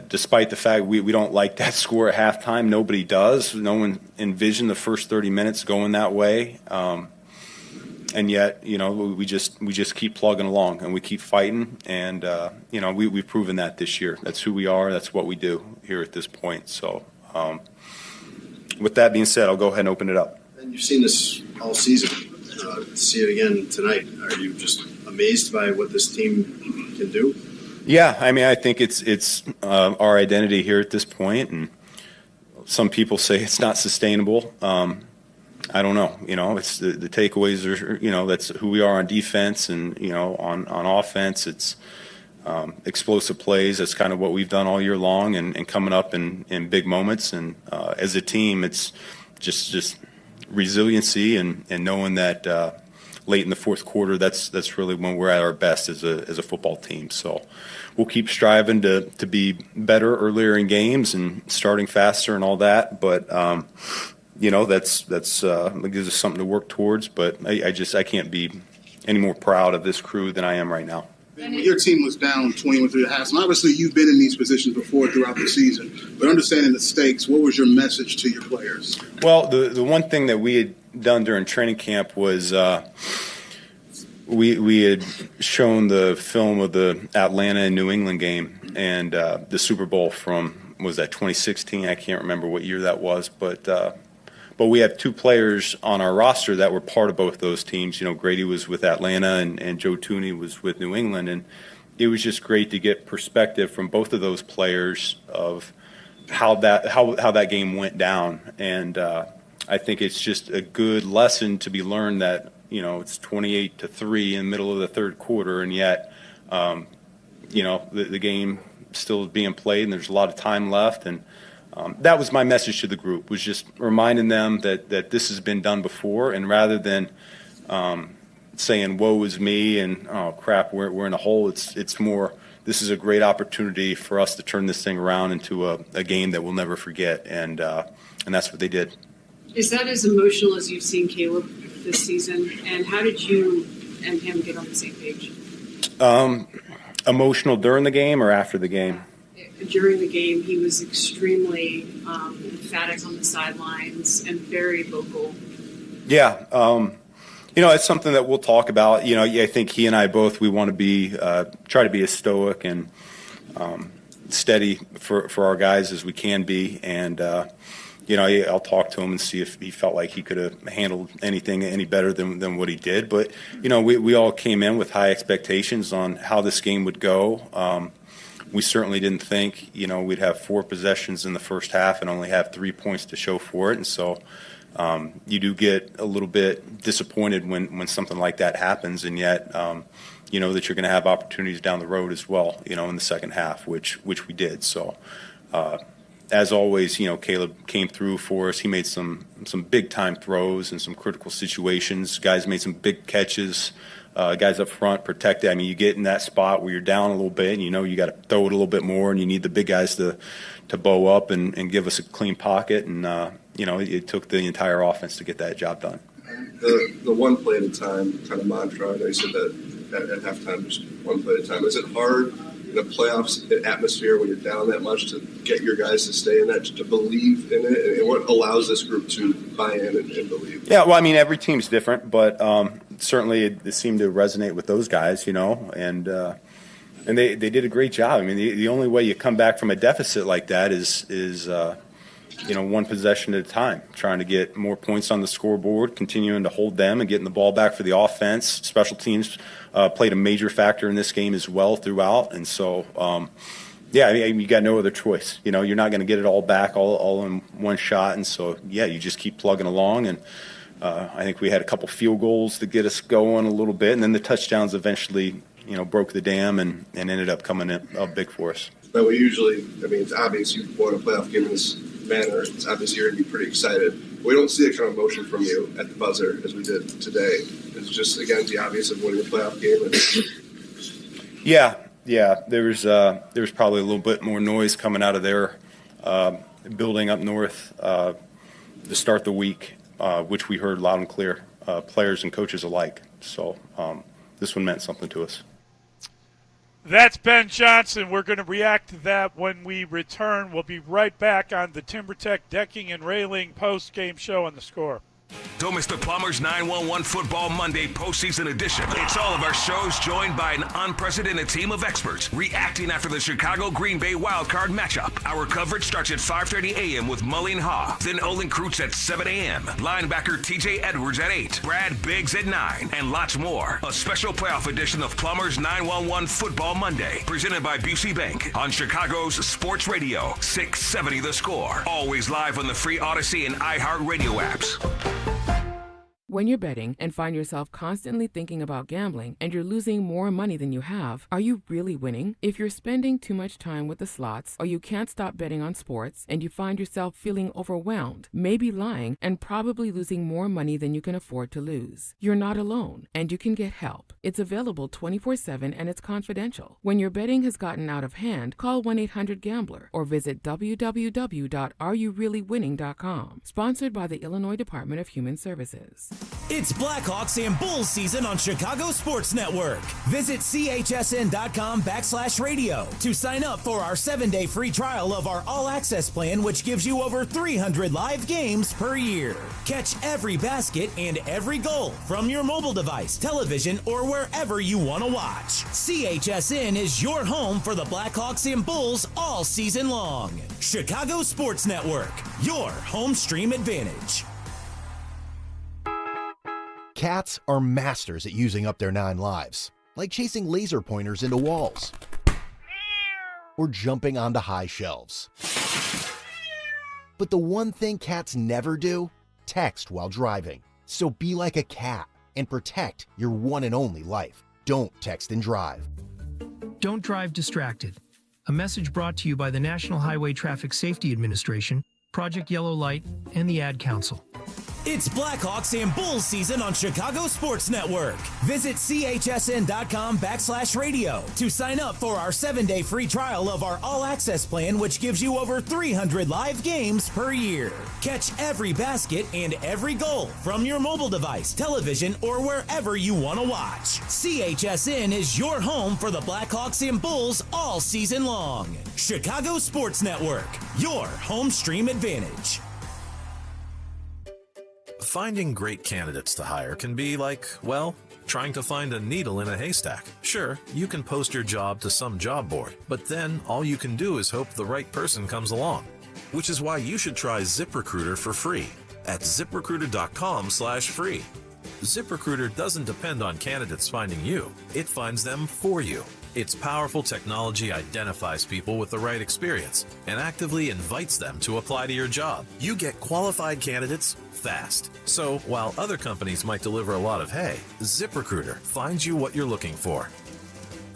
Speaker 4: despite the fact we don't like that score at halftime, nobody does. No one envisioned the first 30 minutes going that way, and yet we just keep plugging along and we keep fighting, and we've proven that this year. That's who we are. That's what we do here at this point. So. With that being said, I'll go ahead and open it up.
Speaker 6: And you've seen this all season. See it again tonight. Are you just amazed by what this team can do?
Speaker 4: Yeah, I mean, I think it's our identity here at this point, and some people say it's not sustainable. I don't know. It's the takeaways are that's who we are on defense, and on offense, it's explosive plays. That's kind of what we've done all year long, and coming up in big moments. And as a team, it's just resiliency and knowing that late in the fourth quarter, that's really when we're at our best as a football team. So we'll keep striving to be better earlier in games and starting faster and all that. But that's it gives us something to work towards. But I can't be any more proud of this crew than I am right now.
Speaker 6: When your team was down 21-3 at halftime, obviously you've been in these positions before throughout the season, but understanding the stakes, what was your message to your players?
Speaker 4: Well, the one thing that we had done during training camp was we had shown the film of the Atlanta and New England game and the Super Bowl from, was that 2016? I can't remember what year that was, but we have two players on our roster that were part of both those teams. Grady was with Atlanta and Joe Tooney was with New England. And it was just great to get perspective from both of those players of how that game went down. And I think it's just a good lesson to be learned that, it's 28-3 in the middle of the third quarter. And yet, the game still is being played and there's a lot of time left. And that was my message to the group, was just reminding them that this has been done before, and rather than saying woe is me and oh crap we're in a hole, it's more this is a great opportunity for us to turn this thing around into a game that we'll never forget, and that's what they did.
Speaker 9: Is that as emotional as you've seen Caleb this season, and how did you and him get on the same page?
Speaker 4: Emotional during the game or after the game?
Speaker 9: During the game, he was extremely emphatic on the sidelines and very vocal.
Speaker 4: Yeah, It's something that we'll talk about. I think he and I both, we want to try to be as stoic and steady for our guys as we can be. And, I'll talk to him and see if he felt like he could have handled anything any better than what he did. But, we all came in with high expectations on how this game would go. We certainly didn't think, we'd have 4 possessions in the first half and only have 3 points to show for it. And so you do get a little bit disappointed when something like that happens, and yet you know that you're going to have opportunities down the road as well, in the second half, which we did. So as always, Caleb came through for us. He made some big time throws in some critical situations. Guys made some big catches. Guys up front protected. I mean, you get in that spot where you're down a little bit, and you got to throw it a little bit more, and you need the big guys to bow up and give us a clean pocket. And it took the entire offense to get that job done.
Speaker 8: The one play at a time kind of mantra. I know you said that at halftime, just one play at a time. Is it hard in a playoffs atmosphere when you're down that much to get your guys to stay in that, to believe in it? And what allows this group to buy in and believe?
Speaker 4: Yeah, well, I mean, every team's different, but certainly it seemed to resonate with those guys, and they did a great job. I mean, the only way you come back from a deficit like that is one possession at a time, trying to get more points on the scoreboard, continuing to hold them and getting the ball back for the offense. Special teams played a major factor in this game as well throughout. And so, you got no other choice. You're not going to get it all back all in one shot. And so, you just keep plugging along. And I think we had a couple field goals to get us going a little bit. And then the touchdowns eventually, broke the dam and ended up coming up big for us.
Speaker 8: But we usually, it's obvious you won a playoff game in this manner. It's obvious you're going to be pretty excited. We don't see a kind of emotion from you at the buzzer as we did today. It's just, again, the obvious of winning a playoff game.
Speaker 4: There was probably a little bit more noise coming out of their building up north to start the week, which we heard loud and clear, players and coaches alike. So this one meant something to us.
Speaker 14: That's Ben Johnson. We're going to react to that when we return. We'll be right back on the TimberTech Decking and Railing post-game show on The Score.
Speaker 10: Don't miss the Plumbers 911 Football Monday postseason edition. It's all of our shows joined by an unprecedented team of experts reacting after the Chicago-Green Bay wildcard matchup. Our coverage starts at 5:30 a.m. with Mully and Haugh. Then Olin Kreutz at 7 a.m. Linebacker TJ Edwards at 8. Brad Biggs at 9. And lots more. A special playoff edition of Plumbers 911 Football Monday. Presented by Busey Bank on Chicago's Sports Radio 670 The Score. Always live on the free Odyssey and iHeartRadio apps.
Speaker 11: When you're betting and find yourself constantly thinking about gambling and you're losing more money than you have, are you really winning? If you're spending too much time with the slots or you can't stop betting on sports and you find yourself feeling overwhelmed, maybe lying, and probably losing more money than you can afford to lose, you're not alone and you can get help. It's available 24/7 and it's confidential. When your betting has gotten out of hand, call 1-800-GAMBLER or visit www.areyoureallywinning.com. Sponsored by the Illinois Department of Human Services.
Speaker 12: It's Blackhawks and Bulls season on Chicago Sports Network. Visit chsn.com/radio to sign up for our 7-day free trial of our all-access plan, which gives you over 300 live games per year. Catch every basket and every goal from your mobile device, television, or wherever you want to watch. CHSN is your home for the Blackhawks and Bulls all season long. Chicago Sports Network, your home stream advantage.
Speaker 13: Cats are masters at using up their 9 lives, like chasing laser pointers into walls or jumping onto high shelves. But the one thing cats never do, text while driving. So be like a cat and protect your one and only life. Don't text and drive.
Speaker 24: Don't drive distracted. A message brought to you by the National Highway Traffic Safety Administration, Project Yellow Light, and the Ad Council.
Speaker 12: It's Blackhawks and Bulls season on Chicago Sports Network. Visit chsn.com/radio to sign up for our 7-day free trial of our all-access plan, which gives you over 300 live games per year. Catch every basket and every goal from your mobile device, television, or wherever you want to watch. CHSN is your home for the Blackhawks and Bulls all season long. Chicago Sports Network, your home stream advantage.
Speaker 7: Finding great candidates to hire can be like, well, trying to find a needle in a haystack. Sure, you can post your job to some job board, but then all you can do is hope the right person comes along. Which is why you should try ZipRecruiter for free at ZipRecruiter.com/free. ZipRecruiter doesn't depend on candidates finding you. It finds them for you. Its powerful technology identifies people with the right experience and actively invites them to apply to your job. You get qualified candidates fast. So while other companies might deliver a lot of hay, ZipRecruiter finds you what you're looking for.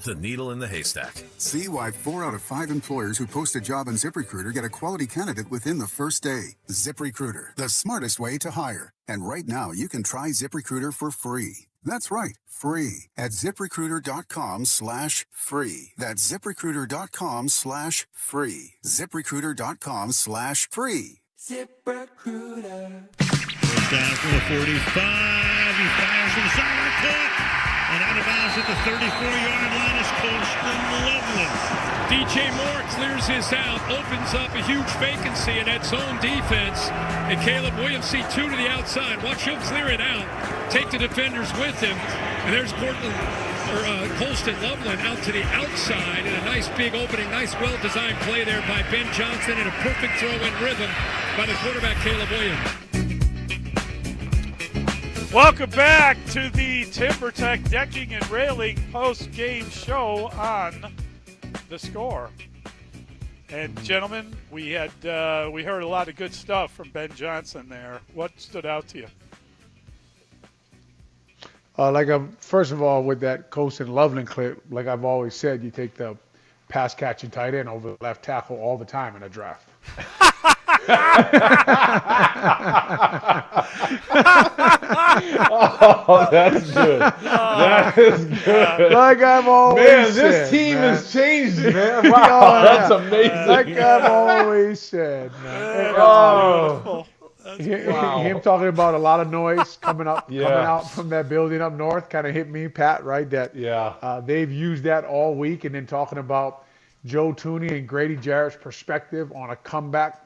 Speaker 7: The needle in the haystack.
Speaker 15: See why 4 out of 5 employers who post a job on ZipRecruiter get a quality candidate within the first day. ZipRecruiter, the smartest way to hire. And right now, you can try ZipRecruiter for free. That's right, free at ZipRecruiter.com/free. That's ZipRecruiter.com/free. ZipRecruiter.com/free.
Speaker 3: ZipRecruiter. First down from the 45. He fires to the sideline, caught. And out of bounds at the 34-yard line is Colston Loveland.
Speaker 16: DJ Moore clears his out, opens up a huge vacancy in that zone defense. And Caleb Williams see 2 to the outside. Watch him clear it out, take the defenders with him. And there's Colston Loveland out to the outside. And a nice big opening, nice well-designed play there by Ben Johnson. And a perfect throw in rhythm by the quarterback, Caleb Williams.
Speaker 14: Welcome back to the TimberTech Decking and Railing post-game show on The Score. And gentlemen, we heard a lot of good stuff from Ben Johnson there. What stood out to you?
Speaker 5: First of all, with that Colston Loveland clip, like I've always said, you take the pass catching tight end over the left tackle all the time in a draft.
Speaker 2: Oh, that's good. That is good.
Speaker 5: Like I've always
Speaker 2: said. Man,
Speaker 5: said,
Speaker 2: this team has changed, man.
Speaker 5: Oh,
Speaker 2: Wow, that's
Speaker 5: yeah.
Speaker 2: amazing.
Speaker 5: Like I've always said, man.
Speaker 2: Oh.
Speaker 5: Him talking about a lot of noise coming out from that building up north kind of hit me, Pat, right? That they've used that all week, and then talking about Joe Tooney and Grady Jarrett's perspective on a comeback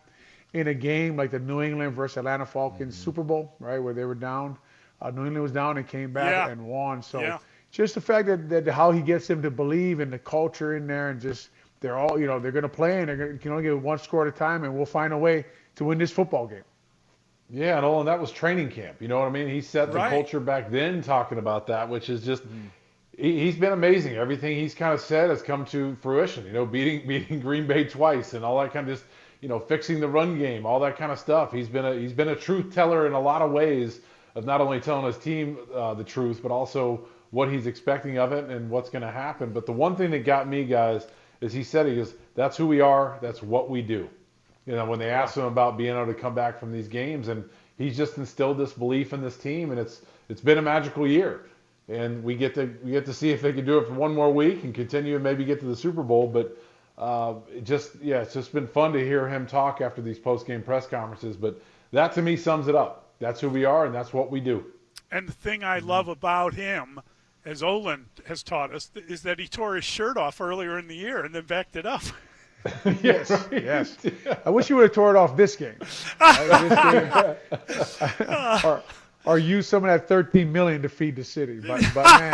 Speaker 5: in a game like the New England versus Atlanta Falcons Super Bowl, right, where they were down. New England was down and came back and won. So just the fact that how he gets them to believe in the culture in there, and just they're all, they're going to play and they can only get one score at a time, and we'll find a way to win this football game.
Speaker 2: Yeah, and that was training camp. You know what I mean? He set the culture back then talking about that, which is just he's been amazing. Everything he's kind of said has come to fruition. Beating Green Bay twice and all that kind of just, fixing the run game, all that kind of stuff. He's been a truth teller in a lot of ways of not only telling his team the truth, but also what he's expecting of it and what's going to happen. But the one thing that got me, guys, is he goes, that's who we are. That's what we do. When they asked him about being able to come back from these games, and he's just instilled this belief in this team, and it's been a magical year. And we get to see if they can do it for one more week and continue and maybe get to the Super Bowl. But it's just been fun to hear him talk after these post-game press conferences. But that to me sums it up. That's who we are, and that's what we do.
Speaker 14: And the thing I love about him, as Olin has taught us, is that he tore his shirt off earlier in the year and then backed it up.
Speaker 5: Yes. I wish you would have tore it off this game. Or use some of that $13 million to feed the city. But man,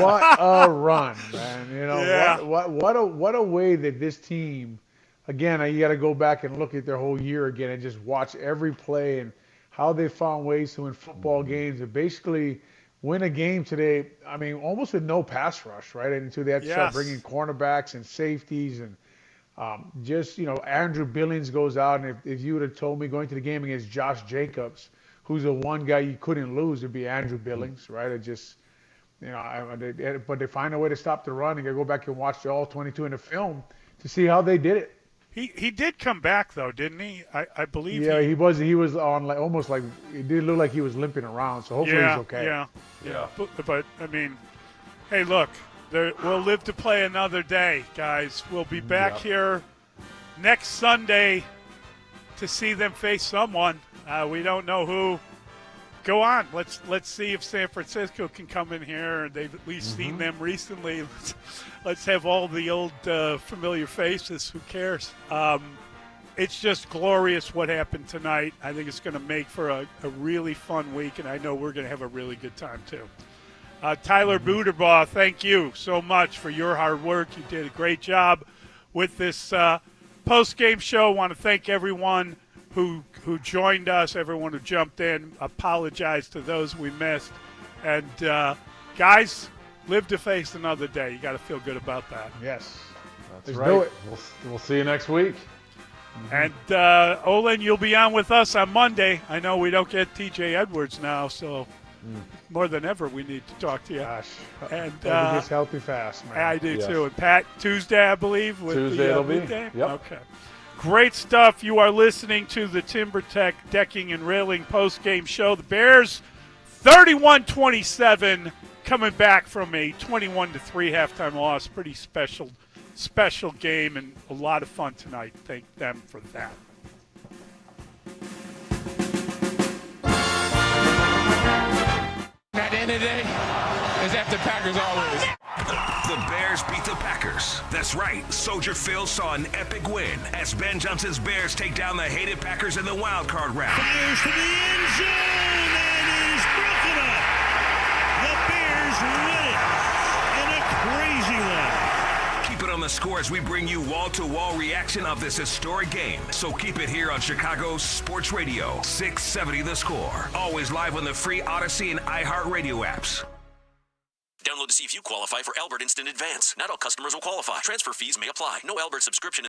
Speaker 5: what a run, man! What a way that this team. Again, you got to go back and look at their whole year again and just watch every play and how they found ways to win football games and basically win a game today. I mean, almost with no pass rush, right? Until they had to start bringing cornerbacks and safeties and Andrew Billings goes out, and if you would have told me going to the game against Josh Jacobs, who's the one guy you couldn't lose, it'd be Andrew Billings, right? It just, but they find a way to stop the run, and you go back and watch all 22 in the film to see how they did it.
Speaker 14: He did come back though, didn't he? I believe.
Speaker 5: Yeah, he was on almost like it did look like he was limping around. So hopefully he's okay.
Speaker 14: Yeah. But I mean, hey, look, we'll live to play another day, guys. We'll be back here next Sunday to see them face someone. We don't know who. Go on. Let's see if San Francisco can come in here. They've at least seen them recently. Let's have all the old familiar faces. Who cares? it's just glorious what happened tonight. I think it's going to make for a really fun week, and I know we're going to have a really good time too. Tyler Buderbaugh, thank you so much for your hard work. You did a great job with this post-game show. I want to thank everyone who joined us, everyone who jumped in. Apologize to those we missed. And, guys, live to face another day. You got to feel good about that.
Speaker 5: Yes.
Speaker 2: That's right. We'll see you next week.
Speaker 14: And, Olin, you'll be on with us on Monday. I know we don't get TJ Edwards now, so more than ever we need to talk to you.
Speaker 5: Gosh.
Speaker 14: And
Speaker 5: he gets healthy fast, man.
Speaker 14: I do too. And Pat, Tuesday, I believe. With
Speaker 2: Tuesday
Speaker 14: the,
Speaker 2: it'll be.
Speaker 14: Yep.
Speaker 2: Okay.
Speaker 14: Great stuff. You are listening to the TimberTech Decking and Railing post-game show. The Bears, 31-27, coming back from a 21-3 halftime loss. Pretty special game and a lot of fun tonight. Thank them for that.
Speaker 17: At the end of the day, it's after Packers always.
Speaker 10: The Bears beat the Packers. That's right. Soldier Phil saw an epic win as Ben Johnson's Bears take down the hated Packers in the wild card round.
Speaker 3: Fires to the end zone and is broken up. The Bears win it in a crazy one.
Speaker 10: Keep it on the score as we bring you wall-to-wall reaction of this historic game. So keep it here on Chicago's Sports Radio, 670 The Score. Always live on the free Odyssey and iHeartRadio apps.
Speaker 18: Download to see if you qualify for Albert Instant Advance. Not all customers will qualify. Transfer fees may apply. No Albert subscription